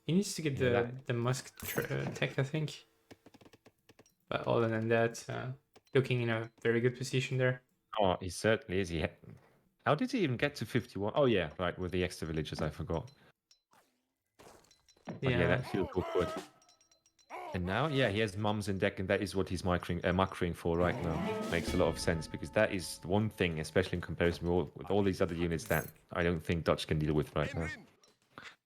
He needs to get the Musk tech, I think. But other than that, looking in a very good position there. Oh, he certainly is. How did he even get to 51? Oh yeah, right, with the extra villages, I forgot. But yeah, that feels awkward. And now, yeah, he has mums in deck, and that is what he's macroing for right now. Makes a lot of sense, because that is one thing, especially in comparison with all these other units, that I don't think Dutch can deal with right now.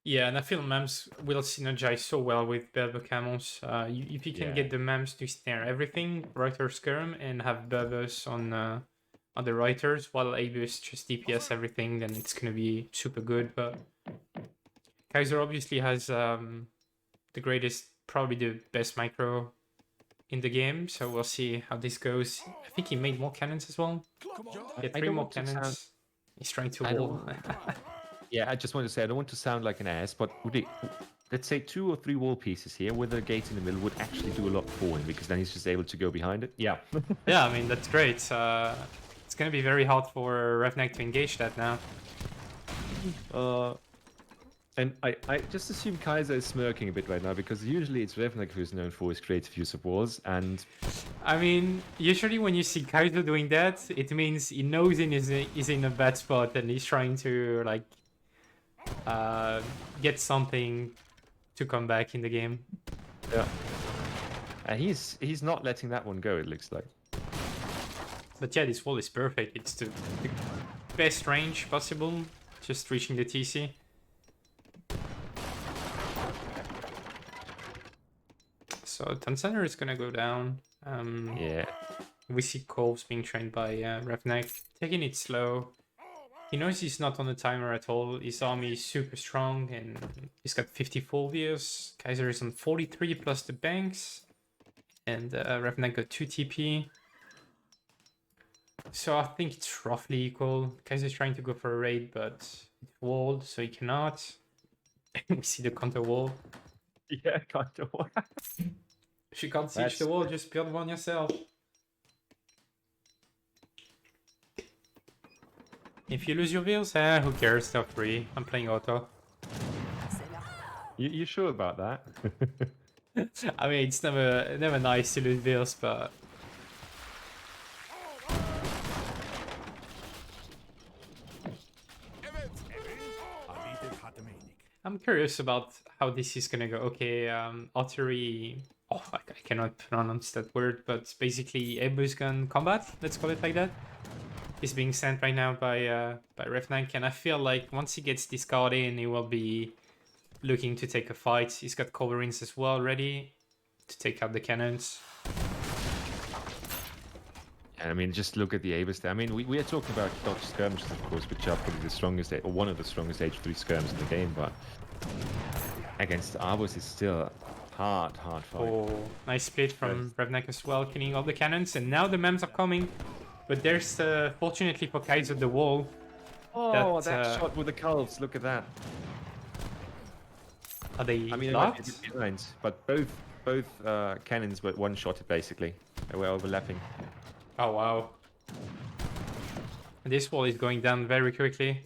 Yeah, and I feel Mams will synergize so well with Berber Camels. If you can get the Mams to snare everything, Reiter Skirm, and have Berbers on the Reiters, while Abus just DPS everything, then it's going to be super good. But Kaiser obviously has the greatest, probably the best micro in the game, so we'll see how this goes. I think he made more cannons as well. Yeah, 3 more cannons. He's trying to wall. Yeah, I just want to say, I don't want to sound like an ass, but let's say 2 or 3 wall pieces here with a gate in the middle would actually do a lot for him, because then he's just able to go behind it. Yeah. Yeah, I mean, that's great. It's going to be very hard for Revnak to engage that now. And I just assume Kaiser is smirking a bit right now, because usually it's Revnak who's known for his creative use of walls, and... I mean, usually when you see Kaiser doing that, it means he knows he's in a bad spot, and he's trying to, like, get something to come back in the game. Yeah. And he's not letting that one go, it looks like. But yeah, this wall is perfect. It's the best range possible, just reaching the TC. So Tansaner is gonna go down. Yeah. We see Colves being trained by Revnak, taking it slow. He knows he's not on the timer at all. His army is super strong, and he's got 54 views. Kaiser is on 43 plus the banks, and Revnak got 2 TP. So I think it's roughly equal. Kaiser's trying to go for a raid, but it's walled, so he cannot. We see the counter wall. Yeah, counter wall. If you can't siege the wall, just build one yourself. If you lose your wheels, who cares? They're free. I'm playing auto. You sure about that? I mean, it's never nice to lose wheels, but I'm curious about how this is gonna go. Okay, artillery. Oh, I cannot pronounce that word, but basically Ebus gun combat. Let's call it like that. Is being sent right now by Revnak, and I feel like once he gets this card in, he will be looking to take a fight. He's got coverings as well ready to take out the cannons. And I mean, just look at the Avis there. I mean, we are talking about Dodge skirmishes, of course, which are probably the strongest, or one of the strongest H3 skirms in the game, but against Arbus is still hard fight. Oh, nice split from Revnak as well, killing all the cannons, and now the mems are coming. But there's, fortunately for Kaiser, the wall. Oh, that shot with the calves, look at that. Are they I mean, locked? behind, but both cannons were one-shotted, basically. They were overlapping. Oh, wow. This wall is going down very quickly.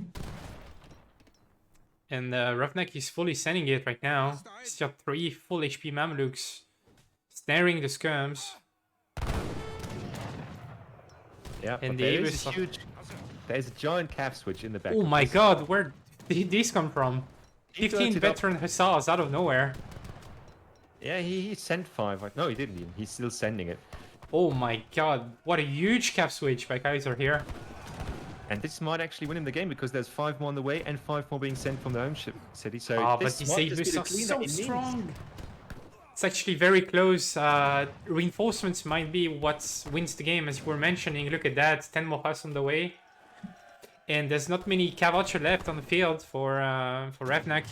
And Revnak is fully sending it right now. He's got 3 full HP Mamluks snaring the skirms. Yeah, And but the there Avis is a are- huge... There's a giant calf switch in the back. Oh of my this. god, where did this come from? He 15 floated up. veteran hussars out of nowhere. Yeah, he sent 5. No, he didn't even. He's still sending it. Oh my god, what a huge cap switch by Kaiser here. And this might actually win him the game because there's 5 more on the way and 5 more being sent from their own city. So Ah, but this these might just be Avis the are clean so that it needs. strong. It's actually very close. Reinforcements might be what wins the game, as you were mentioning. Look at that, 10 more hus on the way. And there's not many cavalry left on the field for Revnak.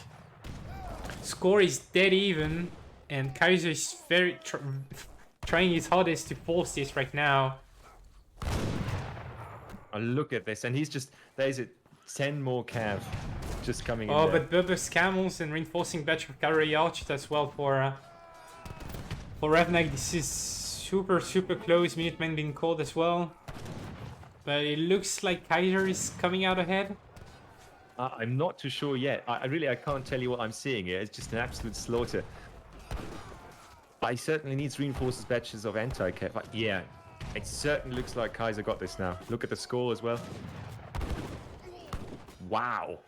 Score is dead even, and Kaiser is very trying his hardest to force this right now. Oh, look at this, and he's just there's it 10 more cav just coming in. Oh, there. but Bubba's camels and reinforcing batch of cavalry archers as well for Revnak. This is super close. Minutemen being called as well, but it looks like Kaiser is coming out ahead. I'm not too sure yet. I can't tell you what I'm seeing here. It's just an absolute slaughter. But he certainly needs reinforced batches of anti-cav. Yeah, it certainly looks like Kaiser got this now. Look at the score as well. Wow.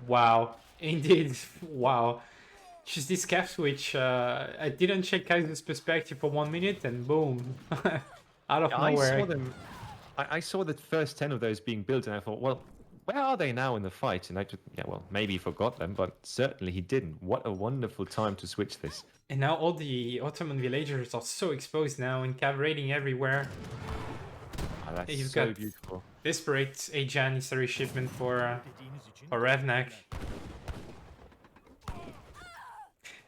Wow, indeed, wow. Just this cap switch. I didn't check Kaiser's perspective for 1 minute, and boom, out of I nowhere. saw them. I saw the first 10 of those being built, and I thought, well, where are they now in the fight? And I just, yeah, well, maybe he forgot them, but certainly he didn't. What a wonderful time to switch this. And now all the Ottoman villagers are so exposed now and cav raiding everywhere. Oh, that's You've so got- beautiful. Desperate a Janissary shipment for Revnak.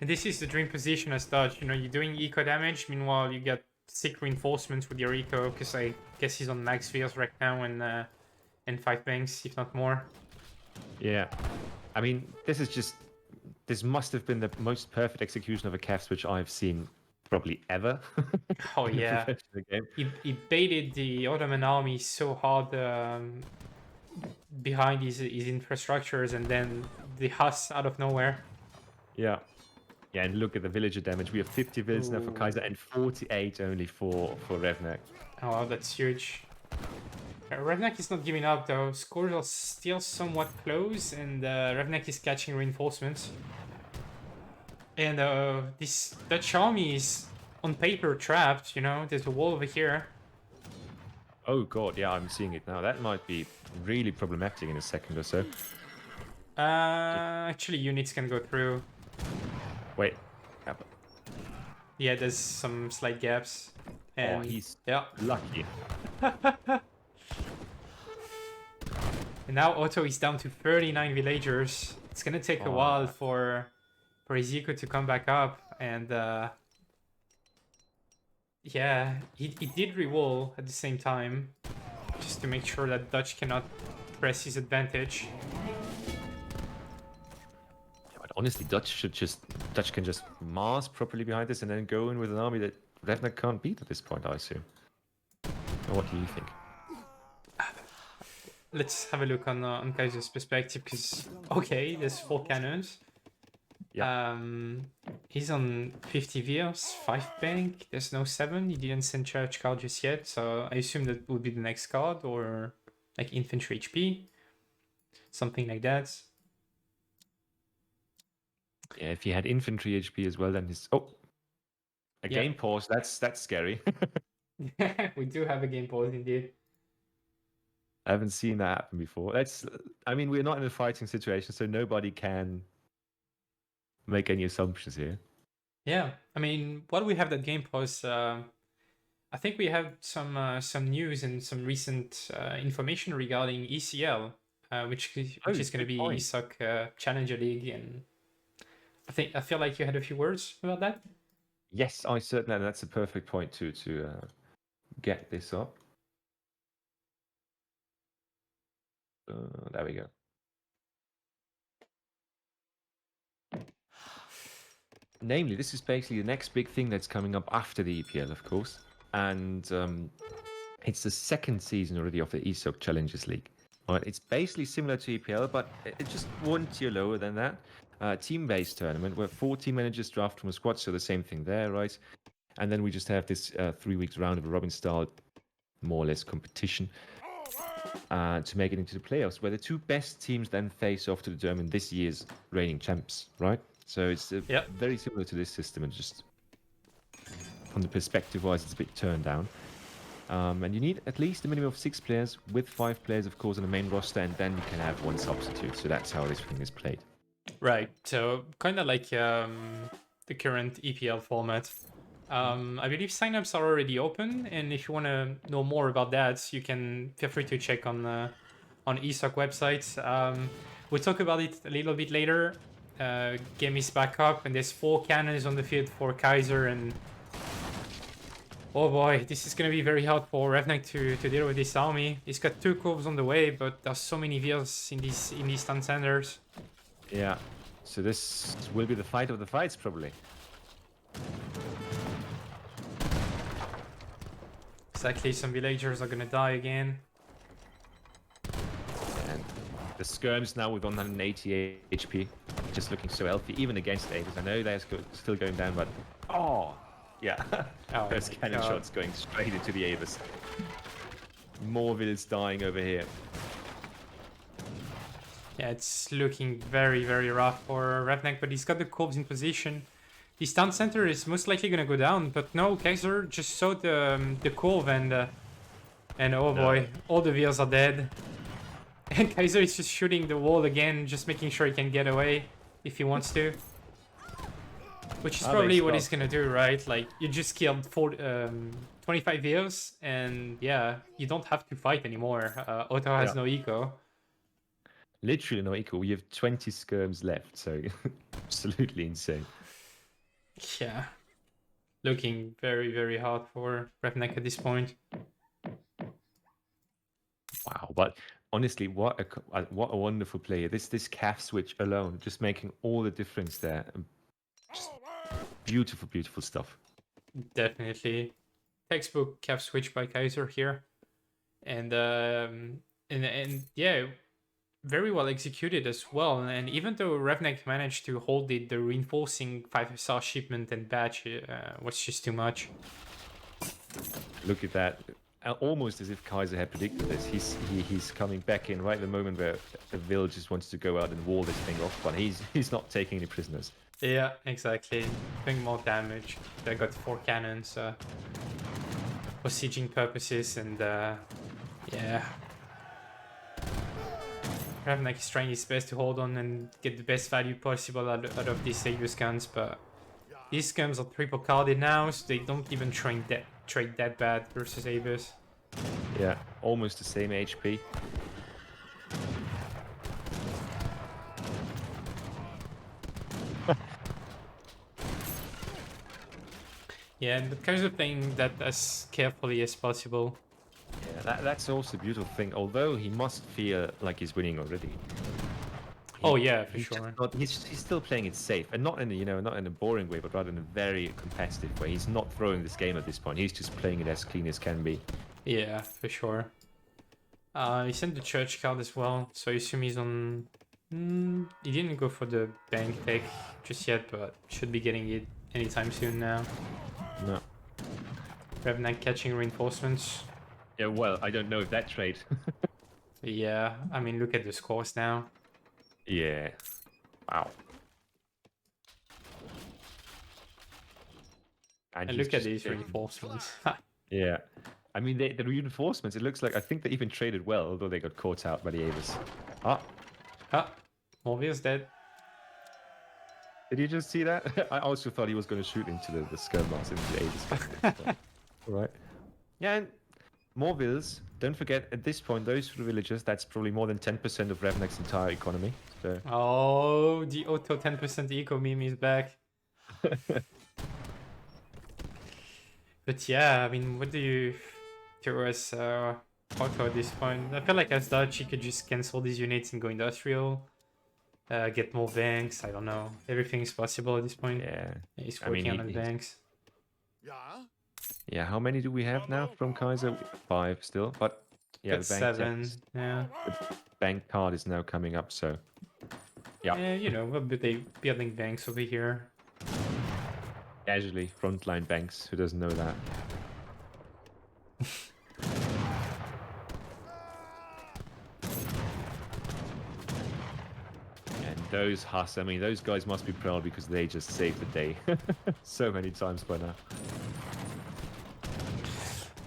And this is the dream position as Dodge. You know, you're doing eco damage, meanwhile you get sick reinforcements with your eco, because I guess he's on max fields right now and 5 banks, if not more. Yeah. I mean, this must have been the most perfect execution of a cav switch I've seen probably ever. Oh in a yeah. professional game. He baited the Ottoman army so hard behind his infrastructures, and then the Huss out of nowhere. Yeah. Yeah, and look at the villager damage. We have 50 villagers now for Ooh. Kaiser and 48 only for Revnak. Oh wow, that's huge. Revnak is not giving up though. Scores are still somewhat close, and Revnak is catching reinforcements. And this Dutch army is on paper trapped, you know, there's a wall over here. Oh god, yeah, I'm seeing it now. That might be really problematic in a second or so. Actually units can go through. Wait. Yeah, but- Yeah, there's some slight gaps. And he's yeah. lucky. And now Otto is down to 39 villagers. It's gonna take a Oh. while for Ezekiel to come back up, and yeah, he did re-wall at the same time, just to make sure that Dutch cannot press his advantage. Yeah, but honestly, Dutch can just mass properly behind this and then go in with an army that Revnak can't beat at this point, I assume. Or what do you think? Let's have a look on Kaiser's perspective, because okay, there's 4 cannons. Yeah. He's on 50 Vios, 5 bank. There's no 7. He didn't send church card just yet, so I assume that would be the next card, or like infantry HP, something like that. Yeah, if he had infantry HP as well, then his a Yeah. game pause. That's scary. We do have a game pause indeed. I haven't seen that happen before. I mean, we're not in a fighting situation, so nobody can make any assumptions here. Yeah, I mean, while we have that game pause, I think we have some news and some recent information regarding ECL, which is going to Good be point. ESOC Challenger League, and I feel like you had a few words about that. Yes, I certainly. That's a perfect point to get this up. There we go. Namely, this is basically the next big thing that's coming up after the EPL, of course, and it's the second season already of the ESOC Challengers League. All right, it's basically similar to EPL, but it's just one tier lower than that. Team-based tournament where 14 managers draft from a squad, so the same thing there, right? And then we just have this 3 weeks round of a robin style, more or less competition to make it into the playoffs, where the two best teams then face off to determine this year's reigning champs, right? So it's very similar to this system, and just from the perspective-wise, it's a bit turned down. And you need at least a minimum of 6 players, with 5 players, of course, on the main roster, and then you can have one substitute. So that's how this thing is played. Right. So kind of like the current EPL format. I believe signups are already open, and if you want to know more about that, you can feel free to check on ESOC website. We'll talk about it a little bit later. Game is back up, and there's 4 cannons on the field for Kaiser, and oh boy, this is gonna be very hard for Revnak to deal with this army. He's got 2 curves on the way, but there's so many veers in these stun centers. Yeah. So this will be the fight of the fights, probably. Exactly, some villagers are gonna die again. And the skirms now with 180 HP, just looking so healthy, even against Aegis. I know they're still going down, but yeah, Oh those my cannon God. shots going straight into the Aegis. More villains dying over here. Yeah, it's looking very, very rough for Revnak, but he's got the curves in position. The stun center is most likely gonna go down, but no, Kaiser just saw the curve, and oh boy, all the veers are dead. And Kaiser is just shooting the wall again, just making sure he can get away if he wants to. Which is probably what he's gonna do, right? Like, you just killed 25 veers, and yeah, you don't have to fight anymore. Otto has no eco. Literally no equal. We have 20 skirms left, so absolutely insane. Yeah. Looking very, very hard for Revnak at this point. Wow, but honestly, what a wonderful player. This calf switch alone, just making all the difference there. Just beautiful, beautiful stuff. Definitely. Textbook calf switch by Kaiser here. And yeah, very well executed as well. And even though Revnak managed to hold it, the reinforcing 5-star shipment and batch was just too much. Look at that. Almost as if Kaiser had predicted this. He's coming back in right at the moment where the village just wants to go out and wall this thing off, but he's not taking any prisoners. Yeah, exactly. Doing more damage. They got 4 cannons for sieging purposes, and yeah. Revnak is trying his best to hold on and get the best value possible out of these Aegis guns, but these guns are triple carded now, so they don't even trade that bad versus Aegis. Yeah, almost the same HP. Yeah, but Kaiser playing that as carefully as possible. Yeah, that's also a beautiful thing. Although he must feel like he's winning already. Oh yeah, for He's sure. just not, he's still playing it safe, and not in a, not in a boring way, but rather in a very competitive way. He's not throwing this game at this point. He's just playing it as clean as can be. Yeah, for sure. He sent the church card as well, so I assume he's on. He didn't go for the bank tech just yet, but should be getting it anytime soon now. No. Revnak catching reinforcements. Yeah, well, I don't know if that trade. Yeah, I mean, look at the scores now. Yeah. Wow. And he's look at just these taking- reinforcements. Yeah. I mean, the reinforcements, it looks like, I think they even traded well, although they got caught out by the Avis. Ah, Morbius dead. did you just see that? I also thought he was going to shoot into the scum master, into the Avis. All right. Yeah, and more vills. Don't forget, at this point, those three villages, that's probably more than 10% of Revnak's entire economy. So, Oh, the auto 10% eco meme is back. But yeah, I mean, what do you do as auto at this point? I feel like as Dutch, you could just cancel these units and go industrial. Get more banks. I don't know. Everything is possible at this point. yeah. He's I mean, working on the he's- banks. Ja. Yeah, how many do we have now from Kaiser? 5 still. But yeah, Got the bank, 7. Yeah. bank card is now coming up, so. Yeah. Yeah, you know, we're building banks over here. Casually, frontline banks. Who doesn't know that? And those Huss, I mean, those guys must be proud because they just saved the day so many times by now.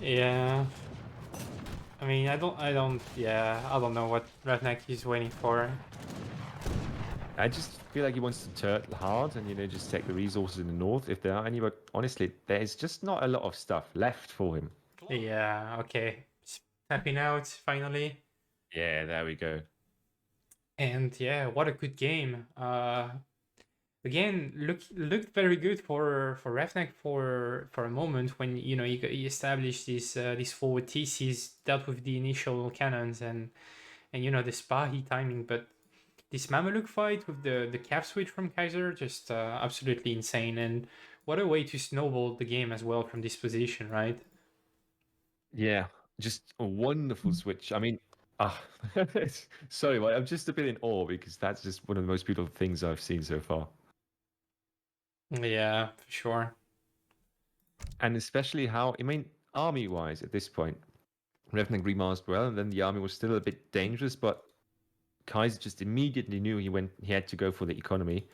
Yeah. I mean, I don't know what Revnak is waiting for. I just feel like he wants to turtle hard and, just take the resources in the north if there are any, but honestly, there's just not a lot of stuff left for him. Yeah, okay. Tapping out, finally. Yeah, there we go. And yeah, what a good game. Again, looked very good for Revnak for a moment when he established these forward TCs, dealt with the initial cannons and the Spahi timing, but this Mameluke fight with the cap switch from Kaiser, just absolutely insane. And what a way to snowball the game as well from this position, right? Yeah, just a wonderful switch. I mean, sorry, I'm just a bit in awe because that's just one of the most beautiful things I've seen so far. Yeah, for sure. And especially how, I mean, army-wise at this point, Revnak remastered well, and then the army was still a bit dangerous, but Kaiser just immediately knew he had to go for the economy,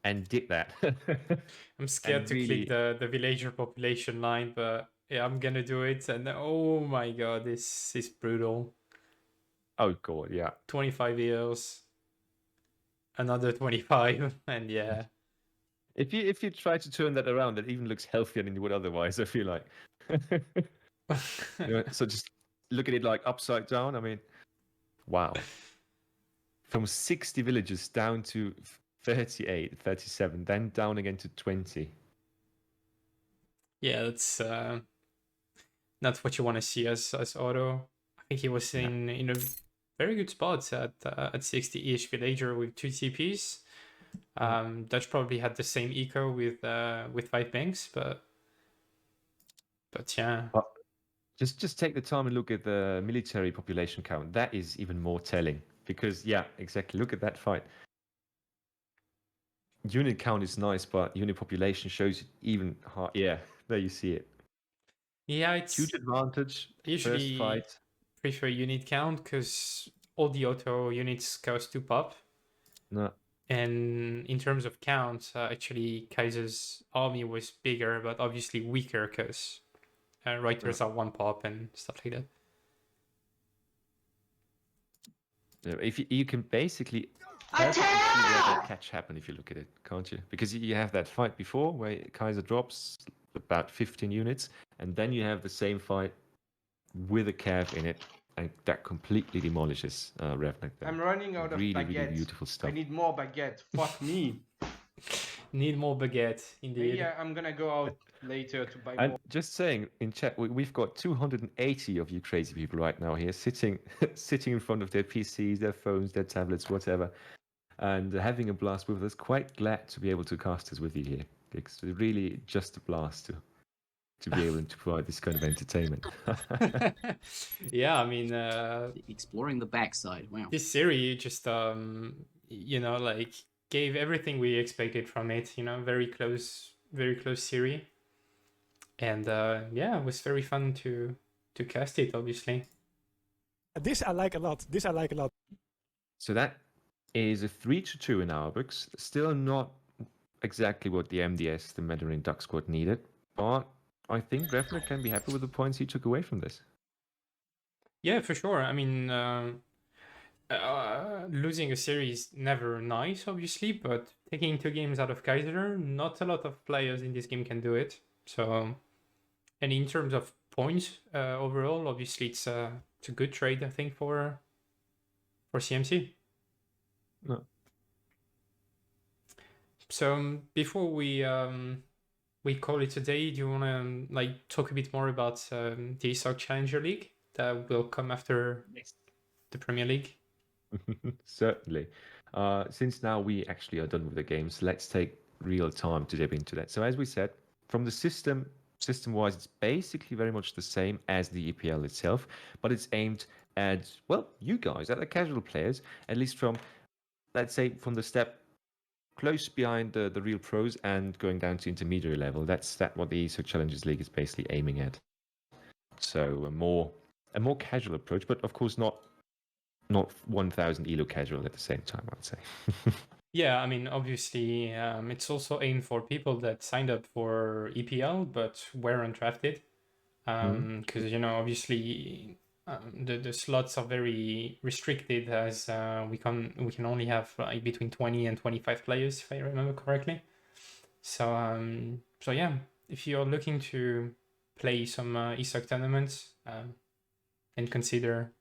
and did that. I'm scared And to click the villager population line, but yeah, I'm gonna do it. And oh my god, this is brutal. Oh god, yeah. 25 years, another 25, and yeah. If you try to turn that around, that even looks healthier than you would otherwise, I feel like. So just look at it like upside down. I mean, wow. From 60 villages down to 38, 37, then down again to 20. Yeah, that's not what you want to see as Otto. I think he was in a very good spot at 60-ish villager with 2 TPs. Dutch probably had the same eco with 5 banks, but yeah. But just take the time and look at the military population count. That is even more telling because yeah, exactly. Look at that fight. Unit count is nice, but unit population shows even hard. Yeah, there you see it. Yeah, it's Huge advantage. usually First fight. prefer unit count because all the auto units cost 2 pop. No. And in terms of count, actually Kaiser's army was bigger, but obviously weaker because Reuters are 1 pop and stuff like that. If you can basically perfectly see where that catch happened if you look at it, can't you? Because you have that fight before where Kaiser drops about 15 units, and then you have the same fight with a cav in it, and that completely demolishes Revnak. I'm running out of really, baguette. really beautiful stuff. I need more baguette. Fuck me. Need more baguette, indeed. Maybe I'm gonna go out later to buy And more. just saying, in chat, we've got 280 of you crazy people right now here, sitting in front of their PCs, their phones, their tablets, whatever, and having a blast with us. Quite glad to be able to cast this with you here. It's really just a blast to be able to provide this kind of entertainment. Yeah, I mean, Exploring the backside. Wow. this series just like gave everything we expected from it. Very close series, and yeah, it was very fun to cast it. Obviously, This I like a lot. So that is a 3-2 in our books. Still not exactly what the MDS, the Mandarin Duck Squad, needed. But I think Revnak can be happy with the points he took away from this. Yeah, for sure. I mean, losing a series never nice, obviously, but taking 2 games out of Kaiser, not a lot of players in this game can do it. So, and in terms of points overall, obviously it's a good trade, I think, for CMC. No. So before we call it a day, do you want to like talk a bit more about the ESOC Challenger League that will come after the Premier League? Certainly. Since now we actually are done with the games, let's take real time to dip into that. So as we said, from the system-wise, it's basically very much the same as the EPL itself, but it's aimed at, well, you guys, at the casual players, at least from, let's say, from the step close behind the real pros and going down to intermediary level. That's what the ESOC Challengers League is basically aiming at. So a more casual approach, but of course not 1,000 elo casual at the same time, I'd say. Yeah, I mean, obviously, it's also aimed for people that signed up for EPL but were undrafted. Because, obviously, the slots are very restricted as we can only have like between 20 and 25 players, if I remember correctly. So, so yeah, if you're looking to play some ESOC tournaments and consider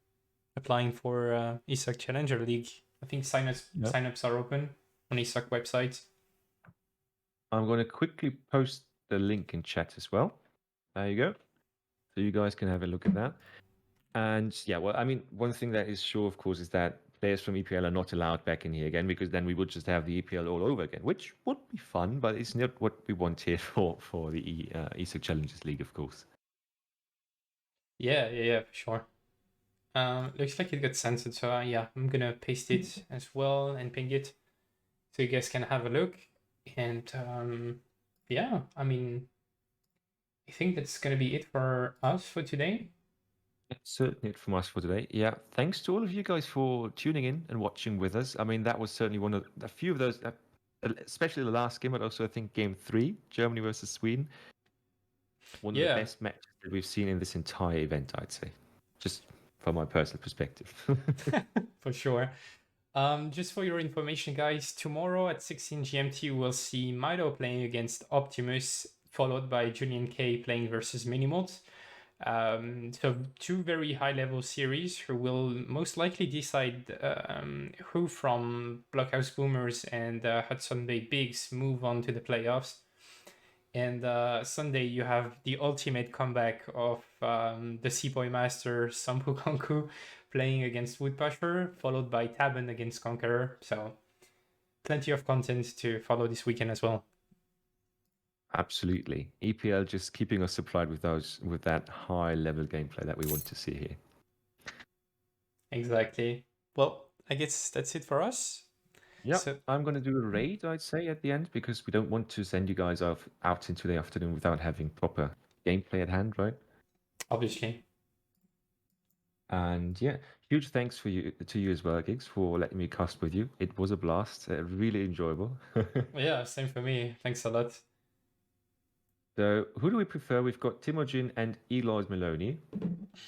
applying for ESOC Challenger League, I think signups are open on ESOC website. I'm going to quickly post the link in chat as well. There you go. So you guys can have a look at that. And yeah, well, I mean, one thing that is sure, of course, is that players from EPL are not allowed back in here again, because then we would just have the EPL all over again, which would be fun, but it's not what we want here for the ESOC Challengers League, of course. Yeah, for sure. Looks like it got censored, so yeah, I'm gonna paste it as well and ping it so you guys can have a look. And yeah, I mean, I think that's gonna be it for us for today. That's certainly it from us for today. Yeah, thanks to all of you guys for tuning in and watching with us. I mean, that was certainly one of a few of those, especially the last game, but also I think Game 3, Germany versus Sweden. One of the best matches that we've seen in this entire event, I'd say, just from my personal perspective. For sure. Just for your information, guys, tomorrow at 16 GMT, we'll see Milo playing against Optimus, followed by Julian K playing versus Minimolt. So 2 very high-level series who will most likely decide who from Blockhouse Boomers and Hudson Bay Bigs move on to the playoffs. And Sunday, you have the ultimate comeback of the Seaboy Master Sampu Konku playing against Woodpusher, followed by Taben against Conqueror. So plenty of content to follow this weekend as well. Absolutely. EPL just keeping us supplied with that high-level gameplay that we want to see here. Exactly. Well, I guess that's it for us. Yeah, So, I'm going to do a raid, I'd say, at the end, because we don't want to send you guys out into the afternoon without having proper gameplay at hand, right? obviously. And yeah, huge thanks to you as well, Gigs, for letting me cast with you. It was a blast, really enjoyable. Yeah, same for me. Thanks a lot. So, who do we prefer? We've got Timojin and Eloise Maloney.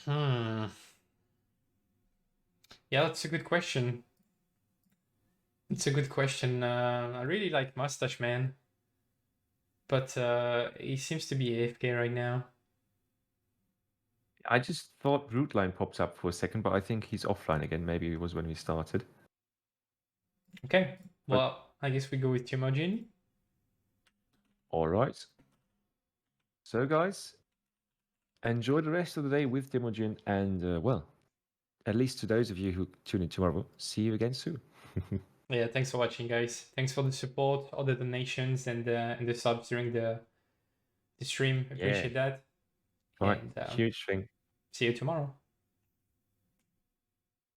Yeah, that's a good question. It's a good question. I really like Mustache Man, but he seems to be AFK right now. I just thought Rootline pops up for a second, but I think he's offline again. Maybe it was when we started. Okay, well, I guess we go with Timojin. All right. So, guys, enjoy the rest of the day with Timojin, and well, at least to those of you who tune in tomorrow, see you again soon. Yeah, thanks for watching, guys. Thanks for the support, all the donations, and the subs during the stream. Appreciate that. All right, And huge thing. see you tomorrow.